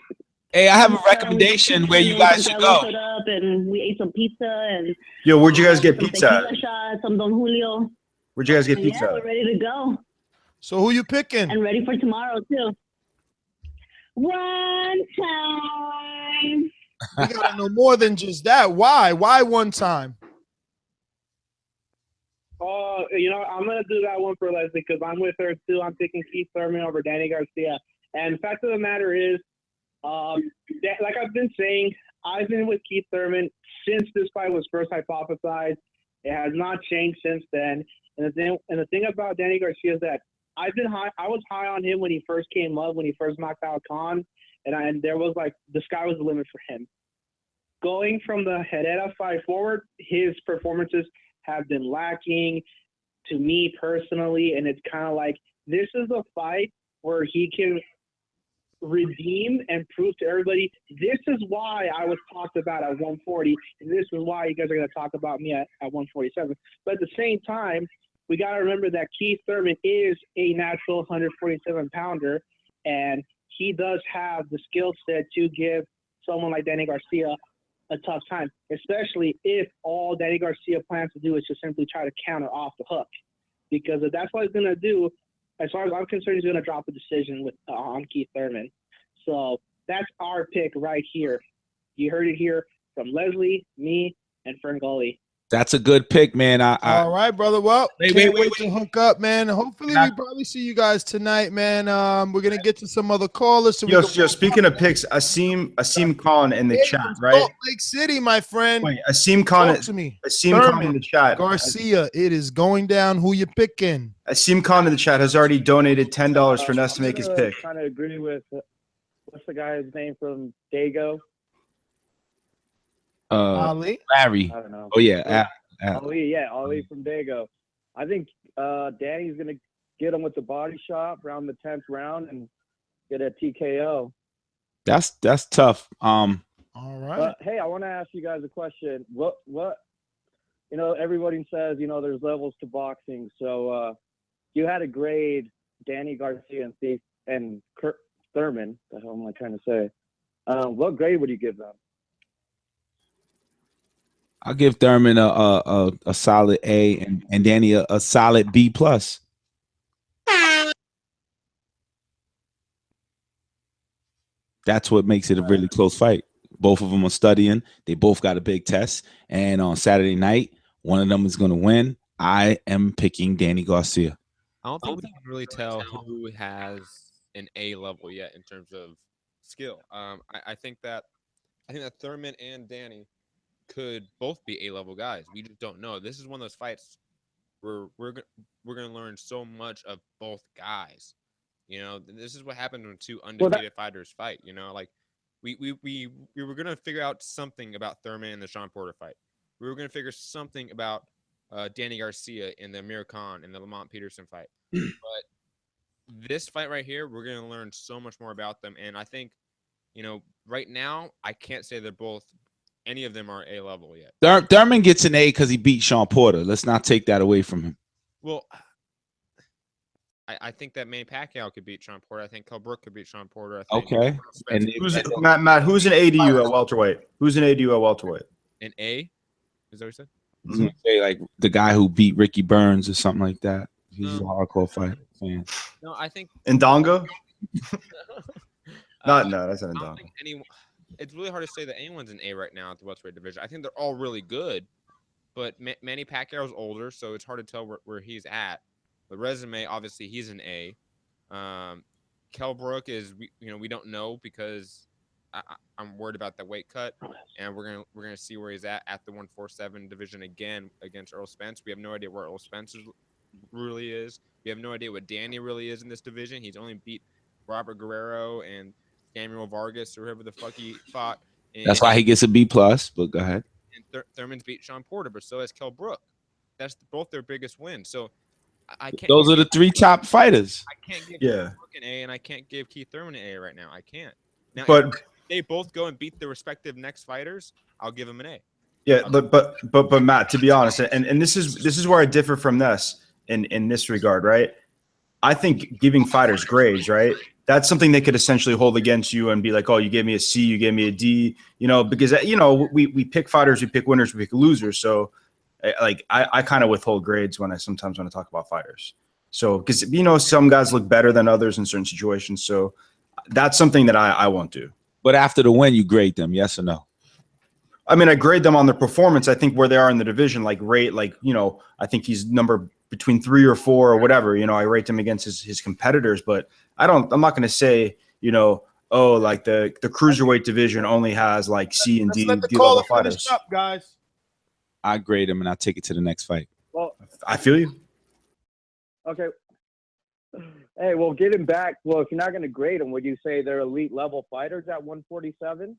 Hey, I have a recommendation where you guys should go. Showed up and we ate some pizza and. Yo, where'd you guys get some pizza? tequila shots, some Don Julio. Where'd you guys get And pizza? Yeah, we're ready to go. So who you picking? And ready for tomorrow too. One time. We gotta know more than just that. Why? Why one time? I'm gonna do that one for Leslie because I'm with her too. I'm picking Keith Thurman over Danny Garcia. And the fact of the matter is, like I've been saying, I've been with Keith Thurman since this fight was first hypothesized. It has not changed since then. And the thing about Danny Garcia is that I was high on him when he first came up, when he first knocked out Khan, and there was like the sky was the limit for him. Going from the Herrera fight forward, his performances have been lacking to me personally, and it's kind of like this is a fight where he can redeem and prove to everybody this is why I was talked about at 140, and this is why you guys are going to talk about me at 147. But at the same time, we got to remember that Keith Thurman is a natural 147-pounder, and he does have the skill set to give someone like Danny Garcia a tough time, especially if all Danny Garcia plans to do is just simply try to counter off the hook. Because if that's what he's going to do, as far as I'm concerned, he's going to drop a decision on Keith Thurman. So that's our pick right here. You heard it here from Leslie, me, and Fern Gully. That's a good pick, man. All right, brother. Well, wait to hook up, man. Hopefully, we probably see you guys tonight, man. We're gonna get to some other callers. So Speaking of picks, Asim Khan in the chat, right? Salt Lake City, my friend. Wait, Asim Khan Talk to me. Asim Khan in the chat. Garcia, it is going down. Who you picking? Asim Khan in the chat has already donated $10 for Ness to make his pick. Kind of agree with what's the guy's name from Dago? Ali? Larry. I don't know. Oh yeah. Ali from Dago. I think Danny's gonna get him with the body shot around the 10th round and get a TKO. That's tough. All right. Hey, I want to ask you guys a question. What everybody says there's levels to boxing. So you had to grade Danny Garcia and Thurman. The hell am I trying to say? What grade would you give them? I'll give Thurman a solid A and Danny a solid B plus. That's what makes it a really close fight. Both of them are studying. They both got a big test. And on Saturday night, one of them is going to win. I am picking Danny Garcia. I don't think we can really tell who has an A level yet in terms of skill. I think that Thurman and Danny could both be A level guys. We just don't know. This is one of those fights where we're gonna learn so much of both guys. You know, this is what happened when two undefeated fighters fight. You know, like we were gonna figure out something about Thurman in the Sean Porter fight. We were gonna figure something about Danny Garcia in the Amir Khan and the Lamont Peterson fight. But this fight right here, we're gonna learn so much more about them. And I think, you know, right now I can't say they're both. Any of them are A level yet. Thurman gets an A because he beat Sean Porter. Let's not take that away from him. Well, I think that Manny Pacquiao could beat Sean Porter. I think Kell Brook could beat Sean Porter. I think Okay. And Matt, who's an A to you at welterweight? Who's an A to you at welterweight? An A? Is that what you said? I was gonna say like the guy who beat Ricky Burns or something like that. He's a hardcore fight fan. No, I think Ndonga? No, that's not I don't Ndonga. think anyone. It's really hard to say that anyone's an A right now at the welterweight division. I think they're all really good, but Manny Pacquiao's older, so it's hard to tell where he's at. The resume, obviously, he's an A. Kell Brook is, we don't know because I'm worried about the weight cut, and we're gonna see where he's at the 147 division again against Earl Spence. We have no idea where Earl Spence really is. We have no idea what Danny really is in this division. He's only beat Robert Guerrero and Samuel Vargas or whoever the fuck he fought. That's why he gets a B+, but go ahead. And Thurman's beat Sean Porter, but so has Kell Brook. That's both their biggest wins. So I can't. Those are the three top fighters. I can't give Kell Brook an A, and I can't give Keith Thurman an A right now. I can't. Now, But if they both go and beat their respective next fighters, I'll give them an A. yeah, but Matt, to be honest, and this is where I differ from this in this regard, right? I think giving fighters grades, right? That's something they could essentially hold against you and be like, oh, you gave me a C, you gave me a D, because, we pick fighters, we pick winners, we pick losers. So I kind of withhold grades sometimes when I talk about fighters. So, because, some guys look better than others in certain situations. So that's something that I won't do. But after the win, you grade them, yes or no? I mean, I grade them on their performance. I think where they are in the division, I think he's number between 3 or 4 or whatever, I rate them against his competitors, but I'm not going to say, the cruiserweight division only has C and D level fighters. Up, guys. I grade him and I take it to the next fight. Well, I feel you. Okay. Hey, well, getting back, if you're not going to grade them, would you say they're elite level fighters at 147?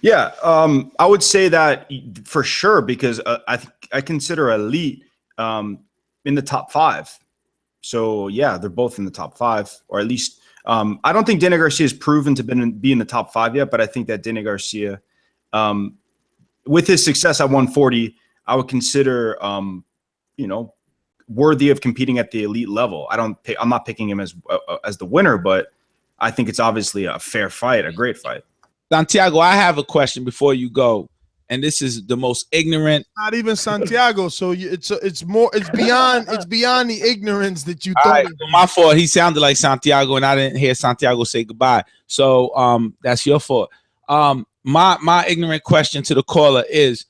Yeah, I would say that for sure, because I consider elite in the top 5. So yeah, they're both in the top 5, or at least I don't think Danny Garcia has proven to be in the top 5 yet, but I think that Danny Garcia, with his success at 140, I would consider worthy of competing at the elite level. I'm not picking him as the winner, but I think it's obviously a fair fight, a great fight. Santiago, I have a question before you go, and this is the most ignorant. Not even Santiago, so it's beyond the ignorance that you thought. Right, my fault. He sounded like Santiago, and I didn't hear Santiago say goodbye. So that's your fault. My ignorant question to the caller is,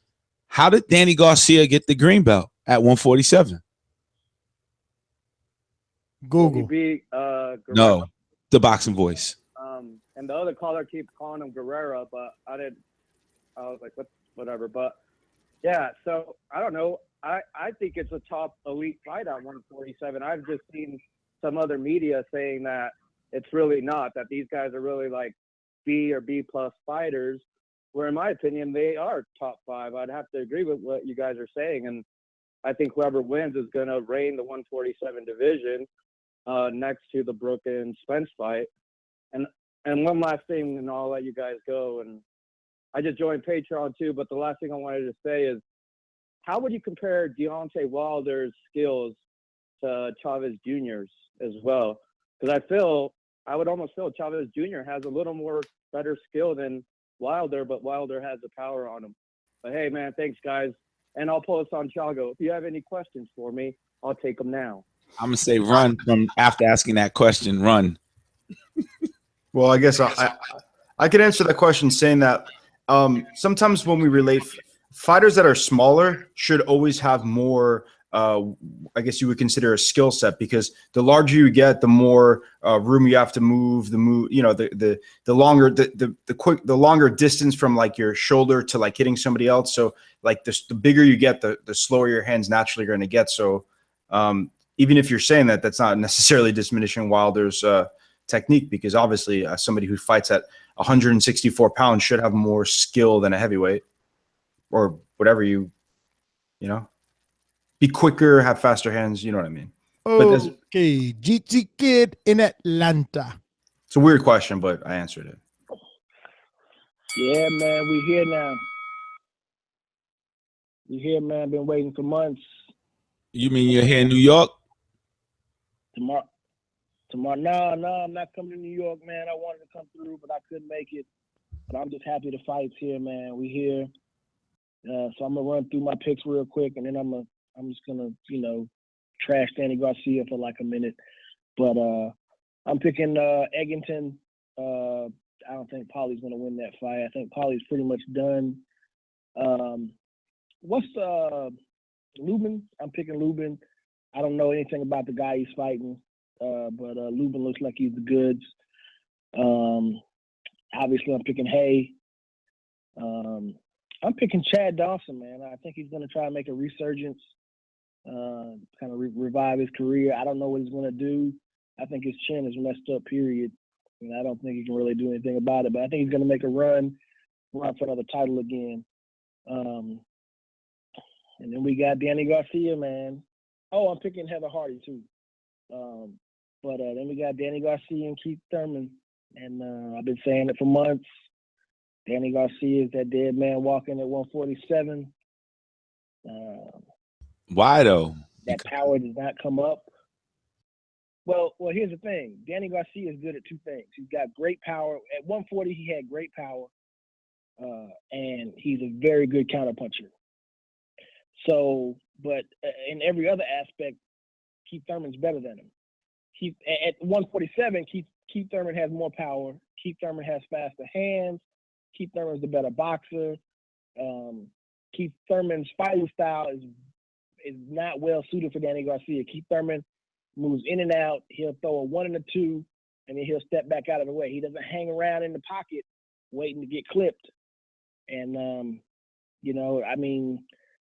how did Danny Garcia get the green belt at 147? Google. He beat, No, the Boxing Voice. And the other caller keeps calling him Guerrero, but I was like, whatever. But yeah, so I don't know. I think it's a top elite fight at 147. I've just seen some other media saying that it's really not, that these guys are really B or B+ fighters, where in my opinion, they are top 5. I'd have to agree with what you guys are saying. And I think whoever wins is going to reign the 147 division next to the Brook and Spence fight. And one last thing, and I'll let you guys go. And I just joined Patreon too, but the last thing I wanted to say is, how would you compare Deontay Wilder's skills to Chavez Jr.'s as well? Because I would almost feel Chavez Jr. has a little more better skill than Wilder, but Wilder has the power on him. But hey, man, thanks, guys. And I'll post on Chago. If you have any questions for me, I'll take them now. I'm going to say run from after asking that question, run. Well, I guess I could answer that question saying that sometimes when we relate fighters that are smaller should always have more, I guess you would consider a skill set, because the larger you get, the more room you have to move, the longer the longer distance from like your shoulder to like hitting somebody else. So like the bigger you get, the slower your hands naturally are going to get. So even if you're saying that, that's not necessarily diminishing Wilder's technique, because obviously somebody who fights at 164 pounds should have more skill than a heavyweight, or whatever be quicker, have faster hands. You know what I mean? Okay, GT Kid in Atlanta. It's a weird question, but I answered it. Yeah, man, we here now. We here, man. Been waiting for months. You mean you're here in New York? Tomorrow. No, I'm not coming to New York, man. I wanted to come through, but I couldn't make it. But I'm just happy the fight's here, man. We here. So I'm gonna run through my picks real quick, and then I'm just gonna, trash Danny Garcia for like a minute. But I'm picking Eggington. I don't think Paulie's gonna win that fight. I think Paulie's pretty much done. What's Lubin? I'm picking Lubin. I don't know anything about the guy he's fighting, but Lubin looks like he's the goods. Obviously, I'm picking Haye. I'm picking Chad Dawson, man. I think he's going to try and make a resurgence, kind of revive his career. I don't know what he's going to do. I think his chin is messed up, period. And I don't think he can really do anything about it. But I think he's going to make a run for another title again. And then we got Danny Garcia, man. Oh, I'm picking Heather Hardy, too. But then we got Danny Garcia and Keith Thurman. And I've been saying it for months. Danny Garcia is that dead man walking at 147. Why though? That power does not come up. Well, here's the thing. Danny Garcia is good at two things. He's got great power. At 140, he had great power, and he's a very good counterpuncher. So, but in every other aspect, Keith Thurman's better than him. At 147, Keith Thurman has more power. Keith Thurman has faster hands. Keith Thurman's the better boxer. Keith Thurman's fighting style is not well suited for Danny Garcia. Keith Thurman moves in and out. He'll throw a 1 and a 2, and then he'll step back out of the way. He doesn't hang around in the pocket waiting to get clipped. And,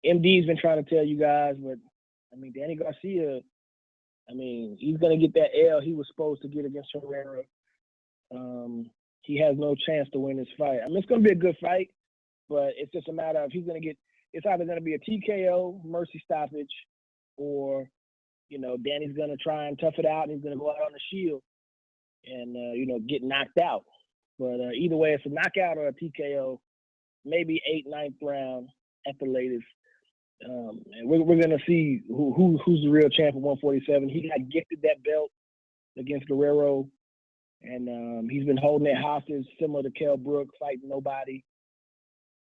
MD's been trying to tell you guys, but, Danny Garcia, he's going to get that L he was supposed to get against Herrera. He has no chance to win this fight. It's going to be a good fight, but it's just a matter of it's either going to be a TKO, mercy stoppage, or, Danny's going to try and tough it out, and he's going to go out on the shield and, get knocked out. But either way, it's a knockout or a TKO, maybe 8th, 9th round at the latest. And we're going to see who's the real champ at 147. He got gifted that belt against Guerrero. And he's been holding it hostage, similar to Kell Brook, fighting nobody.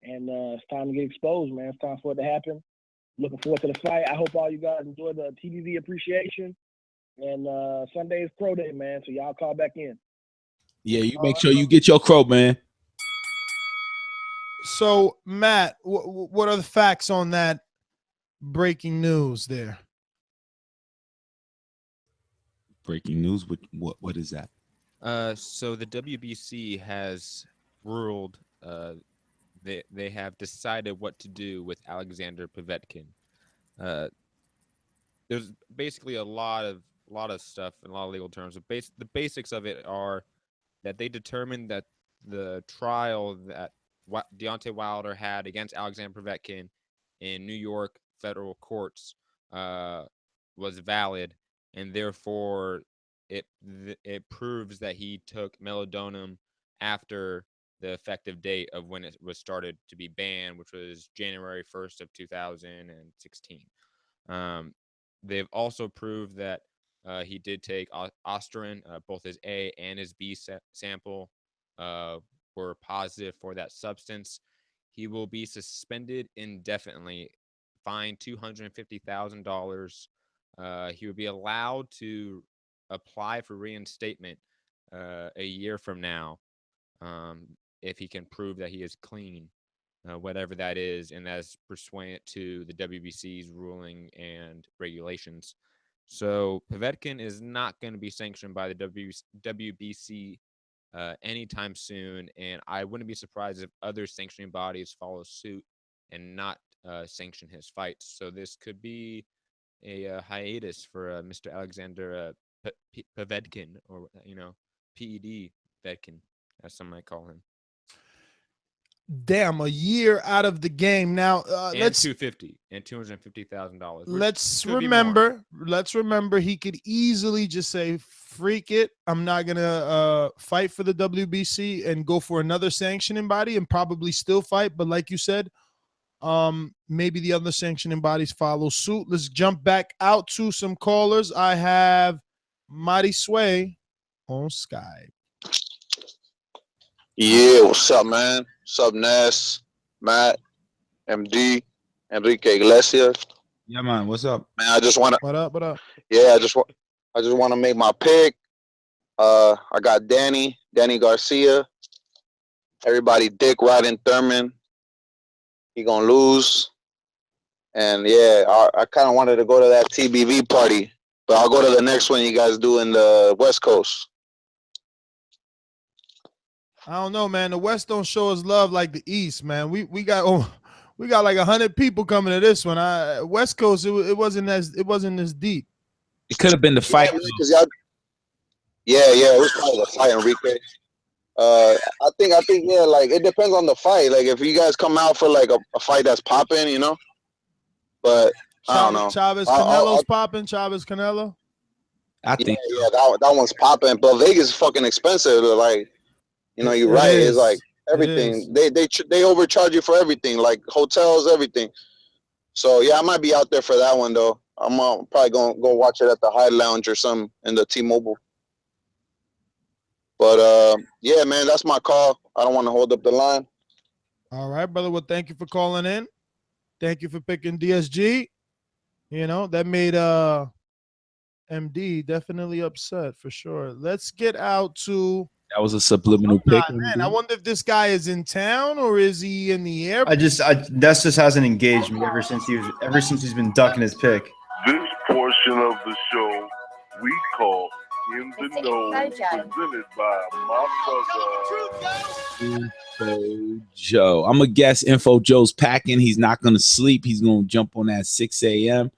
And it's time to get exposed, man. It's time for it to happen. Looking forward to the fight. I hope all you guys enjoy the TBV appreciation. And Sunday is pro day, man. So y'all call back in. Yeah, you make sure you get your crow, man. So, Matt, what are the facts on that breaking news there? Breaking news? What is that? So the WBC has ruled they have decided what to do with Alexander Povetkin. There's basically a lot of stuff and a lot of legal terms. The basics of it are that they determined that the trial that Deontay Wilder had against Alexander Povetkin in New York federal courts was valid, and therefore it proves that he took melatonin after the effective date of when it was started to be banned, which was January 1st of 2016. They've also proved that he did take Osterin. Both his A and his B sample were positive for that substance. He will be suspended indefinitely, fined $250,000. He would be allowed to apply for reinstatement a year from now if he can prove that he is clean. whatever that is, and that's pursuant to the WBC's ruling and regulations. So Povetkin is not going to be sanctioned by the WBC anytime soon, and I wouldn't be surprised if other sanctioning bodies follow suit and not sanction his fights. So this could be a hiatus for Mr. Alexander Povetkin, or PED Vetkin, as some might call him. Damn, a year out of the game now. And Let's $250,000 and $250,000. Let's remember he could easily just say, freak it, I'm not gonna fight for the WBC, and go for another sanctioning body and probably still fight. But like you said, maybe the other sanctioning bodies follow suit. Let's jump back out to some callers. I have Mighty Sway on Skype. Yeah, what's up, man? What's up, Ness, Matt, MD, Enrique Iglesias? Yeah, man. What's up, man? I just want to. What up? What up? Yeah, I just want to make my pick. I got Danny Garcia. Everybody dick riding Thurman. He gonna lose. And yeah, I kind of wanted to go to that TBV party, but I'll go to the next one you guys do in the West Coast. I don't know, man. The West don't show us love like the East, man. We got like 100 people coming to this one. West Coast, it wasn't as deep. It could have been the fight. Yeah, it was probably the fight, Enrique. I think yeah, like it depends on the fight. Like if you guys come out for like a fight that's popping, you know. But I don't know. Chavez Canelo's popping. Chavez Canelo. I think. Yeah, that one's popping. But Vegas is fucking expensive. Like, you know, you're right. It's like everything. They overcharge you for everything, like hotels, everything. So yeah, I might be out there for that one though. I'm probably gonna go watch it at the High Lounge or something in the T-Mobile. But yeah, man, that's my call. I don't want to hold up the line. All right, brother. Well, thank you for calling in. Thank you for picking DSG. You know, that made MD definitely upset for sure. Let's get out to. That was a subliminal pick. Man, I wonder if this guy is in town or is he in the airport? That's just hasn't engaged me ever since he's been ducking his pick. This portion of the show we call In the Know, presented by my brother Info Joe. I'm gonna guess Info Joe's packing. He's not gonna sleep. He's gonna jump on at 6 a.m.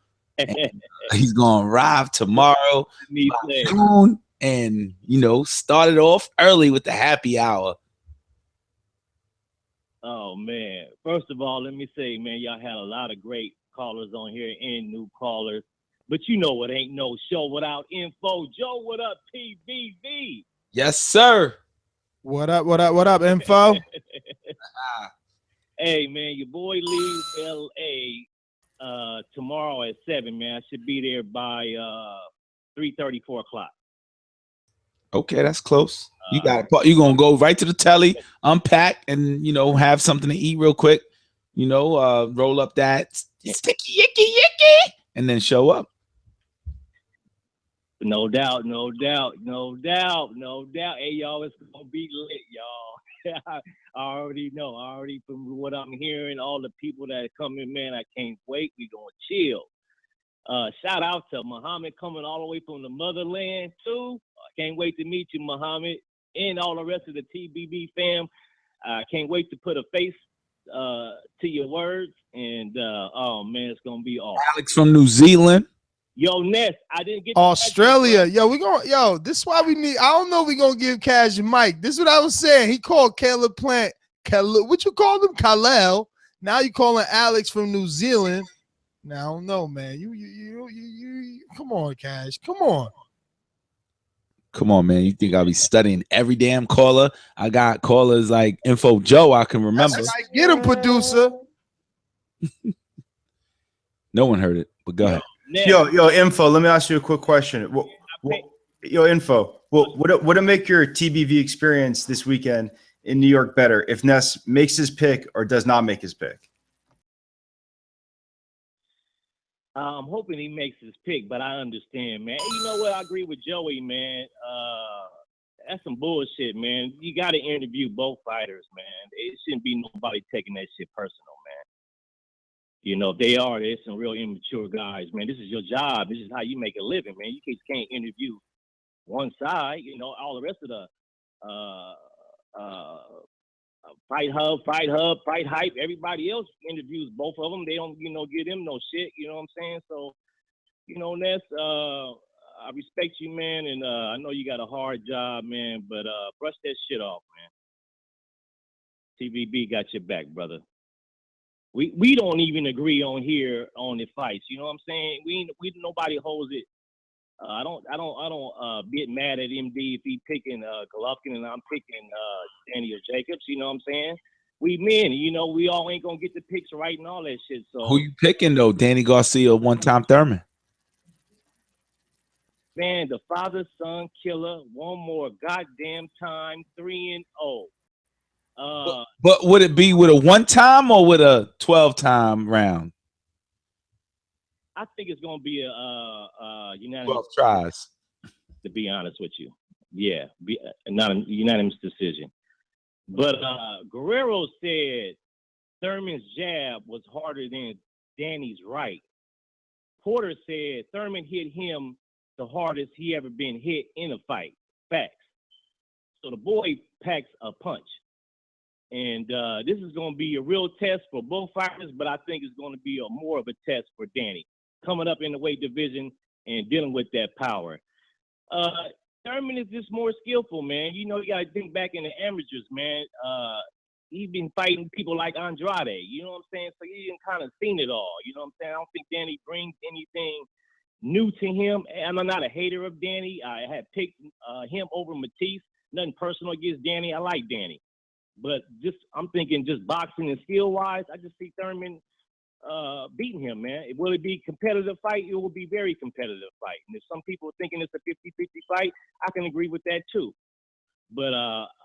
He's gonna arrive tomorrow noon, and start it off early with the happy hour. Oh man! First of all, let me say, man, y'all had a lot of great callers on here and new callers. But you know it ain't no show without Info Joe. What up, TBV? Yes, sir. What up, Info? Hey, man, your boy leaves L.A. Tomorrow at 7, man. I should be there by 3:30, 4 o'clock. Okay, that's close. You got it. You're gonna go right to the telly, unpack, and have something to eat real quick. Roll up that sticky yicky, and then show up. No doubt. Hey, y'all, it's gonna be lit, y'all. I already know. From what I'm hearing, all the people that are coming, man, I can't wait. We gonna chill. Shout out to Muhammad coming all the way from the motherland too. I can't wait to meet you, Muhammad, and all the rest of the TBB fam. I can't wait to put a face to your words, and oh man, it's gonna be awesome. Alex from New Zealand. Yo, Ness, I didn't get Australia. This is why we need. I don't know if we're gonna give Cash a mic. This is what I was saying. He called Caleb Plant. What you called him? Kalel. Now you calling Alex from New Zealand. Now I don't know, man. You come on, Cash. Come on, man. You think I'll be studying every damn caller? I got callers like Info Joe I can remember. Get him, producer. No one heard it, but go ahead. Yo, Info, let me ask you a quick question. Yo, Info, would it make your TBV experience this weekend in New York better if Ness makes his pick or does not make his pick? I'm hoping he makes his pick, but I understand, man. You know what? I agree with Joey, man. That's some bullshit, man. You got to interview both fighters, man. It shouldn't be nobody taking that shit personal, man. You know, they're some real immature guys, man. This is your job. This is how you make a living, man. You can't interview one side. You know, all the rest of the Fight Hub, Fight Hype. Everybody else interviews both of them. They don't, give them no shit. You know what I'm saying? So, Ness, I respect you, man, and I know you got a hard job, man, but brush that shit off, man. TVB got your back, brother. We don't even agree on here on the fights. You know what I'm saying? We nobody holds it. I don't get mad at MD if he picking Golovkin and I'm picking Daniel Jacobs. You know what I'm saying? We men, we all ain't gonna get the picks right and all that shit. So Who you picking though? Danny Garcia, one-time Thurman. Man, the father-son killer, one more goddamn time, 3-0. But would it be with a one-time or with a 12-time round? I think it's gonna be a unanimous 12 tries. To be honest with you, yeah, not a unanimous decision. But Guerrero said Thurman's jab was harder than Danny's right. Porter said Thurman hit him the hardest he ever been hit in a fight. Facts. So the boy packs a punch. And this is going to be a real test for both fighters, but I think it's going to be more of a test for Danny, coming up in the weight division and dealing with that power. Thurman is just more skillful, man. You got to think back in the amateurs, man. He's been fighting people like Andrade. You know what I'm saying? So he's kind of seen it all. You know what I'm saying? I don't think Danny brings anything new to him. I'm not a hater of Danny. I had picked him over Matisse. Nothing personal against Danny. I like Danny. But I'm thinking just boxing and skill-wise, I just see Thurman beating him, man. Will it be a competitive fight? It will be very competitive fight. And if some people are thinking it's a 50-50 fight, I can agree with that too. But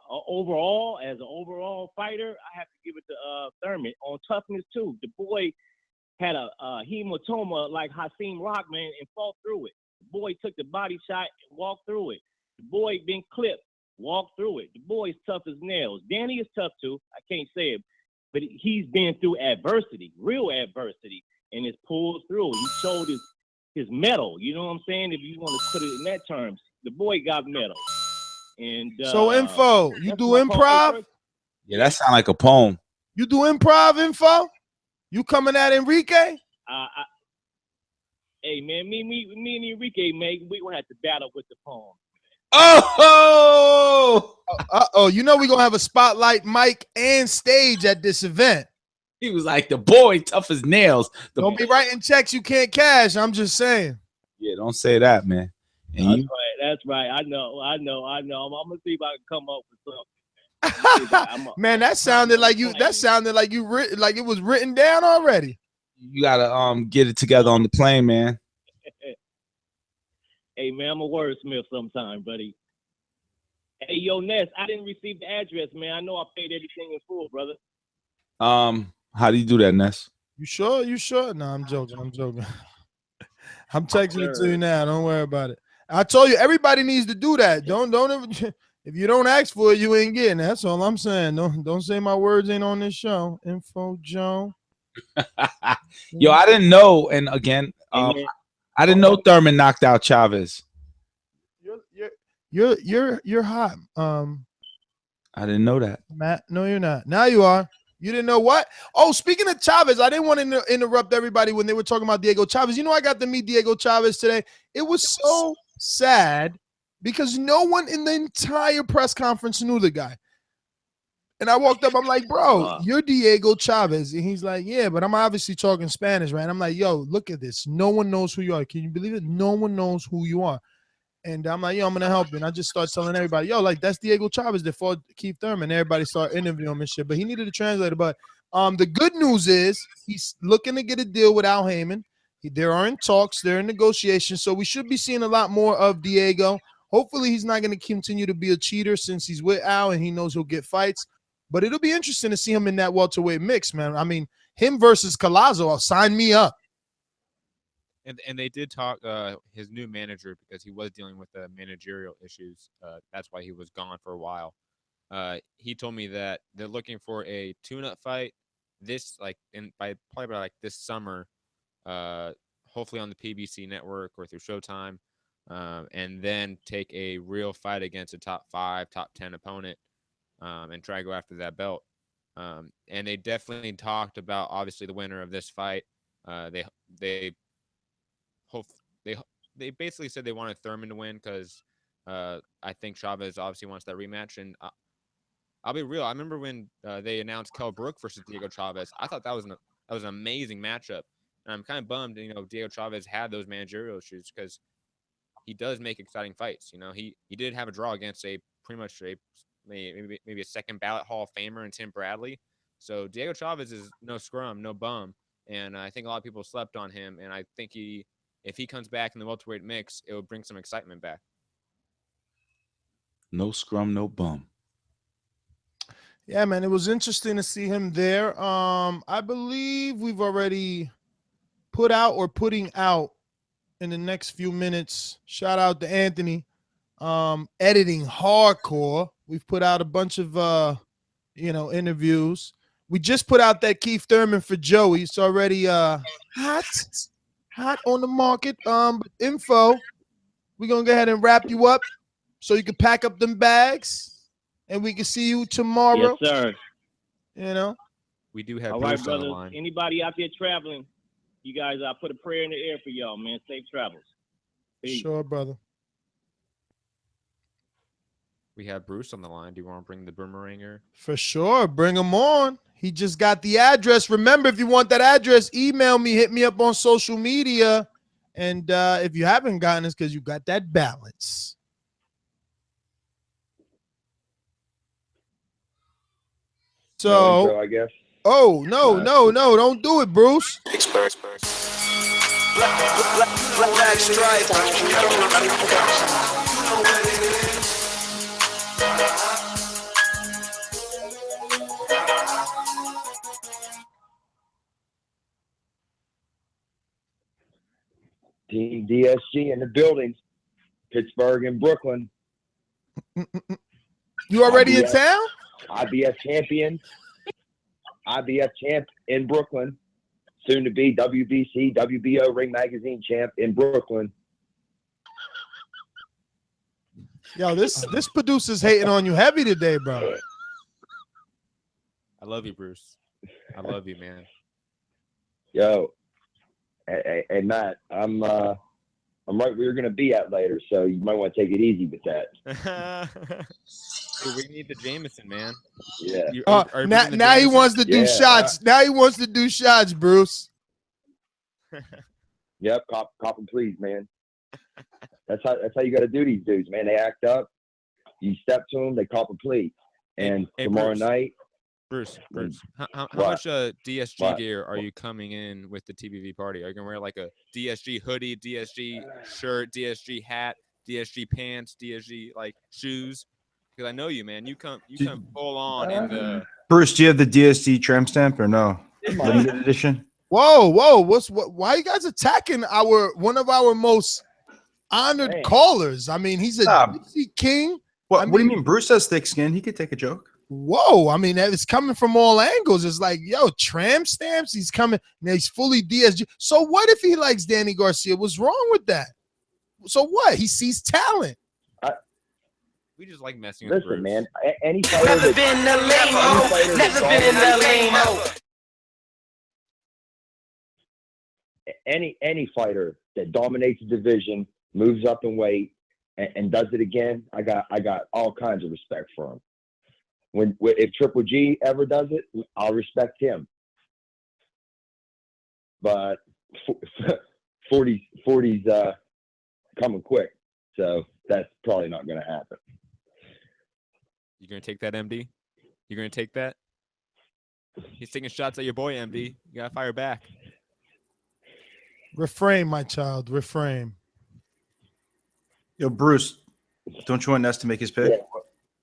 overall, as an overall fighter, I have to give it to Thurman. On toughness too, the boy had a hematoma like Hakeem Rockman and fought through it. The boy took the body shot and walked through it. The boy been clipped, walked through it. The boy's tough as nails. Danny is tough too. I can't say it, but he's been through adversity, real adversity, and it's pulled through. He showed his mettle. You know what I'm saying? If you want to put it in that terms, the boy got mettle. And so Info, you do improv? Yeah, that sounds like a poem. You do improv, Info? You coming at Enrique? Hey man, me and Enrique, man, we gonna have to battle with the poem. Oh, you know we're gonna have a spotlight mic and stage at this event. He was like, the boy tough as nails. Don't be writing checks you can't cash. I'm just saying. Yeah, don't say that, man. And That's right. I know. I'm gonna see if I can come up with something. Man, that sounded like you. That sounded like you like it was written down already. You gotta get it together on the plane, man. Hey man, I'm a wordsmith sometime, buddy. Hey yo, Ness, I didn't receive the address, man. I know I paid everything in full, brother. How do you do that, Ness? You sure? You sure? No, I'm joking. I'm texting it to you now. Don't worry about it. I told you everybody needs to do that. Don't ever, if you don't ask for it, you ain't getting it. That's all I'm saying. Don't say my words ain't on this show. Info Joe. Yo, I didn't know, and again, I didn't know Thurman knocked out Chavez. You're hot. I didn't know that. Matt, no, you're not. Now you are. You didn't know what? Oh, speaking of Chavez, I didn't want to interrupt everybody when they were talking about Diego Chavez. You know, I got to meet Diego Chavez today. It was so sad because no one in the entire press conference knew the guy. And I walked up, I'm like, bro, you're Diego Chavez. And he's like, yeah, but I'm obviously talking Spanish, right? I'm like, yo, look at this. No one knows who you are. Can you believe it? No one knows who you are. And I'm like, yo, I'm going to help you. And I just start telling everybody, yo, like, that's Diego Chavez that fought Keith Thurman. Everybody started interviewing him and shit. But he needed a translator. But the good news is he's looking to get a deal with Al Heyman. There are in talks. They're in negotiations. So we should be seeing a lot more of Diego. Hopefully he's not going to continue to be a cheater since he's with Al and he knows he'll get fights. But it'll be interesting to see him in that welterweight mix, man. I mean, him versus Collazo, sign me up. and they did talk his new manager, because he was dealing with managerial issues. That's why he was gone for a while. He told me that they're looking for a tune-up fight this probably by like this summer, hopefully on the PBC network or through Showtime, and then take a real fight against a top 5, top 10 opponent, and try to go after that belt. And they definitely talked about obviously the winner of this fight. They basically said they wanted Thurman to win because I think Chavez obviously wants that rematch. And I'll be real. I remember when they announced Kell Brook versus Diego Chavez. I thought that was an amazing matchup. And I'm kind of bummed, Diego Chavez had those managerial issues because he does make exciting fights. He did have a draw against maybe a second ballot Hall of Famer in Tim Bradley. So Diego Chavez is no scrum, no bum. And I think a lot of people slept on him. And I think if he comes back in the welterweight mix, it would bring some excitement back. No scrum, no bum. Yeah, man, it was interesting to see him there. I believe we've already put out or putting out in the next few minutes. Shout out to Anthony, editing hardcore. We've put out a bunch of interviews. We just put out that Keith Thurman for Joey. It's already hot on the market. Info. We're gonna go ahead and wrap you up so you can pack up them bags and we can see you tomorrow. Yes, sir. We do have all right, Bruce on the brothers. line. Anybody out there traveling, you guys, I put a prayer in the air for y'all, man. Safe travels. Peace. Sure, brother. We have Bruce on the line. Do you want to bring the boomeranger? For sure. Bring him on. He just got the address. Remember, if you want that address, email me, hit me up on social media. And if you haven't gotten it, it's because you got that balance. So, intro, I guess. Oh, no, don't do it, Bruce. Black stripe. You know what it is. Team DSG in the buildings, Pittsburgh and Brooklyn. You already in town? IBF champion. IBF champ in Brooklyn. Soon to be WBC, WBO Ring Magazine champ in Brooklyn. Yo, this producer's hating on you heavy today, bro. I love you, Bruce. I love you, man. Yo, hey Matt, I'm right where you're gonna be at later, so you might want to take it easy with that. Dude, we need the Jameson, man. Yeah. Now he wants to do shots. Now he wants to do shots, Bruce. Yep, cop them, please, man. That's how you got to do these dudes, man. They act up. You step to them, they cop a plea. And tomorrow Bruce, night, Bruce, how What? much DSG What? gear are you coming in with the TBV party? Are you gonna wear like a DSG hoodie, DSG shirt, DSG hat, DSG pants, DSG like shoes? Because I know you, man. You come full on in the. Bruce, do you have the DSD tramp stamp or no? Limited edition. Whoa! Why are you guys attacking one of our most honored callers? I mean, he's a DC king. What do you mean? Bruce has thick skin. He could take a joke. Whoa! I mean, it's coming from all angles. It's like, yo, tramp stamps. He's coming. Now he's fully DSG. So what if he likes Danny Garcia? What's wrong with that? So what? He sees talent. We just like messing with Bruce. listen, man. Any fighter never been in the lame-o. Never been in the lame-o. Any fighter that dominates the division, moves up in weight, and does it again, I got all kinds of respect for him. If Triple G ever does it, I'll respect him. But 40's coming quick, so that's probably not going to happen. You gonna take that, MD? You gonna take that? He's taking shots at your boy, MD. You gotta fire back. Refrain, my child. Refrain. Yo, Bruce, don't you want Ness to make his pick? Yeah.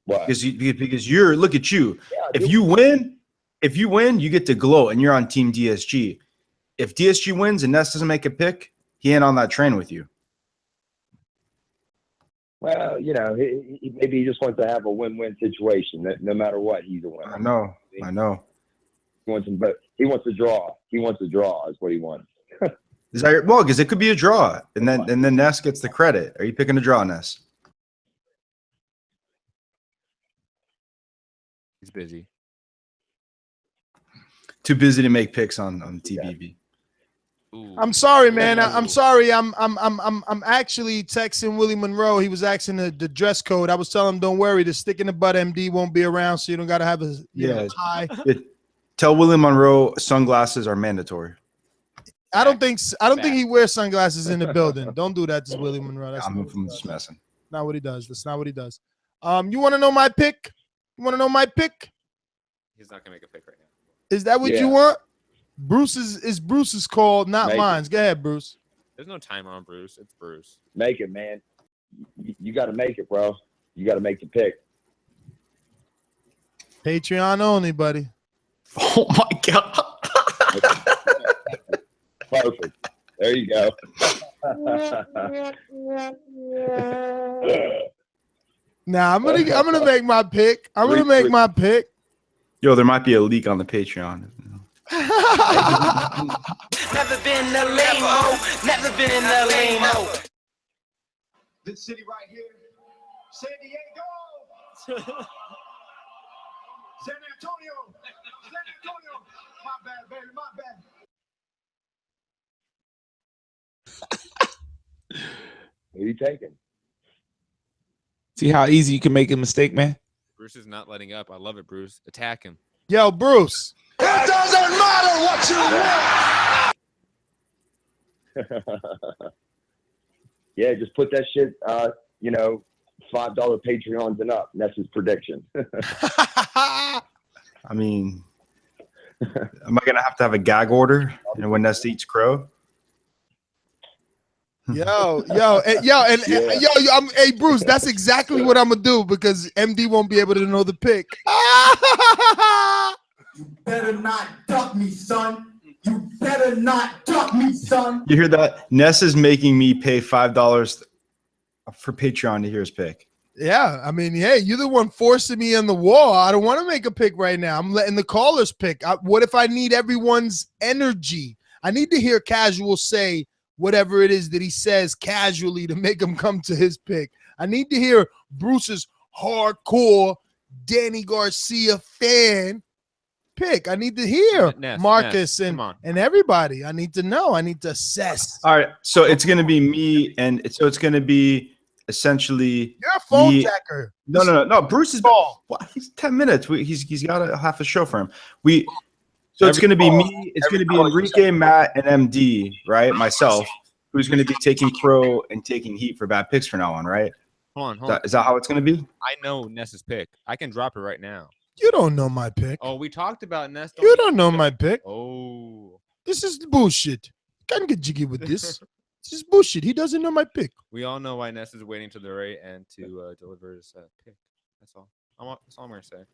Why? Because you're look at you. Yeah, if you win, you get to glow, and you're on Team DSG. If DSG wins and Ness doesn't make a pick, He ain't on that train with you. Well, you know, maybe he just wants to have a win-win situation. No matter what, he's a winner. I know. He wants him, but he wants to draw. He wants to draw. Is what he wants. Is that well? Because it could be a draw, and then Ness gets the credit. Are you picking a draw, Ness? He's busy. Too busy to make picks on TBV. I'm sorry, man. I'm sorry. I'm actually texting Willie Monroe. He was asking the dress code. I was telling him, don't worry, the stick in the butt MD won't be around, so you don't got to have a tie. Tell Willie Monroe sunglasses are mandatory. I don't think he wears sunglasses in the building. Don't do that to Willie Monroe. That's I'm just messing. Not what he does. That's not what he does. You want to know my pick? You want to know my pick? He's not gonna make a pick right now. Is that what you want? Bruce's call, not mine. Go ahead, Bruce. There's no timer on Bruce. It's Bruce. Make it, man. You got to make it, bro. You got to make the pick. Patreon only, buddy. Oh my god. Perfect. There you go. Now I'm gonna make my pick. I'm gonna make my pick. Yo, there might be a leak on the Patreon. Never been a lame-o. Never been a lame-o. This city right here, San Diego. San Antonio. San Antonio. My bad, baby. My bad. Who are you taking? See how easy you can make a mistake, man? Bruce is not letting up. I love it, Bruce. Attack him. Yo, Bruce. It doesn't matter what you want. Yeah, just put that shit, $5 Patreons and up. That's his prediction. I mean, am I gonna have a gag order when Ness eats crow? Hey Bruce, that's exactly what I'm gonna do because MD won't be able to know the pick. You better not duck me, son. You better not duck me, son. You hear that? Ness is making me pay $5 for Patreon to hear his pick. Yeah, I mean, hey, you're the one forcing me on the wall. I don't want to make a pick right now. I'm letting the callers pick. What if I need everyone's energy? I need to hear Casual say whatever it is that he says casually to make him come to his pick. I need to hear Bruce's hardcore Danny Garcia fan pick. I need to hear Marcus and everybody. I need to know. I need to assess. All right, so it's going to be me, and so it's going to be essentially you're a phone jacker. No. Bruce is he's 10 minutes. He's got a half a show for him. So it's going to be me. It's going to be Enrique, Matt, and MD, right? Myself, who's going to be taking pro and taking heat for bad picks from now on, right? Hold on. Is that how it's going to be? I know Ness's pick. I can drop it right now. You don't know my pick. Oh, we talked about Ness. You don't know my pick. Oh. This is bullshit. Can't get jiggy with this. This is bullshit. He doesn't know my pick. We all know why Ness is waiting to the very end to deliver his pick. That's all. That's all I'm going to say.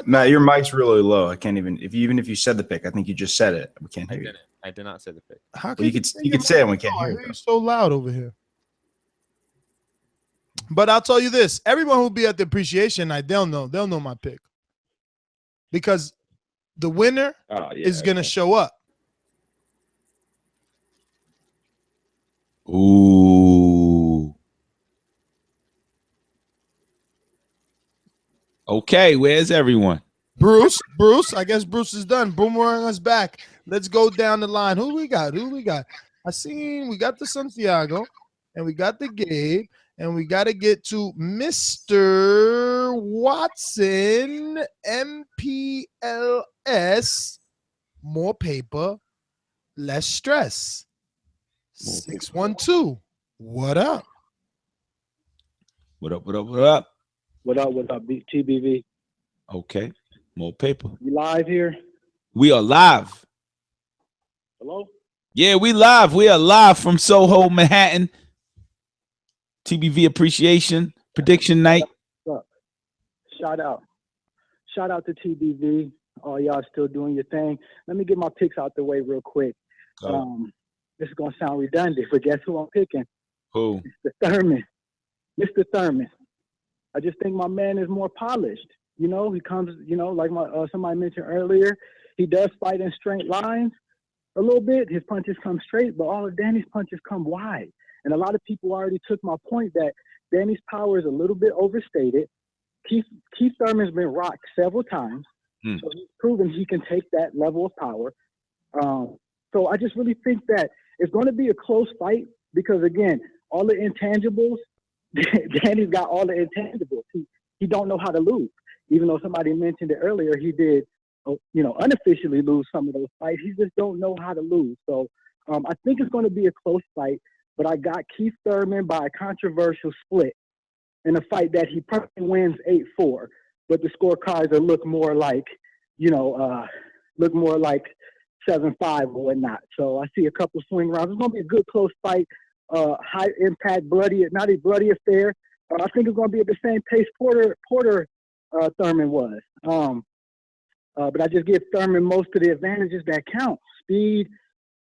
Matt, your mic's really low. I can't even if you said the pick. I think you just said it. We can't hear you. I did not say the pick. How you could say it when we can't hear you. So loud over here. But I'll tell you this: everyone who'll be at the appreciation night, they'll know my pick because the winner is gonna show up. Ooh. Okay, where's everyone? Bruce, I guess Bruce is done. Boomerang us back. Let's go down the line. Who we got? We got we got the Santiago, and we got the Gabe, and we got to get to Mr. Watson, MPLS. More paper, less stress. 612. What up? What up? What up, TBV? Okay, more paper. You live here? We are live. Hello? Yeah, we live. We are live from Soho, Manhattan. TBV appreciation prediction night. Shout out to TBV. All y'all still doing your thing. Let me get my picks out the way real quick. this is gonna sound redundant, but guess who I'm picking? Who? Mr. Thurman. Mr. Thurman. I just think my man is more polished. You know, he comes, you know, like somebody mentioned earlier, he does fight in straight lines a little bit. His punches come straight, but all of Danny's punches come wide. And a lot of people already took my point that Danny's power is a little bit overstated. Keith Thurman's been rocked several times, so he's proven he can take that level of power. So I just really think that it's going to be a close fight because, again, all the intangibles, Danny's got all the intangibles. He don't know how to lose. Even though somebody mentioned it earlier, he did, you know, unofficially lose some of those fights. He just don't know how to lose. So I think it's going to be a close fight, but I got Keith Thurman by a controversial split in a fight that he probably wins 8-4, but the scorecards will look more like, you know, 7-5 or whatnot. So I see a couple swing rounds. It's going to be a good close fight, high impact, not a bloody affair. I think it's going to be at the same pace Thurman was. But I just give Thurman most of the advantages that count. Speed,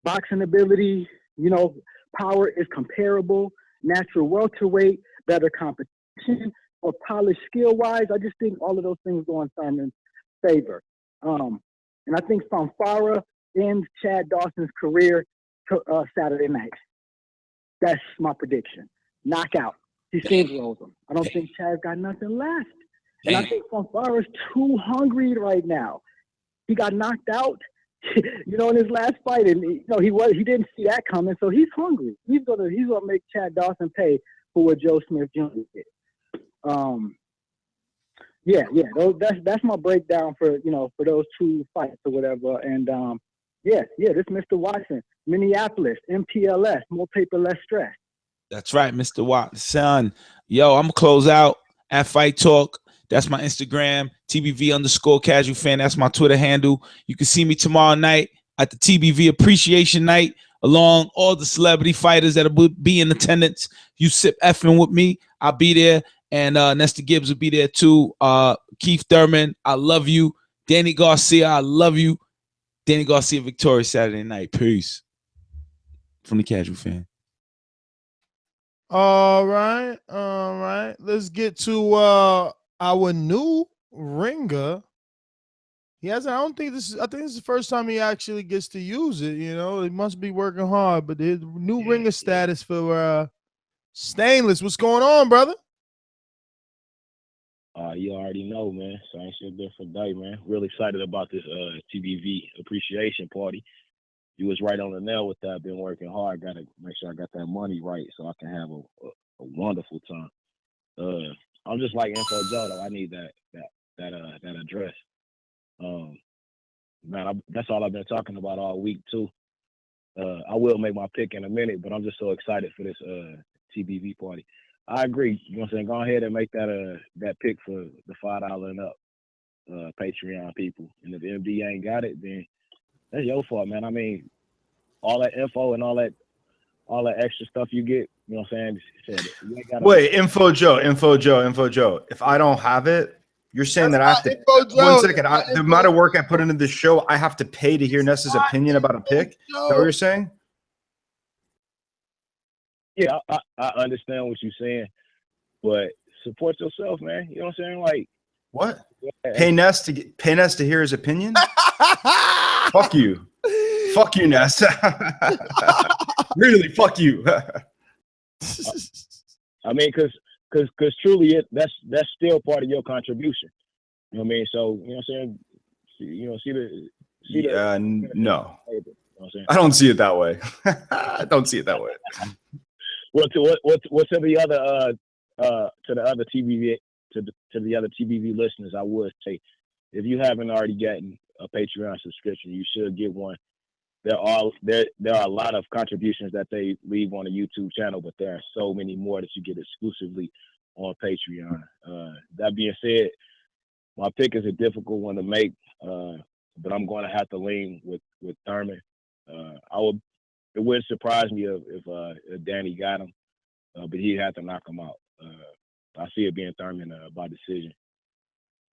boxing ability, you know, power is comparable, natural welterweight, better competition, or polished skill-wise. I just think all of those things go in Thurman's favor. And I think Fonfara ends Chad Dawson's career Saturday night. That's my prediction. Knockout. He steamrolls him. I don't think Chad's got nothing left. And I think Fonfara's too hungry right now. He got knocked out, you know, in his last fight, and you know he didn't see that coming, so he's hungry. He's gonna make Chad Dawson pay for what Joe Smith Jr. did. That's my breakdown for those two fights or whatever. And this Mr. Watson, Minneapolis, MPLS, more paper, less stress. That's right, Mr. Watson. Yo, I'm gonna close out at Fight Talk. That's my Instagram, TBV_casual fan. That's my Twitter handle. You can see me tomorrow night at the TBV Appreciation Night, along all the celebrity fighters that will be in attendance. You sip effing with me, I'll be there. And Nestor Gibbs will be there too. Keith Thurman, I love you. Danny Garcia, I love you. Danny Garcia victorious Saturday night. Peace. From the Casual Fan. All right. Let's get to our new ringer. I think this is the first time he actually gets to use it. You know, he must be working hard. But his new ringer status for Stainless. What's going on, brother? You already know, man. Same shit, different day, man. Really excited about this TBV appreciation party. You was right on the nail with that. Been working hard. Got to make sure I got that money right so I can have a wonderful time. I'm just like Info Joe, though. I need that address. Man, that's all I've been talking about all week too. I will make my pick in a minute, but I'm just so excited for this TBV party. I agree. You know what I'm saying? Go ahead and make that pick for the $5 and up Patreon people. And if MD ain't got it, then that's your fault, man. I mean, all that info and all that extra stuff you get, you know what I'm saying? Wait, Info Joe. If I don't have it, you're saying that I have to. 1 second. The amount of work I put into this show, I have to pay to hear Ness's opinion about a pick. Is that what you're saying? Yeah, I understand what you're saying, but support yourself, man. You know what I'm saying? Like what? Yeah. Pay Ness to hear his opinion? Fuck you, Ness. Really, fuck you. I mean, because truly, that's still part of your contribution. You know what I mean? So you know what I'm saying? No. You know I don't see it that way. I don't see it that way. Well, to the other TBV listeners, I would say, if you haven't already gotten a Patreon subscription, you should get one. There are a lot of contributions that they leave on the YouTube channel, but there are so many more that you get exclusively on Patreon. That being said, my pick is a difficult one to make, but I'm going to have to lean with Thurman. It wouldn't surprise me if Danny got him, but he'd have to knock him out. I see it being Thurman by decision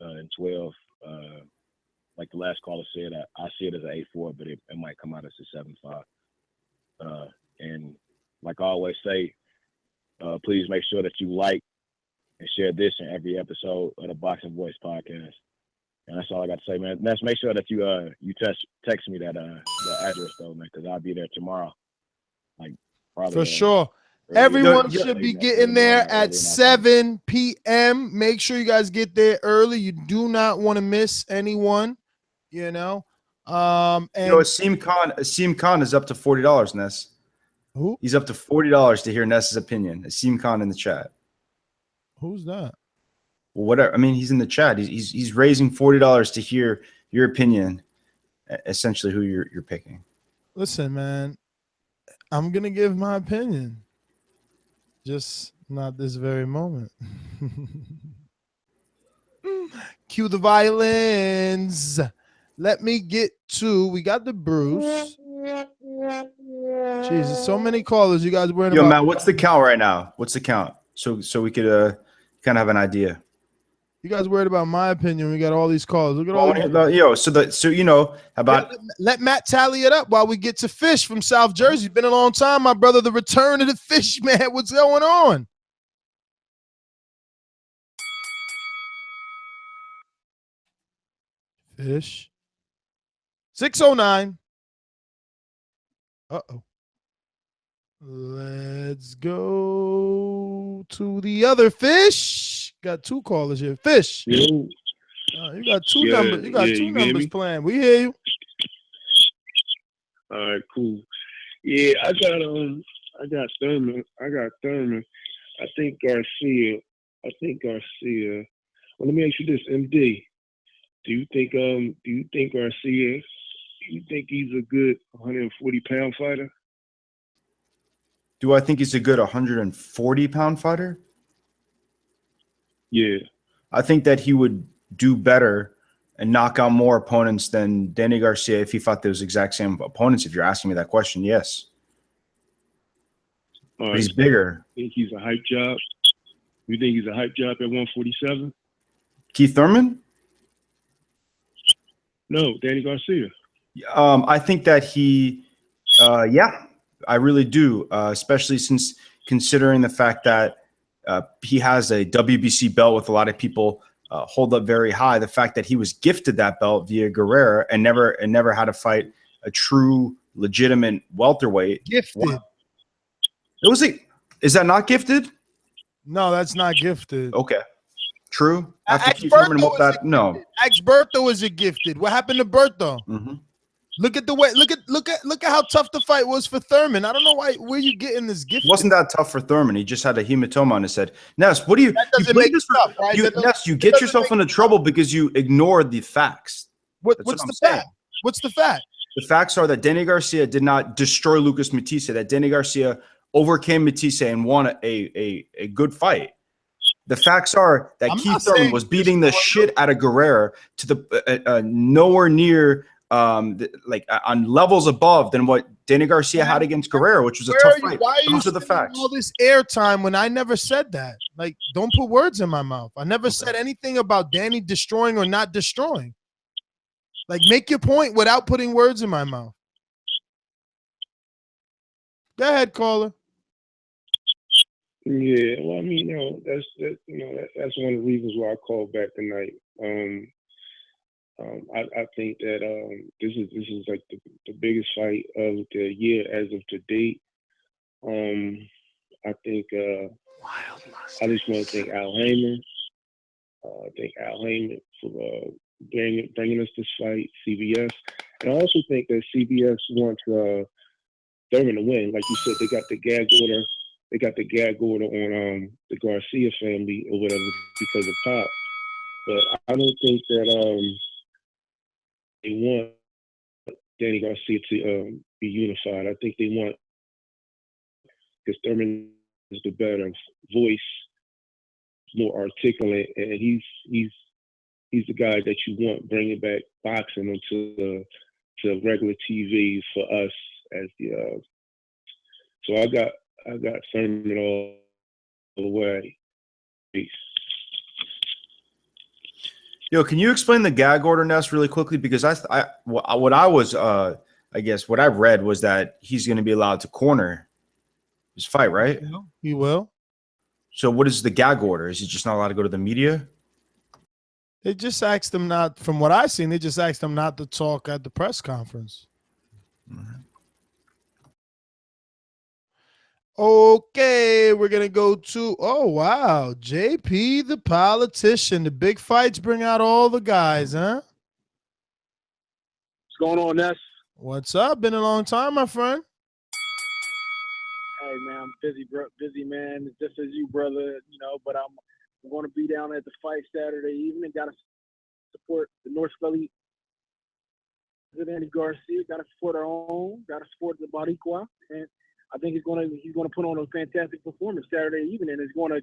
in 12. Like the last caller said, I see it as an 8-4, but it might come out as a 7-5. And like I always say, please make sure that you like and share this in every episode of the Boxing Voice podcast. And that's all I got to say, man. Let's make sure that you text me that address though, man, because I'll be there tomorrow. Like probably For sure. Everyone should be getting there at 7 p.m. Make sure you guys get there early. You do not want to miss anyone, you know. And Asim Khan is up to $40, Ness. Who? He's up to $40 to hear Ness's opinion. Asim Khan in the chat. Who's that? Well, whatever. I mean, he's in the chat. He's raising $40 to hear your opinion. Essentially, who you're picking. Listen, man, I'm gonna give my opinion, just not this very moment. Cue the violins. Let me get to. We got the Bruce. Jesus, so many callers. You guys worried about? Yo, Matt, what's the count right now? What's the count? So we could kind of have an idea. You guys worried about my opinion? We got all these calls. Look at all these. Let Matt tally it up while we get to Fish from South Jersey. Been a long time, my brother. The return of the Fish, man. What's going on? Fish. 609. Uh-oh. Let's go to the other Fish. Got two callers here. Fish. You got two numbers. You got two numbers playing. We hear you. All right, cool. Yeah, I got Thurman. I think Garcia. Well, let me ask you this, MD. Do you think Garcia? Do you think he's a good 140-pound fighter? Do I think he's a good 140-pound fighter? Yeah. I think that he would do better and knock out more opponents than Danny Garcia if he fought those exact same opponents. If you're asking me that question, yes. But he's bigger. Think he's a hype job? You think he's a hype job at 147? Keith Thurman? No, Danny Garcia. I think that he, yeah, I really do, especially since considering the fact that he has a WBC belt with a lot of people hold up very high. The fact that he was gifted that belt via Guerrero and never had to fight a true, legitimate welterweight. Gifted. Is that not gifted? No, that's not gifted. Okay. True. After Keith Thurman, no. Ask Bertho, is it gifted? What happened to Bertho? Mm-hmm. Look at the way. Look at how tough the fight was for Thurman. I don't know where you getting this gift. Wasn't that tough for Thurman? He just had a hematoma on his head. Ness, what do you? You get yourself into trouble because you ignored the facts. What's the fact? What's the fact? The facts are that Danny Garcia did not destroy Lucas Matisse. That Danny Garcia overcame Matisse and won a good fight. The facts are that Keith Thurman was beating the shit out of Guerrero to the nowhere near on levels above than what Danny Garcia had against Guerrero, which was a tough fight. Those are the facts. All this airtime when I never said that. Like, don't put words in my mouth. I never said anything about Danny destroying or not destroying. Like, make your point without putting words in my mouth. Go ahead, caller. Yeah, well, I mean, that's one of the reasons why I called back tonight. I think that this is like the biggest fight of the year as of to date. I think I just want to thank Al Heyman. Thank Al Heyman for bringing us this fight, CBS, and I also think that CBS wants Thurman to win. Like you said, they got the gag order. They got the gag order on the Garcia family or whatever because of Pop. But I don't think that they want Danny Garcia to be unified. I think they want, because Thurman is the better voice, more articulate, and he's the guy that you want bringing back boxing onto to regular TV for us as the. So I got Thurman all the way. Peace. Yo, can you explain the gag order, Ness, really quickly? Because what I was I guess what I read was that he's going to be allowed to corner his fight, right? He will. So what is the gag order? Is he just not allowed to go to the media? They just asked him not, from what I've seen, they just asked him not to talk at the press conference. Okay, we're going to go to, oh, wow, JP the politician. The big fights bring out all the guys, huh? What's going on, Ness? What's up? Been a long time, my friend. Hey, man, I'm busy, man, just as you, brother, but I'm going to be down at the fight Saturday evening. Got to support the North Philly President Garcia. Got to support our own. Got to support the Boricua. And I think he's going to put on a fantastic performance Saturday evening, and it's going to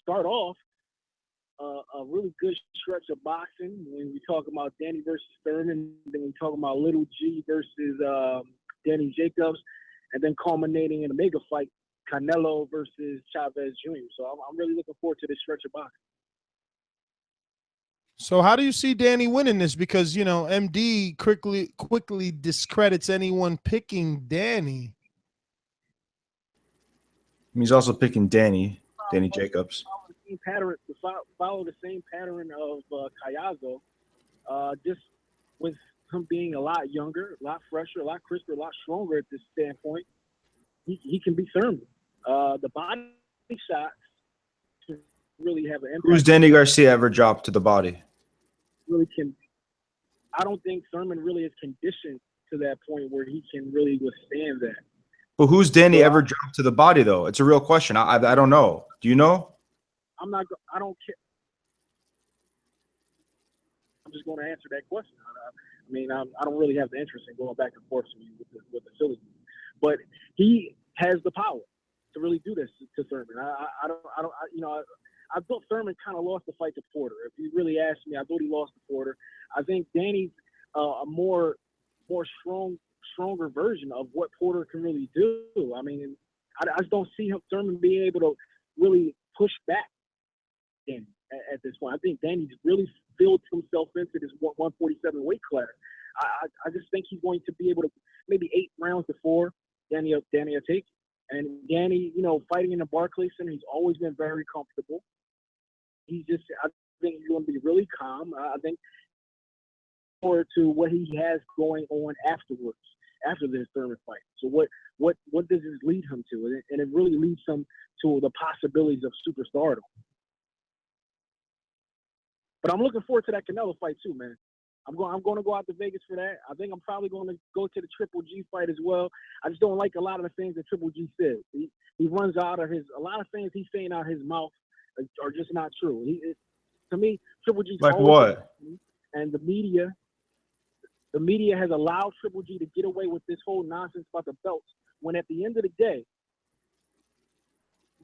start off a really good stretch of boxing. When we talk about Danny versus Thurman, then we talk about Little G versus Danny Jacobs, and then culminating in a mega fight, Canelo versus Chavez Jr. So I'm really looking forward to this stretch of boxing. So how do you see Danny winning this? Because, MD quickly discredits anyone picking Danny. He's also picking Danny Jacobs. Follow the same pattern of Callazo, just with him being a lot younger, a lot fresher, a lot crisper, a lot stronger at this standpoint. He can be Thurman. The body shots can really have an impact. Who's Danny Garcia ever dropped to the body? Really can. I don't think Thurman really is conditioned to that point where he can really withstand that. But who's Danny ever dropped to the body, though? It's a real question. I don't know. Do you know? I don't care. I'm just going to answer that question. I don't really have the interest in going back and forth with the Phillies, but he has the power to really do this to Thurman. I thought Thurman kind of lost the fight to Porter. If you really ask me, I thought he lost to Porter. I think Danny's a more stronger version of what Porter can really do. I just don't see Thurman being able to really push back Danny at this point. I think Danny's really built himself into this 147 weight class. I just think he's going to be able to maybe 8 rounds to 4. Danny will take it. And Danny, fighting in the Barclays Center, he's always been very comfortable. I think he's going to be really calm. I think forward to what he has going on afterwards, after this Thurman fight. So what does this lead him to? And it really leads him to the possibilities of superstardom. But I'm looking forward to that Canelo fight too, man. I'm going to go out to Vegas for that. I think I'm probably going to go to the Triple G fight as well. I just don't like a lot of the things that Triple G says. He runs out of a lot of things he's saying out his mouth are just not true. To me, Triple G's like what? And the media has allowed Triple G to get away with this whole nonsense about the belts, when at the end of the day,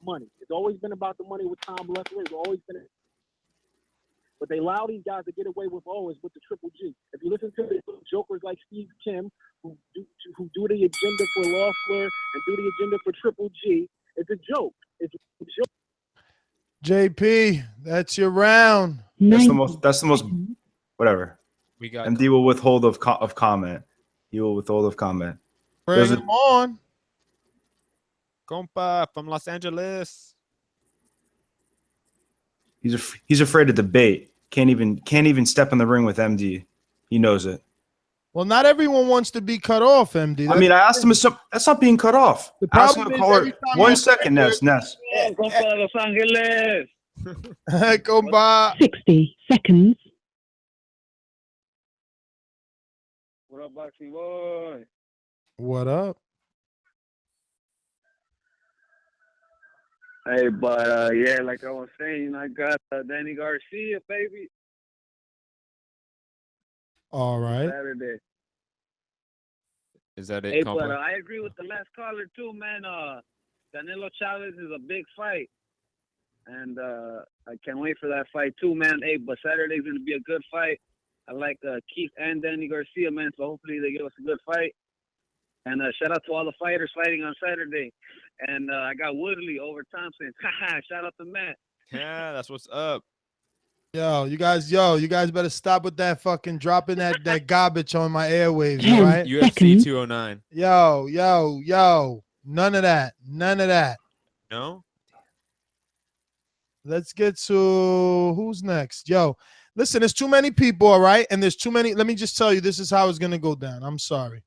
money. It's always been about the money with Tom Leffler. It's always been. But they allow these guys to get away with always with the Triple G. If you listen to the jokers like Steve Kim, who do the agenda for Loeffler and do the agenda for Triple G, it's a joke. It's a joke. JP, that's your round. That's the most. Whatever. We got MD will withhold of comment. He will withhold of comment. Bring him on. Compa from Los Angeles. He's afraid to debate. Can't even step in the ring with MD. He knows it. Well, not everyone wants to be cut off, MD. I asked him. That's not being cut off. The I asked him problem to is call every her. time 1 you- second, Ness. Compa Los Angeles. Compa. 60 seconds. What up, Boxing Boy? What up? Hey, but yeah, like I was saying, I got Danny Garcia, baby. All right. Saturday. Is that it, Hey, Compa? but I agree with the last caller too, man. Canelo Chavez is a big fight, and I can't wait for that fight too, man. Hey, but Saturday's gonna be a good fight. I like Keith and Danny Garcia, man. So hopefully they give us a good fight. And shout out to all the fighters fighting on Saturday. And I got Woodley over Thompson. Shout out to Matt. Yeah, that's what's up. Yo, you guys better stop with that fucking dropping that garbage on my airwaves, all right? UFC 209. Yo. None of that. No? Let's get to who's next. Yo, listen, there's too many people, all right? And there's too many. Let me just tell you, this is how it's going to go down. I'm sorry.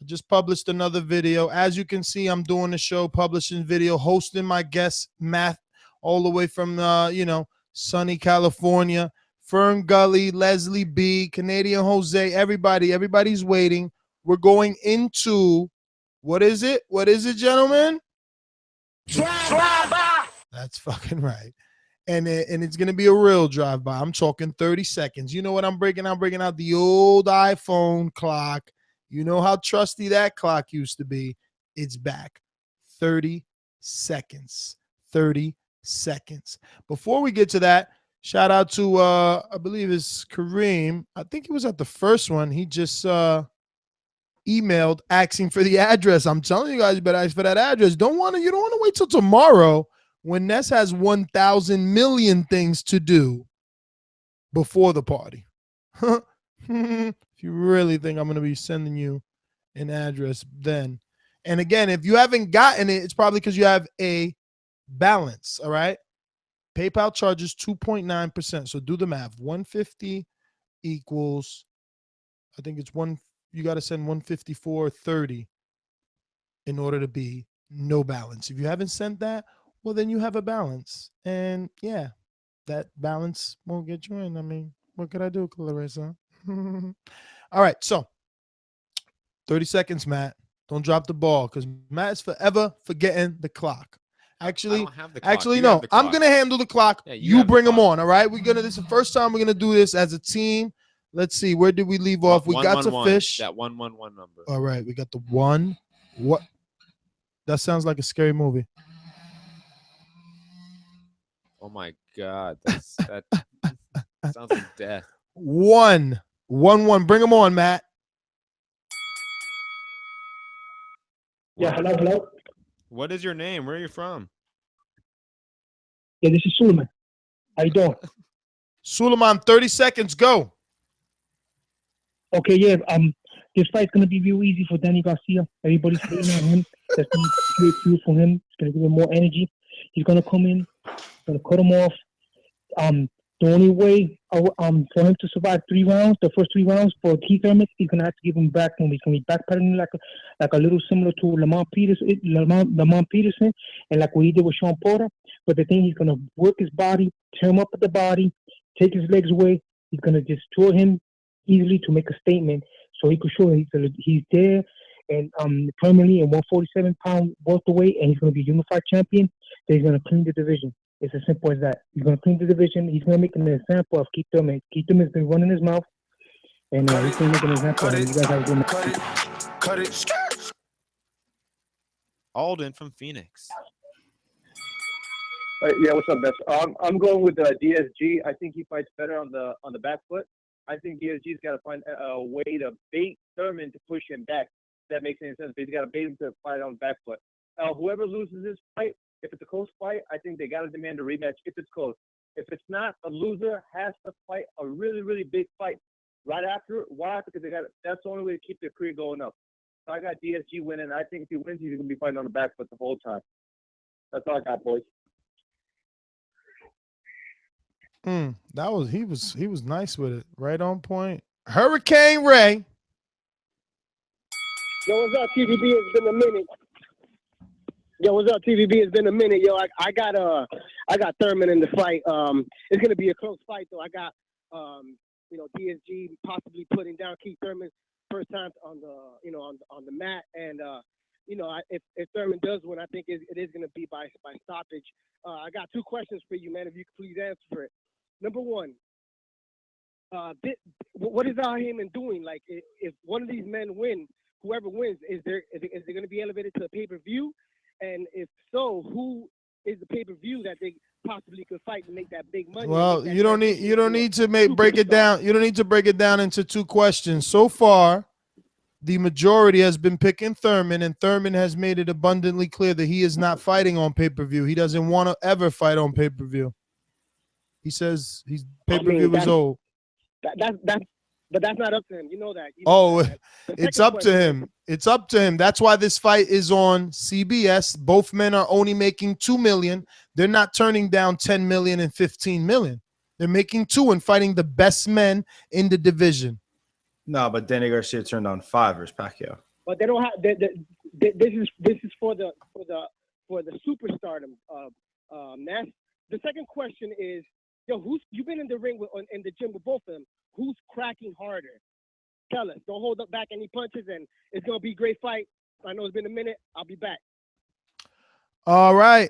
I just published another video. As you can see, I'm doing the show, publishing video, hosting my guest, Matt, all the way from, sunny California. Fern Gully, Leslie B, Canadian Jose, everybody's waiting. We're going into, what is it, gentlemen? Drive-by. That's fucking right. And it's going to be a real drive-by. I'm talking 30 seconds. You know what I'm breaking out? I'm breaking out the old iPhone clock. You know how trusty that clock used to be. It's back. 30 seconds. 30 seconds. Before we get to that, shout out to, I believe it's Kareem. I think he was at the first one. He just emailed asking for the address. I'm telling you guys, you better ask for that address. You don't want to wait till tomorrow when Ness has 1,000 million things to do before the party. If you really think I'm going to be sending you an address then. And again, if you haven't gotten it, it's probably because you have a balance, all right? PayPal charges 2.9%. So do the math. 150 equals, I think it's you got to send 154.30 in order to be no balance. If you haven't sent that, well, then you have a balance. And yeah, that balance won't get you in. I mean, what could I do, Clarissa? All right, so 30 seconds, Matt. Don't drop the ball because Matt is forever forgetting the clock. Actually, no. I'm gonna handle the clock. Yeah, you bring them on. All right. This is the first time we're gonna do this as a team. Let's see. Where did we leave off? We got to fish. That 111 number. All right. We got the 1. What? That sounds like a scary movie. Oh my God. That sounds like death. 1. Bring them on, Matt. Yeah. Hello. What is your name? Where are you from? Yeah, this is Suleiman. How you doing? Suleiman, 30 seconds, go. Okay, yeah. This fight's gonna be real easy for Danny Garcia. Everybody's waiting on him. That's gonna be great fuel for him. It's gonna give him more energy. He's gonna come in, gonna cut him off. The only way for him to survive 3 rounds, the first 3 rounds for Keith Thurman, he's gonna have to give him back. He's gonna be backpedaling like a little similar to Lamont Peterson, and like what he did with Sean Porter. But the thing, he's gonna work his body, tear him up at the body, take his legs away. He's gonna destroy him easily to make a statement, so he could show he's there and permanently in 147-pound welterweight, and he's gonna be unified champion. So he's gonna clean the division. It's as simple as that. He's going to clean the division. He's going to make an example of Keith Thurman. Keith Thurman's been running his mouth, and he's going to make an example of him. You guys have a good night. Cut it. Alden from Phoenix. Yeah, what's up, best? I'm going with DSG. I think he fights better on the back foot. I think DSG's got to find a way to bait Thurman to push him back. If that makes any sense. But he's got to bait him to fight on the back foot. Whoever loses this fight, if it's a close fight, I think they got to demand a rematch if it's close. If it's not, a loser has to fight a really, really big fight right after. Why? Because that's the only way to keep their career going up. So I got DSG winning. I think if he wins, he's going to be fighting on the back foot the whole time. That's all I got, boys. He was nice with it. Right on point. Hurricane Ray. Yo, what's up, TVB? It's been a minute. Yo, what's up, TVB? It's been a minute. Yo, I got Thurman in the fight. It's gonna be a close fight though. I got DSG possibly putting down Keith Thurman first time on the mat, and if Thurman does win, I think it is gonna be by stoppage. I got 2 questions for you, man. If you could please answer it. Number 1, what is Al Heyman doing? Like, if one of these men win, whoever wins, is it going to be elevated to a pay-per-view? And if so, who is the pay-per-view that they possibly could fight and make that big money? Well, you don't need to break it down. You don't need to break it down into 2 questions. So far, the majority has been picking Thurman, and Thurman has made it abundantly clear that he is not fighting on pay-per-view. He doesn't want to ever fight on pay-per-view. He says he's pay-per-view is old. But that's not up to him. You know that. It's up to him. It's up to him. That's why this fight is on CBS. Both men are only making $2 million. They're not turning down $10 million and $15 million. They're making $2 million and fighting the best men in the division. No, but Danny Garcia turned down 5 versus Pacquiao. But they don't have. This is for the superstardom. The second question is, you've been in the ring in the gym with both of them. Who's cracking harder? Tell us. Don't hold up back any punches, and it's gonna be a great fight. I know it's been a minute. I'll be back. All right.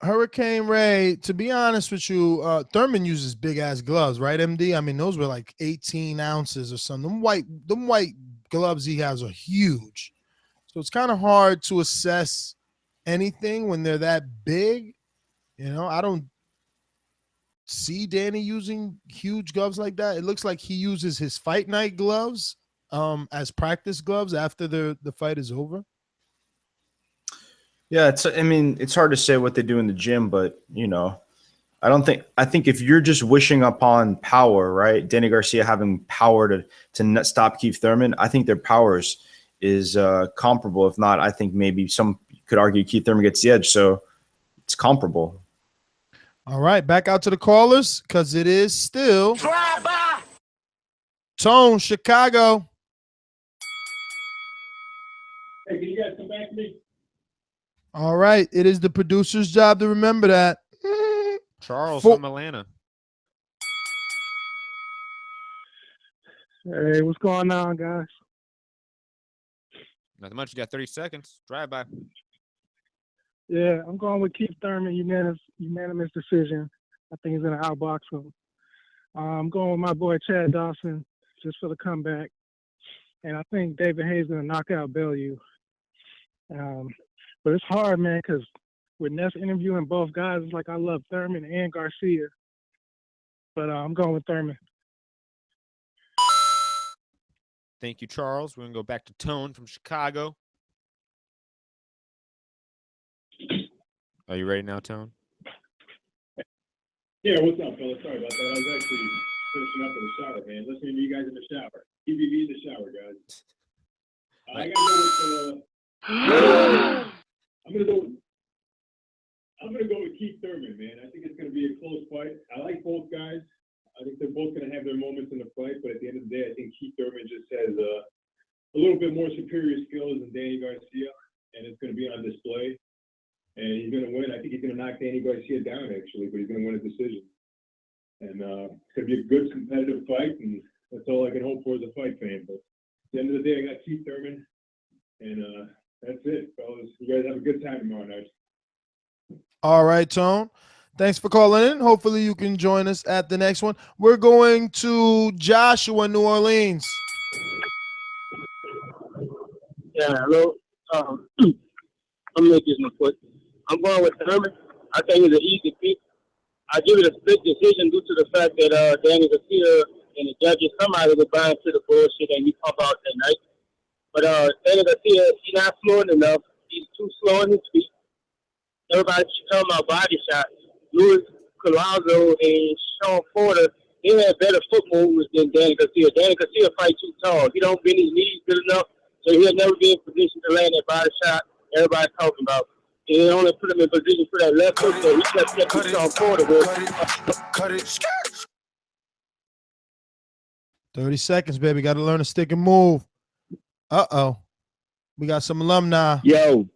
Hurricane Ray, to be honest with you, Thurman uses big ass gloves, right, MD? I mean, those were like 18 ounces or something. Them white gloves he has are huge. So it's kind of hard to assess anything when they're that big. I don't see Danny using huge gloves like that. It looks like he uses his fight night gloves as practice gloves after the fight is over. Yeah, it's hard to say what they do in the gym, but I think if you're just wishing upon power, right? Danny Garcia having power to stop Keith Thurman, I think their powers is comparable. If not, I think maybe some could argue Keith Thurman gets the edge. So it's comparable. All right, back out to the callers because it is still Tone, Chicago. Hey, can you guys come back to me? All right, it is the producer's job to remember that. Charles from Atlanta. Hey, what's going on, guys? Nothing much. You got 30 seconds. Drive by. Yeah, I'm going with Keith Thurman, unanimous decision. I think he's going to outbox him. I'm going with my boy Chad Dawson just for the comeback. And I think David Haye's going to knock out Bellew. But it's hard, man, because with Ness interviewing both guys, it's like I love Thurman and Garcia. But I'm going with Thurman. Thank you, Charles. We're going to go back to Tone from Chicago. Are you ready now, Tone? Yeah, what's up, fellas? Sorry about that. I was actually finishing up in the shower, man. Listening to you guys in the shower. TBV in the shower, guys. I gotta go with I'm gonna go with Keith Thurman, man. I think it's gonna be a close fight. I like both guys. I think they're both gonna have their moments in the fight, but at the end of the day, I think Keith Thurman just has a little bit more superior skills than Danny Garcia, and it's gonna be on display. And he's gonna win. I think he's gonna knock Danny Garcia down, actually, but he's gonna win a decision. And it's gonna be a good competitive fight, and that's all I can hope for as a fight fan. But at the end of the day, I got Keith Thurman, and that's it, fellas. You guys have a good time tomorrow night. All right, Tone. Thanks for calling in. Hopefully you can join us at the next one. We're going to Joshua, New Orleans. Yeah, hello. I'm making my foot. I'm going with Thurman. I think it's an easy pick. I give it a split decision due to the fact that Danny Garcia and the judges, somebody will buy into the bullshit and he pump out that night. But Danny Garcia, he's not fluent enough. He's too slow in his feet. Everybody should come about body shots. Luis Collazo and Sean Porter, they have better foot movements than Danny Garcia. Danny Garcia fight too tall. He don't bend his knees good enough, so he'll never be in position to land that body shot everybody's talking about. And they only put him in position for that left hook that he kept Sean Porter with. Cut it. 30 seconds, baby. Got to learn to stick and move. Uh-oh. We got some alumni. Yo.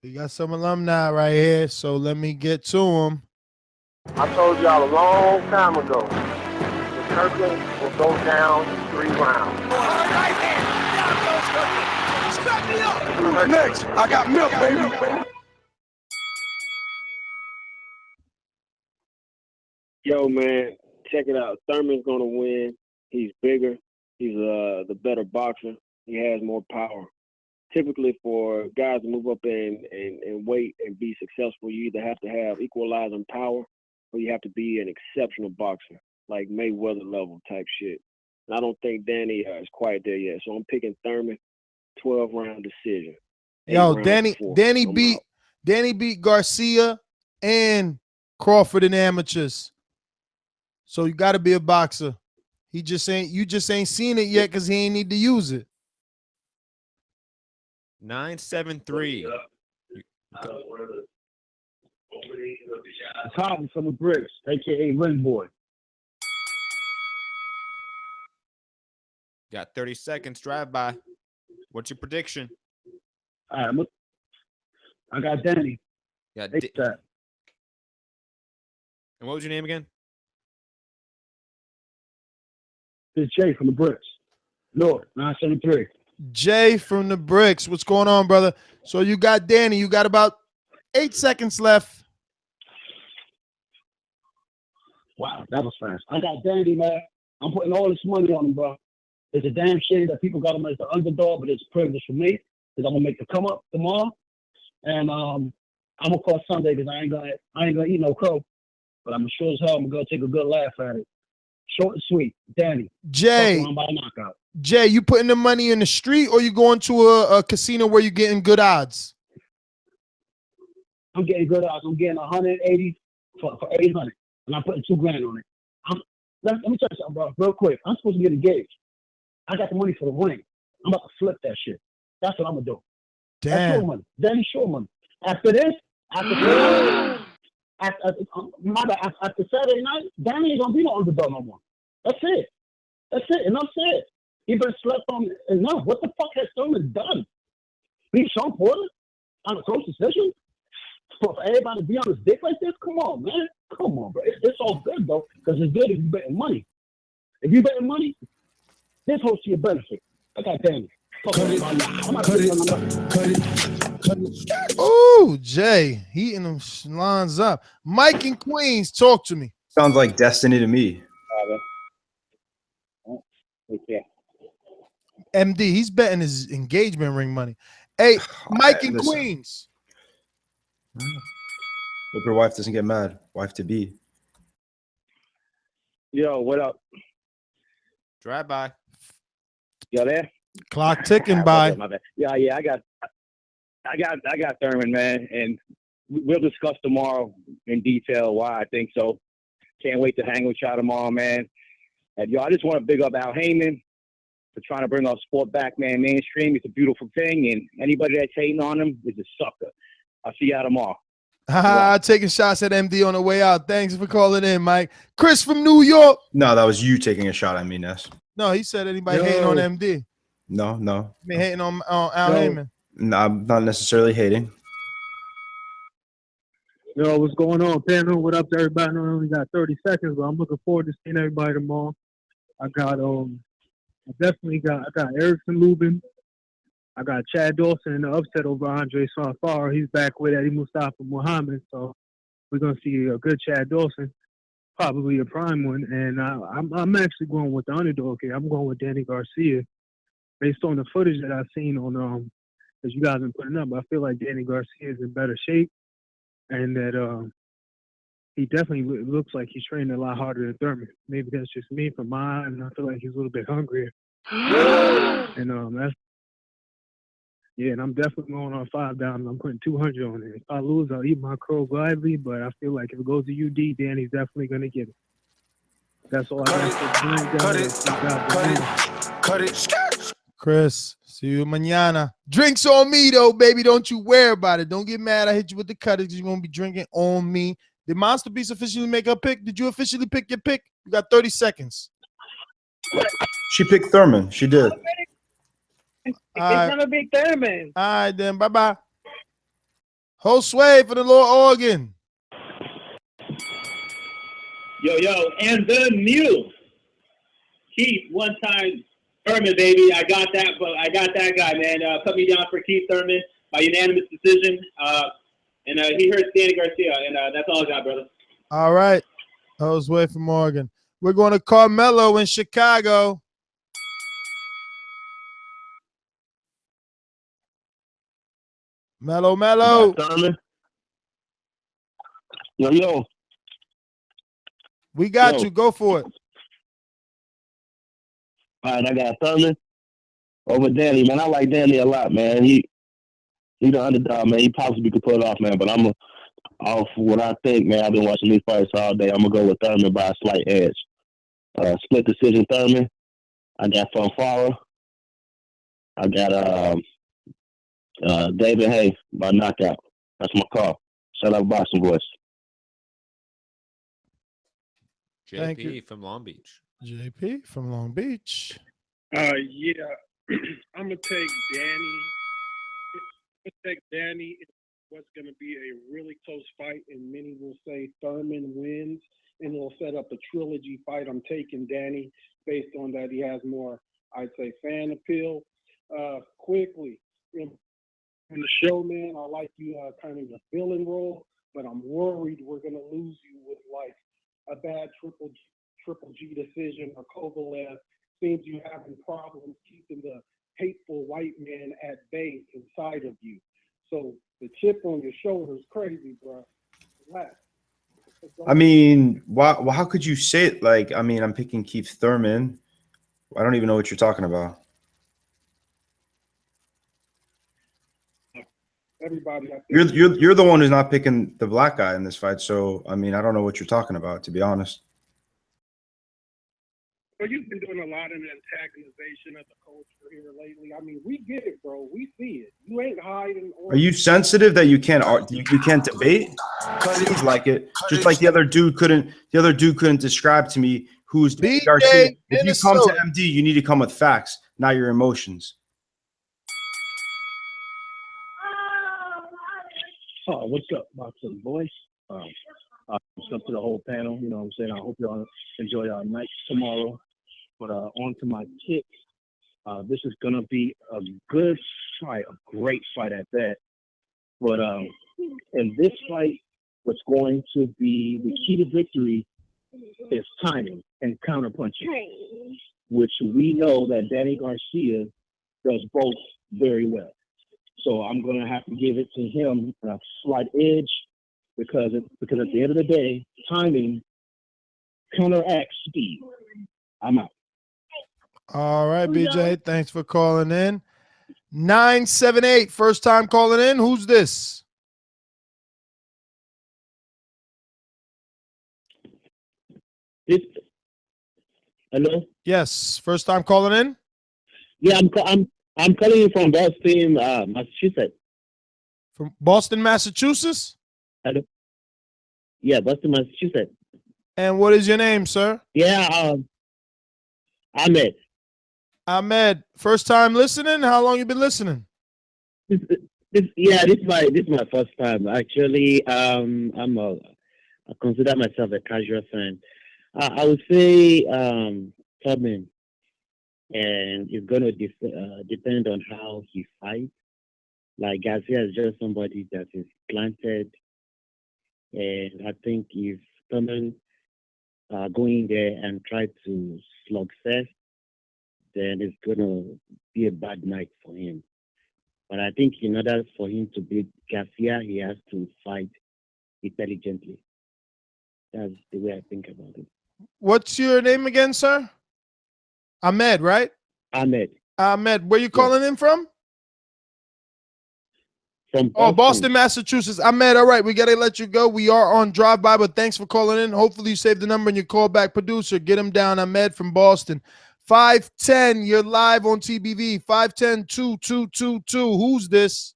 We got some alumni right here, so let me get to them. I told y'all a long time ago, the Kirkland will go down in 3 rounds. Next, I got milk, baby. Yo, man, check it out. Thurman's going to win. He's bigger. He's the better boxer. He has more power. Typically, for guys to move up in weight and be successful, you either have to have equalizing power or you have to be an exceptional boxer, like Mayweather level type shit. And I don't think Danny is quite there yet. So I'm picking Thurman, 12-round decision. Yo, Danny beat Garcia and Crawford in amateurs. So you got to be a boxer. You just ain't seen it yet because he ain't need to use it. 973. Tom from the Bricks, aka Ring Boy. Got 30 seconds. Drive by. What's your prediction? All right, I got Danny. Yeah. Take that. And what was your name again? It's Jay from the Bricks. North 973. Jay from the Bricks. What's going on, brother? So you got Danny. You got about 8 seconds left. Wow, that was fast. I got Danny, man. I'm putting all this money on him, bro. It's a damn shame that people got him as the underdog, but it's a privilege for me because I'm gonna make the come up tomorrow, and I'm gonna call Sunday because I ain't gonna eat no crow, but I'm sure as hell I'm gonna take a good laugh at it. Short and sweet, Danny. Jay, by knockout. Jay, you putting the money in the street or you going to a casino where you're getting good odds? I'm getting good odds. I'm getting 180 for 800, and I'm putting $2,000 on it. Let me tell you something, bro. Real quick, I'm supposed to get engaged. I got the money for the ring. I'm about to flip that shit. That's what I'm gonna do. Damn. That's short money. Danny short money. After this, after Saturday night, Danny ain't gonna be no underdog no more. That's it. That's it. Enough said. He been slept on enough. What the fuck has Thurman done? Beat Sean Porter on a close decision? For everybody to be on his dick like this? Come on, man. Come on, bro. It's all good, though, because it's good if you're betting money. If you're betting money, this holds to your benefit. I got Danny. Ooh, Jay, heating them lines up. Mike in Queens, talk to me. Sounds like destiny to me. MD, he's betting his engagement ring money. Hey, Mike in Queens. Hope your wife doesn't get mad. Wife to be. Yo, what up? Drive by. You there? Clock ticking by. My bad. Yeah, I got Thurman, man, and we'll discuss tomorrow in detail why I think so. Can't wait to hang with y'all tomorrow, man. And yo, I just want to big up Al Heyman for trying to bring our sport back, man, mainstream. It's a beautiful thing, and anybody that's hating on him is a sucker. I'll see y'all tomorrow. Taking shots at MD on the way out. Thanks for calling in, Mike. Chris from New York. No, that was you taking a shot at me, Ness. No, he said anybody hating on MD. No. I mean, hating on Al Heyman. No, I'm not necessarily hating. Yo, what's going on, panel? What up to everybody? I know I only got 30 seconds, but I'm looking forward to seeing everybody tomorrow. I got I got Erickson Lubin. I got Chad Dawson in the upset over Andre Sanfar. He's back with Eddie Mustafa Muhammad, so we're gonna see a good Chad Dawson, probably a prime one. And I'm actually going with the underdog here. I'm going with Danny Garcia, based on the footage that I've seen on that you guys been putting up. I feel like Danny Garcia is in better shape, and that he definitely looks like he's training a lot harder than Thurman. Maybe that's just me from my eye, and I feel like he's a little bit hungrier. And and I'm definitely going on 5 down. I'm putting 200 on it. If I lose, I'll eat my crow gladly, but I feel like if it goes to UD, Danny's definitely going to get it. That's all I got. Cut it. Chris, see you mañana. Drinks on me, though, baby. Don't you worry about it. Don't get mad. I hit you with the cut. You're going to be drinking on me. Did Monster Beast officially make her pick? Did you officially pick your pick? You got 30 seconds. She picked Thurman. She did. It's gonna be Thurman. All right, then. Bye-bye. Josue for the Lower Oregon. Yo, and the mule. Keith, one time Thurman, baby. I got that guy, man. Put me down for Keith Thurman by unanimous decision. And he hurt Danny Garcia, and that's all I got, brother. All right. Josue from Oregon. We're going to Carmelo in Chicago. Mello. Yo. We got you. Go for it. All right, I got Thurman over Danny, man. I like Danny a lot, man. He the underdog, man. He possibly could pull it off, man. But I'm Off what I think, man, I've been watching these fights all day. I'm gonna go with Thurman by a slight edge. Split decision Thurman. I got Fanfara. I got David Haye by knockout. That's my call. Shout out Boxing Voice. Thank you. JP from Long Beach. JP from Long Beach. Yeah, I'm gonna take Danny. It's what's gonna be a really close fight, and many will say Thurman wins, and it'll set up a trilogy fight. I'm taking Danny based on that. He has more, I'd say, fan appeal. Quickly in the show, man, I like you kind of the villain role, but I'm worried we're gonna lose you with like a bad triple G decision or Kovalev. Seems you having problems keeping the hateful white man at bay inside of you. So the chip on your shoulder is crazy, bro. Relax. I mean, how could you say it? Like, I mean, I'm picking Keith Thurman. I don't even know what you're talking about. Everybody, You're the one who's not picking the black guy in this fight. So, I mean, I don't know what you're talking about, to be honest. Well, you've been doing a lot of antagonization of the culture here lately. I mean, we get it, bro. We see it. You ain't hiding. Are you sensitive that you can't debate? Seems like it. Just like the other dude couldn't describe to me who's Garcia. If you come to MD, you need to come with facts, not your emotions. Oh, what's up, Boxing Voice? What's up to the whole panel? You know what I'm saying? I hope y'all enjoy our night tomorrow. But on to my picks. This is going to be a good fight, a great fight at that. But in this fight, what's going to be the key to victory is timing and counterpunching, which we know that Danny Garcia does both very well. So I'm going to have to give it to him a slight edge because at the end of the day, timing counteracts speed. I'm out. All right, BJ. Thanks for calling in. 978, first time calling in. Who's this? Hello? Yes, first time calling in? Yeah, I'm calling you from Boston, Massachusetts. From Boston, Massachusetts? Hello? Yeah, Boston, Massachusetts. And what is your name, sir? Yeah, Ahmed. Ahmed, first time listening? How long you been listening? This is my first time. Actually, I consider myself a casual fan. I would say Thurman, and it's going to depend on how he fights. Like Garcia is just somebody that is planted, and I think if Thurman go in there and try to slug fest, then it's going to be a bad night for him. But I think in order for him to beat Garcia, he has to fight intelligently. That's the way I think about it. What's your name again, sir? Ahmed, right? Ahmed. Ahmed, where you calling in from? From Boston, Massachusetts. Ahmed, all right, we got to let you go. We are on drive-by, but thanks for calling in. Hopefully you save the number and you call back. Producer, get him down. Ahmed from Boston. 510, you're live on TBV. 510-2222. Who's this?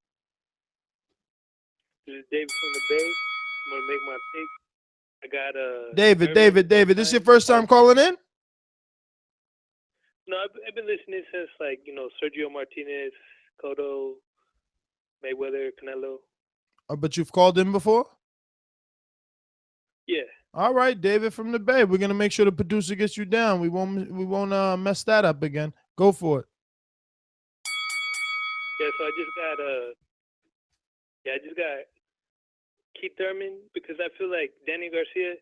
This is David from the Bay. I'm going to make my pick. I got David. This is your first time calling in? No, I've been listening since, Sergio Martinez, Cotto, Mayweather, Canelo. But you've called in before? Yeah. All right, David from the Bay. We're gonna make sure the producer gets you down. We won't mess that up again. Go for it. Yeah, so I just got Keith Thurman because I feel like Danny Garcia,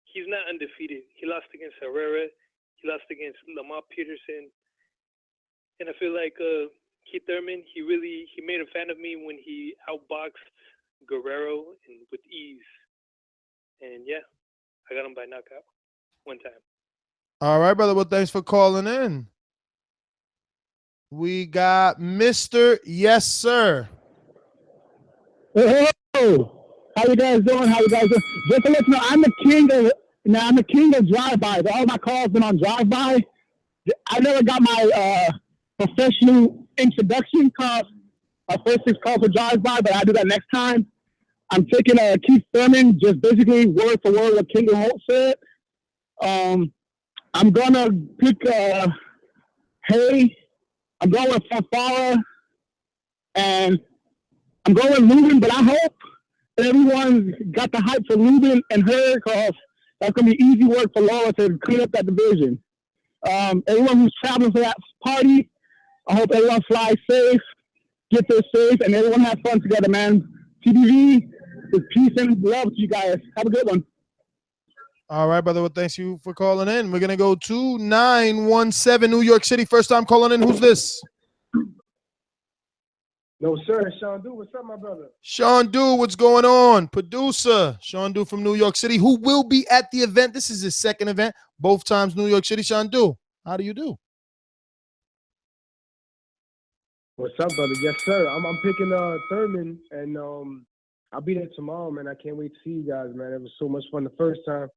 he's not undefeated. He lost against Herrera. He lost against Lamar Peterson. And I feel like Keith Thurman, he made a fan of me when he outboxed Guerrero and with ease. And yeah, I got him by knockout one time. All right, brother. Well, thanks for calling in. We got Mr. Yes, sir. Oh, How you guys doing? How you guys doing? Just to let you know, I'm the king of drive-bys. All my calls been on drive-by. I never got my professional introduction call. My first 6 calls for drive-by, but I'll do that next time. I'm taking Keith Thurman, just basically word for word what King Holt said. I'm gonna pick Haye. I'm going with Fanfara, and I'm going with Lubin, but I hope everyone got the hype for Lubin and her, because that's going to be easy work for Laura to clean up that division. Everyone who's traveling for that party, I hope everyone flies safe, get there safe, and everyone has fun together, man. TBV, with peace and love to you guys. Have a good one. All right, brother. Well, thanks you for calling in. We're going to go to 917 New York City. First time calling in. Who's this? No, sir. Sean Du, what's up, my brother? Sean Du, what's going on? Producer Sean Du from New York City, who will be at the event. This is his second event, both times New York City. Sean Du, how do you do? What's up, brother? Yes, sir. I'm picking Thurman, and I'll be there tomorrow, man. I can't wait to see you guys, man. It was so much fun the first time.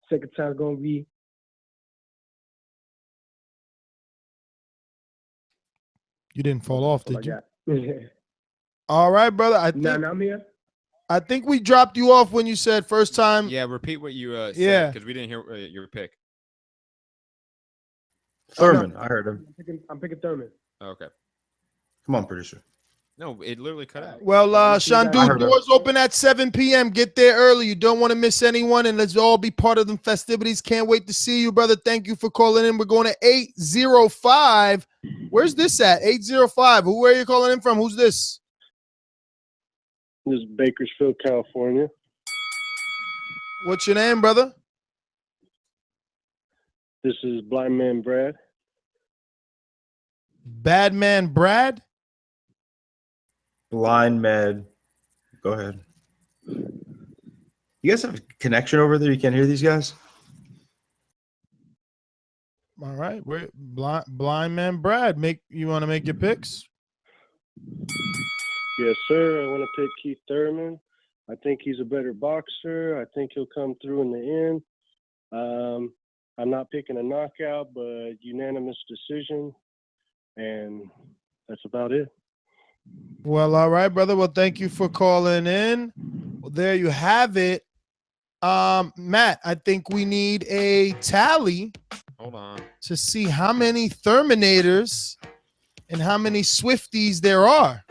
Second time's gonna be. You didn't fall off, did you? Yeah. All right, brother. I'm here. I think we dropped you off when you said first time. Yeah, repeat what you said, Yeah. because we didn't hear your pick. Thurman, I heard him. I'm picking Thurman. Okay. Come on, producer. No, it literally cut out. Well, Sean Du, I heard doors open at 7 p.m. Get there early. You don't want to miss anyone, and let's all be part of them festivities. Can't wait to see you, brother. Thank you for calling in. We're going to 805. Where's this at? 805. Where are you calling in from? Who's this? This is Bakersfield, California. What's your name, brother? This is Blind Man Brad. Bad Man Brad? Blind Man. Go ahead. You guys have a connection over there? You can't hear these guys? All right. We're Blind Man Brad. You want to make your picks? Yes, sir. I want to pick Keith Thurman. I think he's a better boxer. I think he'll come through in the end. I'm not picking a knockout, but unanimous decision. And that's about it. Well, all right, brother. Well, thank you for calling in. Well, there you have it. Matt, I think we need a tally. Hold on. To see how many Thurminators and how many Swifties there are.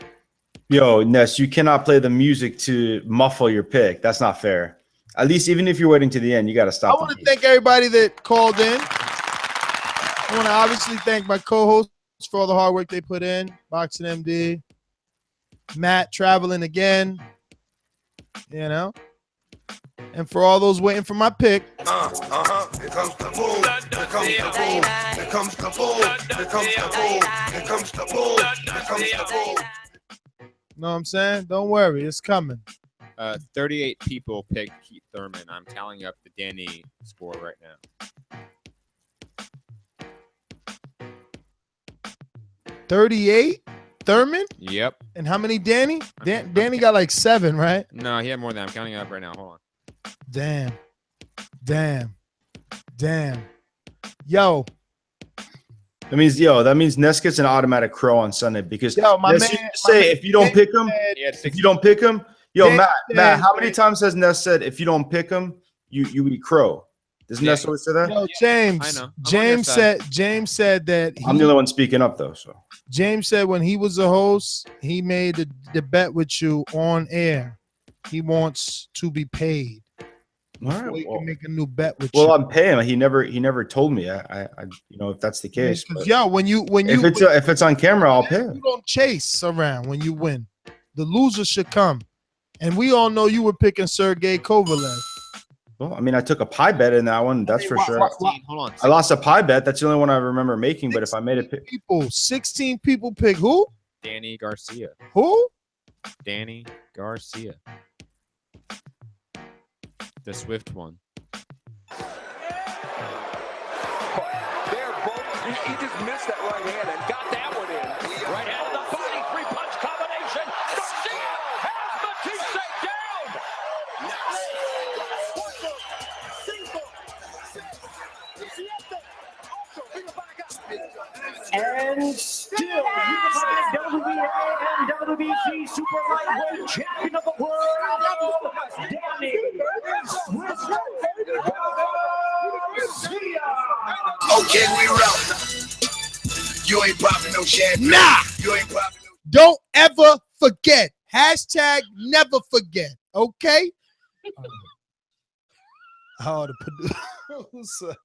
Yo, Ness, you cannot play the music to muffle your pick. That's not fair. At least even if you're waiting to the end, you got to stop. I want to thank everybody that called in. I want to obviously thank my co-hosts for all the hard work they put in. BoxingMD. Matt traveling again. You know. And for all those waiting for my pick. Here comes the bull. Here comes the bull. Here comes the bull. Here comes the bull. Here comes the bull. Here comes the bull. Know what I'm saying? Don't worry, it's coming. 38 people picked Keith Thurman. I'm tallying up the Danny score right now. 38 Thurman? Yep. And how many Danny? Danny got like 7, right? No, he had more than that. I'm counting it up right now. Hold on. Damn. Yo. That means Ness gets an automatic crow on Sunday because Ness, if you don't pick him, Matt, how many times has Ness said if you don't pick him, you eat crow? Doesn't Ness always say that? Yo, James. I know. James said that I'm the only one speaking up though. So James said when he was a host, he made the bet with you on air. He wants to be paid. All right, we can make a new bet with you. Well, I'm paying. He never told me. I if that's the case. Yeah, when you if it's on camera, I'll pay. You don't chase around when you win. The loser should come. And we all know you were picking Sergey Kovalev. Well, I mean, I took a pie bet in that one. That's for sure. Hold on. I lost a pie bet. That's the only one I remember making. But if I made it, 16 people pick who? Danny Garcia. Who? Danny Garcia. The Swift one. They're both. He just missed that right hand and got that one in. Right hand of the body, 3-punch combination. Garcia has Matisse down. WBC super lightweight champion of the world, Danny Garcia. Okay, we roll. You ain't popping no champagne. Nah. You ain't popping no. Don't ever forget. Hashtag never forget. Okay? Oh, the producer.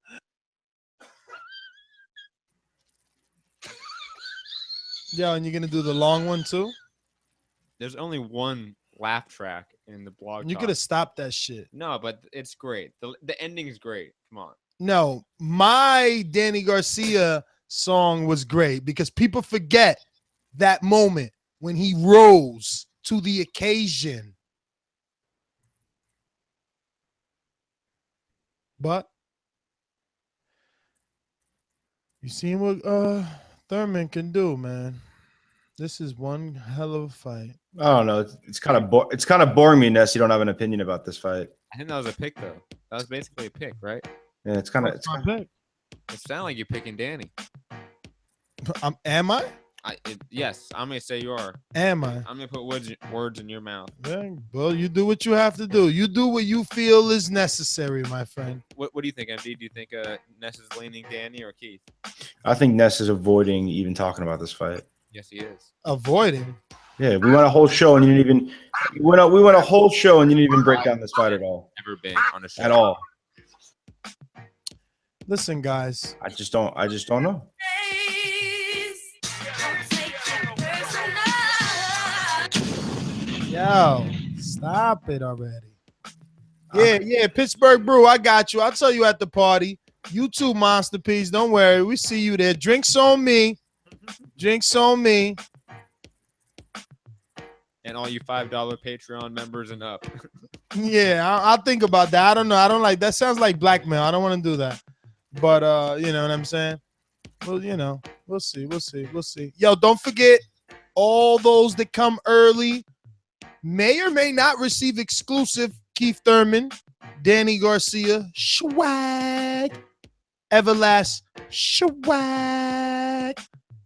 Yo, and you're gonna do the long one too? There's only one laugh track in the blog. You talk. could have stopped that shit. No, but it's great. The ending is great. Come on. No, my Danny Garcia song was great because people forget that moment when he rose to the occasion. But you seen what Thurman can do, man. This is one hell of a fight. I don't know. It's kind of boring me, Ness. You don't have an opinion about this fight. I think that was a pick, though. That was basically a pick, right? Yeah, it's kind of. pick. It sounded like you're picking Danny. Am I? Yes, I'm gonna say you are. Am I? I'm gonna put words in your mouth. Yeah, well, you do what you have to do. You do what you feel is necessary, my friend. What do you think, MD? Do you think Ness is leaning Danny or Keith? I think Ness is avoiding even talking about this fight. Yes, he is. Avoiding? Yeah, we went a whole show and you didn't even. We went a whole show and you didn't even break down this fight at all. Never been on a show at all. Listen, guys. I just don't know. Yo, stop it already. Yeah, Pittsburgh Brew, I got you. I'll tell you at the party. You too, Monster Piece. Don't worry. We see you there. Drinks on me. Drinks on me. And all you $5 Patreon members and up. Yeah, I'll think about that. I don't know. I don't like that. Sounds like blackmail. I don't want to do that. But you know what I'm saying? Well, you know, we'll see. Yo, don't forget all those that come early may or may not receive exclusive Keith Thurman, Danny Garcia, swag, Everlast, swag,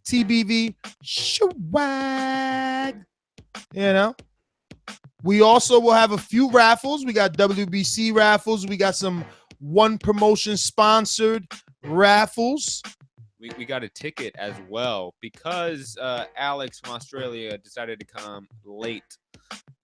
TBV, swag. You know, we also will have a few raffles. We got WBC raffles. We got some one promotion sponsored raffles. We got a ticket as well because Alex from Australia decided to come late.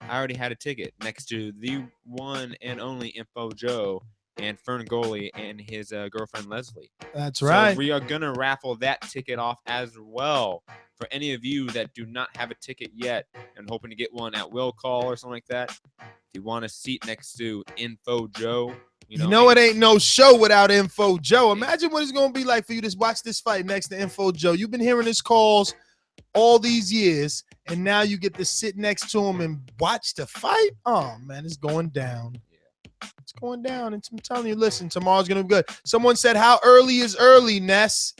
I already had a ticket next to the one and only Info Joe and Fern Goley and his girlfriend Leslie. That's right. So we are going to raffle that ticket off as well for any of you that do not have a ticket yet and hoping to get one at Will Call or something like that. If you want a seat next to Info Joe, you know it ain't no show without Info Joe. Imagine what it's going to be like for you to watch this fight next to Info Joe. You've been hearing his calls all these years, and now you get to sit next to him and watch the fight. Oh, man, it's going down. It's going down. And I'm telling you, listen, tomorrow's going to be good. Someone said, how early is early, Ness?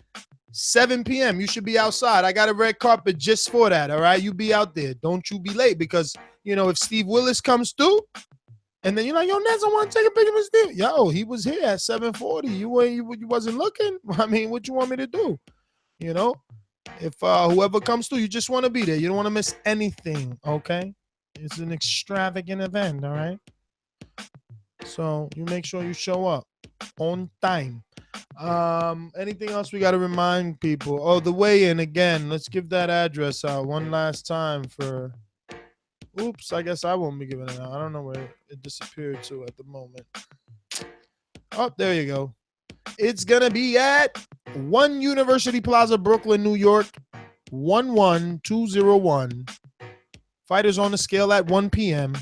7 p.m. You should be outside. I got a red carpet just for that, all right? You be out there. Don't you be late because, you know, if Steve Willis comes through, and then you're like, yo, Ness, I want to take a picture with Steve. Yo, he was here at 7:40. You wasn't looking. I mean, what you want me to do? You know? If whoever comes through, you just want to be there. You don't want to miss anything, okay? It's an extravagant event, all right? So you make sure you show up on time. Anything else we got to remind people? Oh, the weigh-in again. Let's give that address out one last time for... Oops, I guess I won't be giving it out. I don't know where it disappeared to at the moment. Oh, there you go. It's going to be at 1 University Plaza, Brooklyn, New York, 11201. Fighters on the scale at 1 p.m.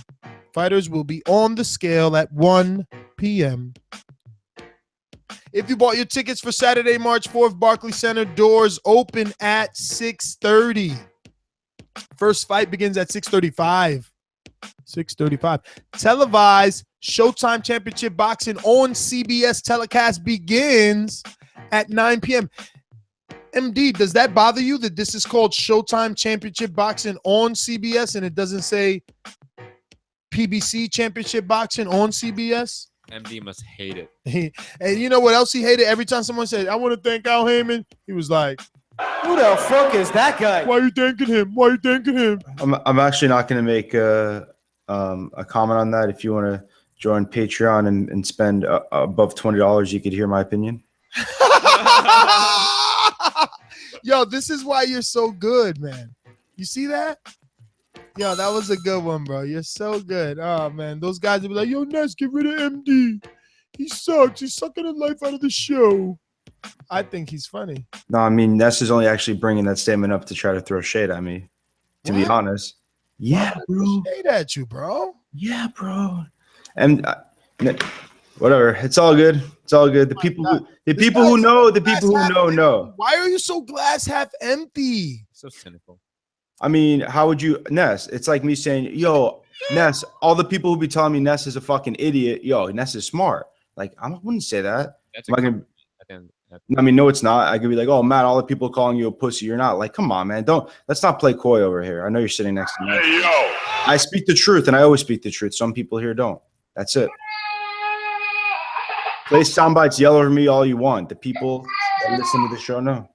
Fighters will be on the scale at 1 p.m. If you bought your tickets for Saturday, March 4th, Barclays Center, doors open at 6:30. First fight begins at 6:35. 6:35. Televised Showtime Championship Boxing on CBS telecast begins at 9 p.m. MD, does that bother you that this is called Showtime Championship Boxing on CBS and it doesn't say PBC Championship Boxing on CBS? MD must hate it. And you know what else he hated? Every time someone said, I want to thank Al Heyman, he was like, Who the fuck is that guy? Why are you thanking him? Why are you thanking him? I'm actually not going to make a comment on that. If you want to join Patreon and spend above $20, you could hear my opinion. Yo, this is why you're so good, man. You see that? Yo, that was a good one, bro. You're so good. Oh, man. Those guys will be like, yo, Ness, get rid of MD. He sucks. He's sucking the life out of the show. I think he's funny. No, I mean, Ness is only actually bringing that statement up to try to throw shade at me, to be honest. Yeah, bro. Shade at you, bro. Yeah, bro. And whatever. It's all good. It's all good. The people who know. Why are you so glass half empty? So cynical. I mean, how would you, Ness? It's like me saying, yo, Ness, all the people who be telling me Ness is a fucking idiot, yo, Ness is smart. Like, I wouldn't say that. That's I mean, no, it's not. I could be like, oh, Matt, all the people calling you a pussy, you're not. Like, come on, man. Let's not play coy over here. I know you're sitting next to me. Hey, yo. I speak the truth, and I always speak the truth. Some people here don't. That's it. Play sound bites, yell over me all you want. The people that listen to the show know.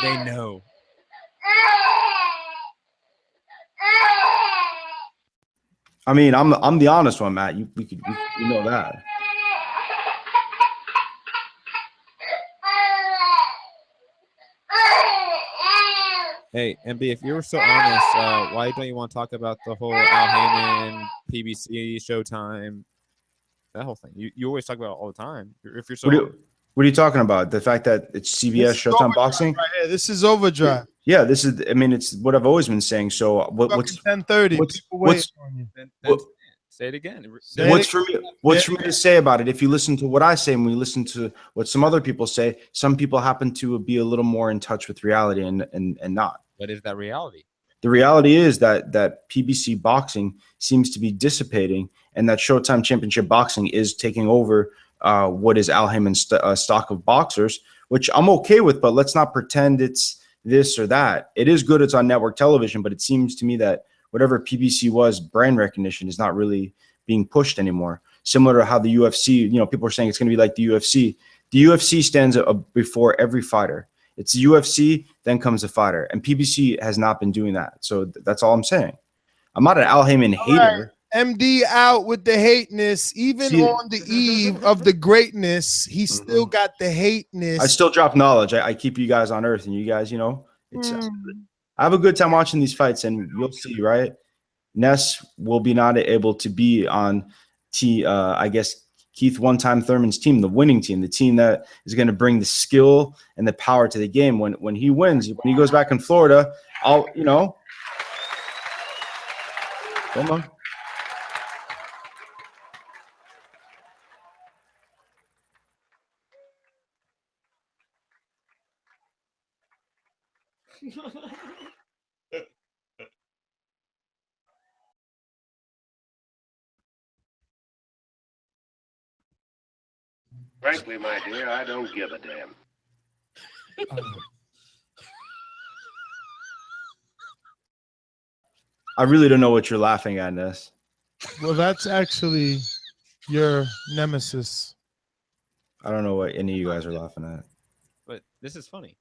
They know. I mean, I'm the honest one, Matt. You know that. Hey, MB, if you were so honest, why don't you want to talk about the whole Al Heyman, PBC, Showtime, that whole thing? You always talk about it all the time. If you're so what are you talking about? The fact that it's CBS Showtime Boxing? Right here. This is Overdrive. Yeah, this is. I mean, it's what I've always been saying. So what's 10:30? Say it again. What's for me to say about it? If you listen to what I say and we listen to what some other people say, some people happen to be a little more in touch with reality and not. What is that reality? The reality is that PBC boxing seems to be dissipating, and that Showtime Championship Boxing is taking over what is Al Heyman's stock of boxers, which I'm okay with. But let's not pretend it's this or that. It is good it's on network television, but it seems to me that whatever PBC was, brand recognition is not really being pushed anymore. Similar to how the UFC, people are saying it's going to be like the UFC. The UFC stands before every fighter. It's the UFC, then comes the fighter. And PBC has not been doing that. So that's all I'm saying. I'm not an Al Heyman hater. Right. MD out with the hateness. Even on the eve of the greatness, he still got the hateness. I still drop knowledge. I keep you guys on earth, and you guys, it's I have a good time watching these fights, and you'll see, right? Ness will be not able to be on I guess Keith one-time Thurman's team, the winning team, the team that is going to bring the skill and the power to the game. When he wins, when he goes back in Florida, hold on. Frankly, my dear, I don't give a damn. I really don't know what you're laughing at, Ness. Well, that's actually your nemesis. I don't know what any of you guys are laughing at. But this is funny.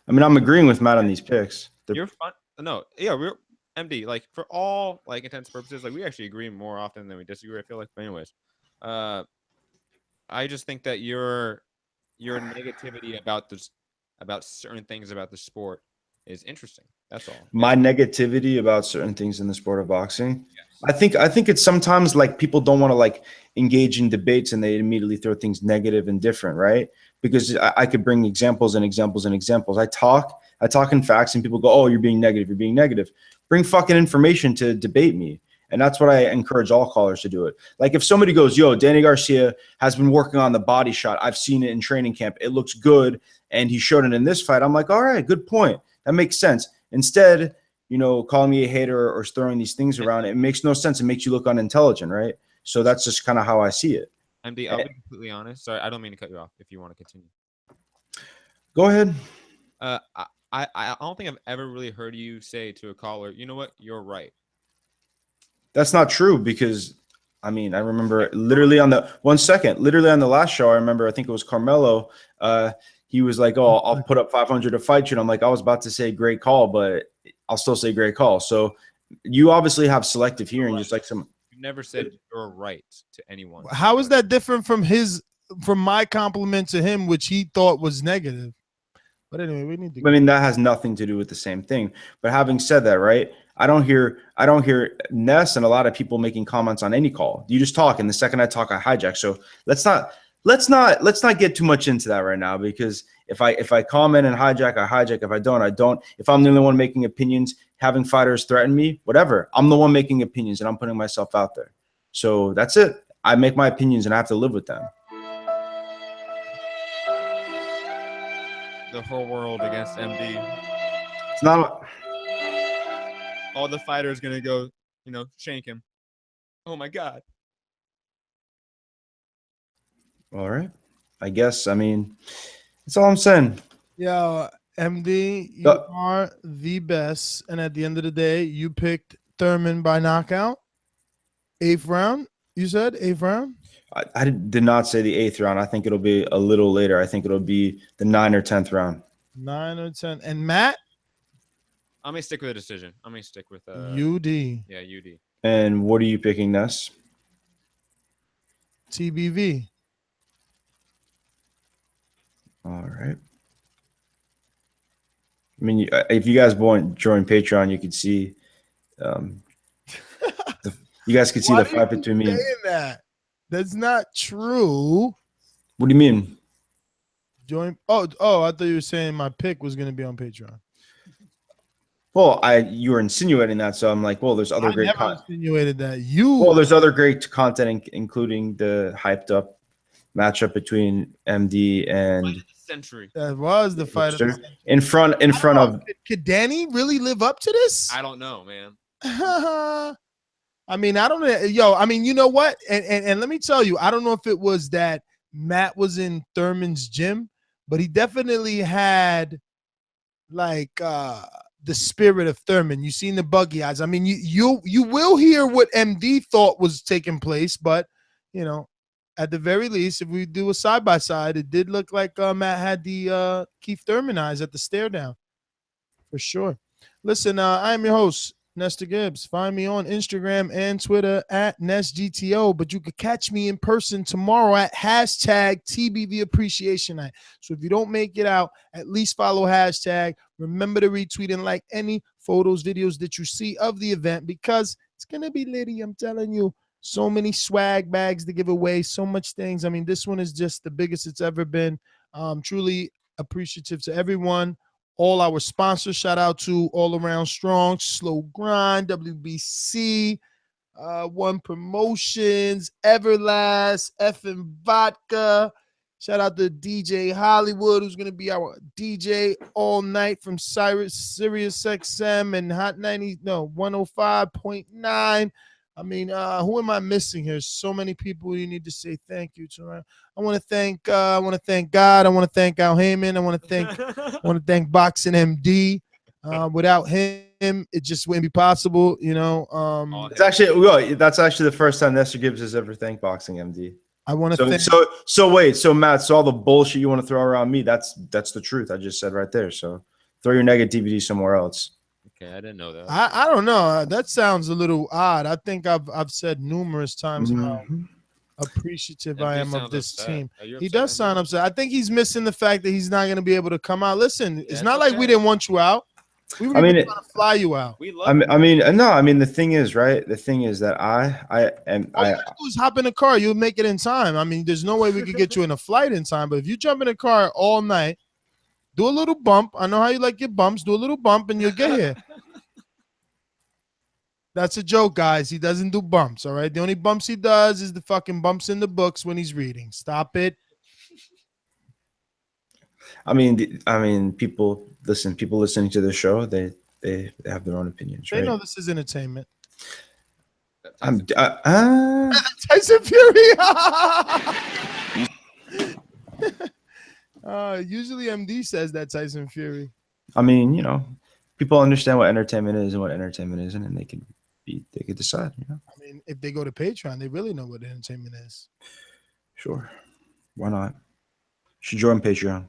I mean, I'm agreeing with Matt on these picks. You're fun. No, yeah, we're MD. Like for all intents and purposes, we actually agree more often than we disagree. I feel like, but anyways, I just think that your negativity about certain things about the sport is interesting. That's all. My negativity about certain things in the sport of boxing. Yes. I think it's sometimes like people don't want to engage in debates and they immediately throw things negative and different, right? Because I could bring examples and examples and examples. I talk in facts and people go, oh, you're being negative. You're being negative. Bring fucking information to debate me. And that's what I encourage all callers to do it. Like if somebody goes, yo, Danny Garcia has been working on the body shot. I've seen it in training camp. It looks good. And he showed it in this fight. I'm like, all right, good point. That makes sense. Instead, calling me a hater or throwing these things around, it makes no sense. It makes you look unintelligent, right? So that's just kind of how I see it. MD, I'll be completely honest. Sorry, I don't mean to cut you off if you want to continue. Go ahead. I don't think I've ever really heard you say to a caller, you know what, you're right. That's not true because, I remember literally on the last show, I think it was Carmelo he was like, "Oh, I'll put up 500 to fight you." And I'm like, I was about to say great call, but I'll still say great call. So you obviously have selective hearing, just like some. You never said you're right to anyone. How is that different from my compliment to him, which he thought was negative? But anyway, we need to. I mean, that has nothing to do with the same thing. But having said that, right? I don't hear Ness and a lot of people making comments on any call. You just talk, and the second I talk, I hijack. So let's not get too much into that right now, because if I comment and hijack, I hijack. If I don't, I don't. If I'm the only one making opinions, having fighters threaten me, whatever. I'm the one making opinions, and I'm putting myself out there. So that's it. I make my opinions, and I have to live with them. The whole world against MD. It's not. All the fighters gonna go, shank him. Oh my God. All right. I guess. I mean, that's all I'm saying. Yo, MD, you are the best. And at the end of the day, you picked Thurman by knockout. 8th round. You said 8th round? I did not say the 8th round. I think it'll be a little later. I think it'll be the 9th or 10th round. 9 or 10. And Matt? I'm gonna stick with a decision. I'm gonna stick with UD. Yeah, UD. And what are you picking, Ness? TBV. All right. I mean, if you guys join Patreon, you could see, you guys could see the fight between me. That? That's not true. What do you mean? Join. Oh! I thought you were saying my pick was going to be on Patreon. Well, you were insinuating that, so I'm like, well, there's other great content. Insinuated that Well, there's other great content, including the hyped up matchup between MD and Century. That was the fight of the century. in front of. Could Danny really live up to this? I don't know, man. I mean, I don't know. Yo, I mean, you know what? And let me tell you, I don't know if it was that Matt was in Thurman's gym, but he definitely had like the spirit of Thurman. You seen the buggy eyes. I mean, you will hear what MD thought was taking place, but at the very least, if we do a side by side, it did look like Matt had the Keith Thurman eyes at the stare down, for sure. Listen, I am your host, Nestor Gibbs. Find me on Instagram and Twitter at NestGTO, but you could catch me in person tomorrow at hashtag TBV Appreciation Night. So if you don't make it out, at least follow hashtag. Remember to retweet and like any photos, videos that you see of the event, because it's going to be litty, I'm telling you. So many swag bags to give away, so much things. I mean, this one is just the biggest it's ever been. Truly appreciative to everyone. All our sponsors, shout out to All Around Strong, Slow Grind, WBC, One Promotions, Everlast, Effing Vodka. Shout out to DJ Hollywood, who's going to be our DJ all night from Sirius XM and Hot 105.9. I mean, who am I missing here? So many people you need to say thank you to. I want to thank God. I want to thank Al Heyman. I want to thank BoxingMD. Without him, it just wouldn't be possible. That's actually the first time Nestor Gibbs has ever thanked BoxingMD. I want to thank. So Matt. So all the bullshit you want to throw around me, that's the truth. I just said right there. So throw your negativity somewhere else. Okay, I didn't know that. I don't know. That sounds a little odd. I think I've said numerous times how appreciative I am of this team. He does sound upset. I think he's missing the fact that he's not going to be able to come out. Listen, it's not like we didn't want you out. We were trying to fly you out. The thing is, right? The thing is that all you gotta do is hop in the car. You'll make it in time. I mean, there's no way we could get you in a flight in time. But if you jump in a car all night, do a little bump. I know how you like your bumps. Do a little bump and you'll get here. That's a joke, guys. He doesn't do bumps, all right? The only bumps he does is the fucking bumps in the books when he's reading. Stop it. I mean, people listening to the show, they have their own opinions, right? They know this is entertainment. Tyson Fury. Usually MD says that Tyson Fury. I mean, people understand what entertainment is and what entertainment isn't, and they could decide. I mean, if they go to Patreon, they really know what entertainment is. Sure, why not? You should join Patreon.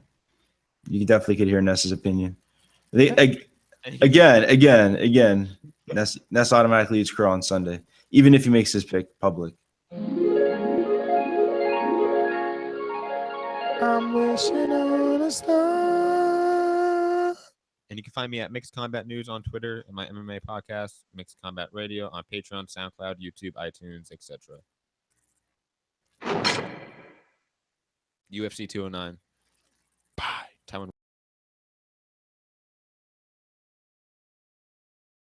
You definitely could hear Ness's opinion. Again. Ness automatically leads Crow on Sunday, even if he makes his pick public. I'm wishing on a star. And you can find me at Mixed Combat News on Twitter and my MMA podcast, Mixed Combat Radio, on Patreon, SoundCloud, YouTube, iTunes, etc. UFC 209.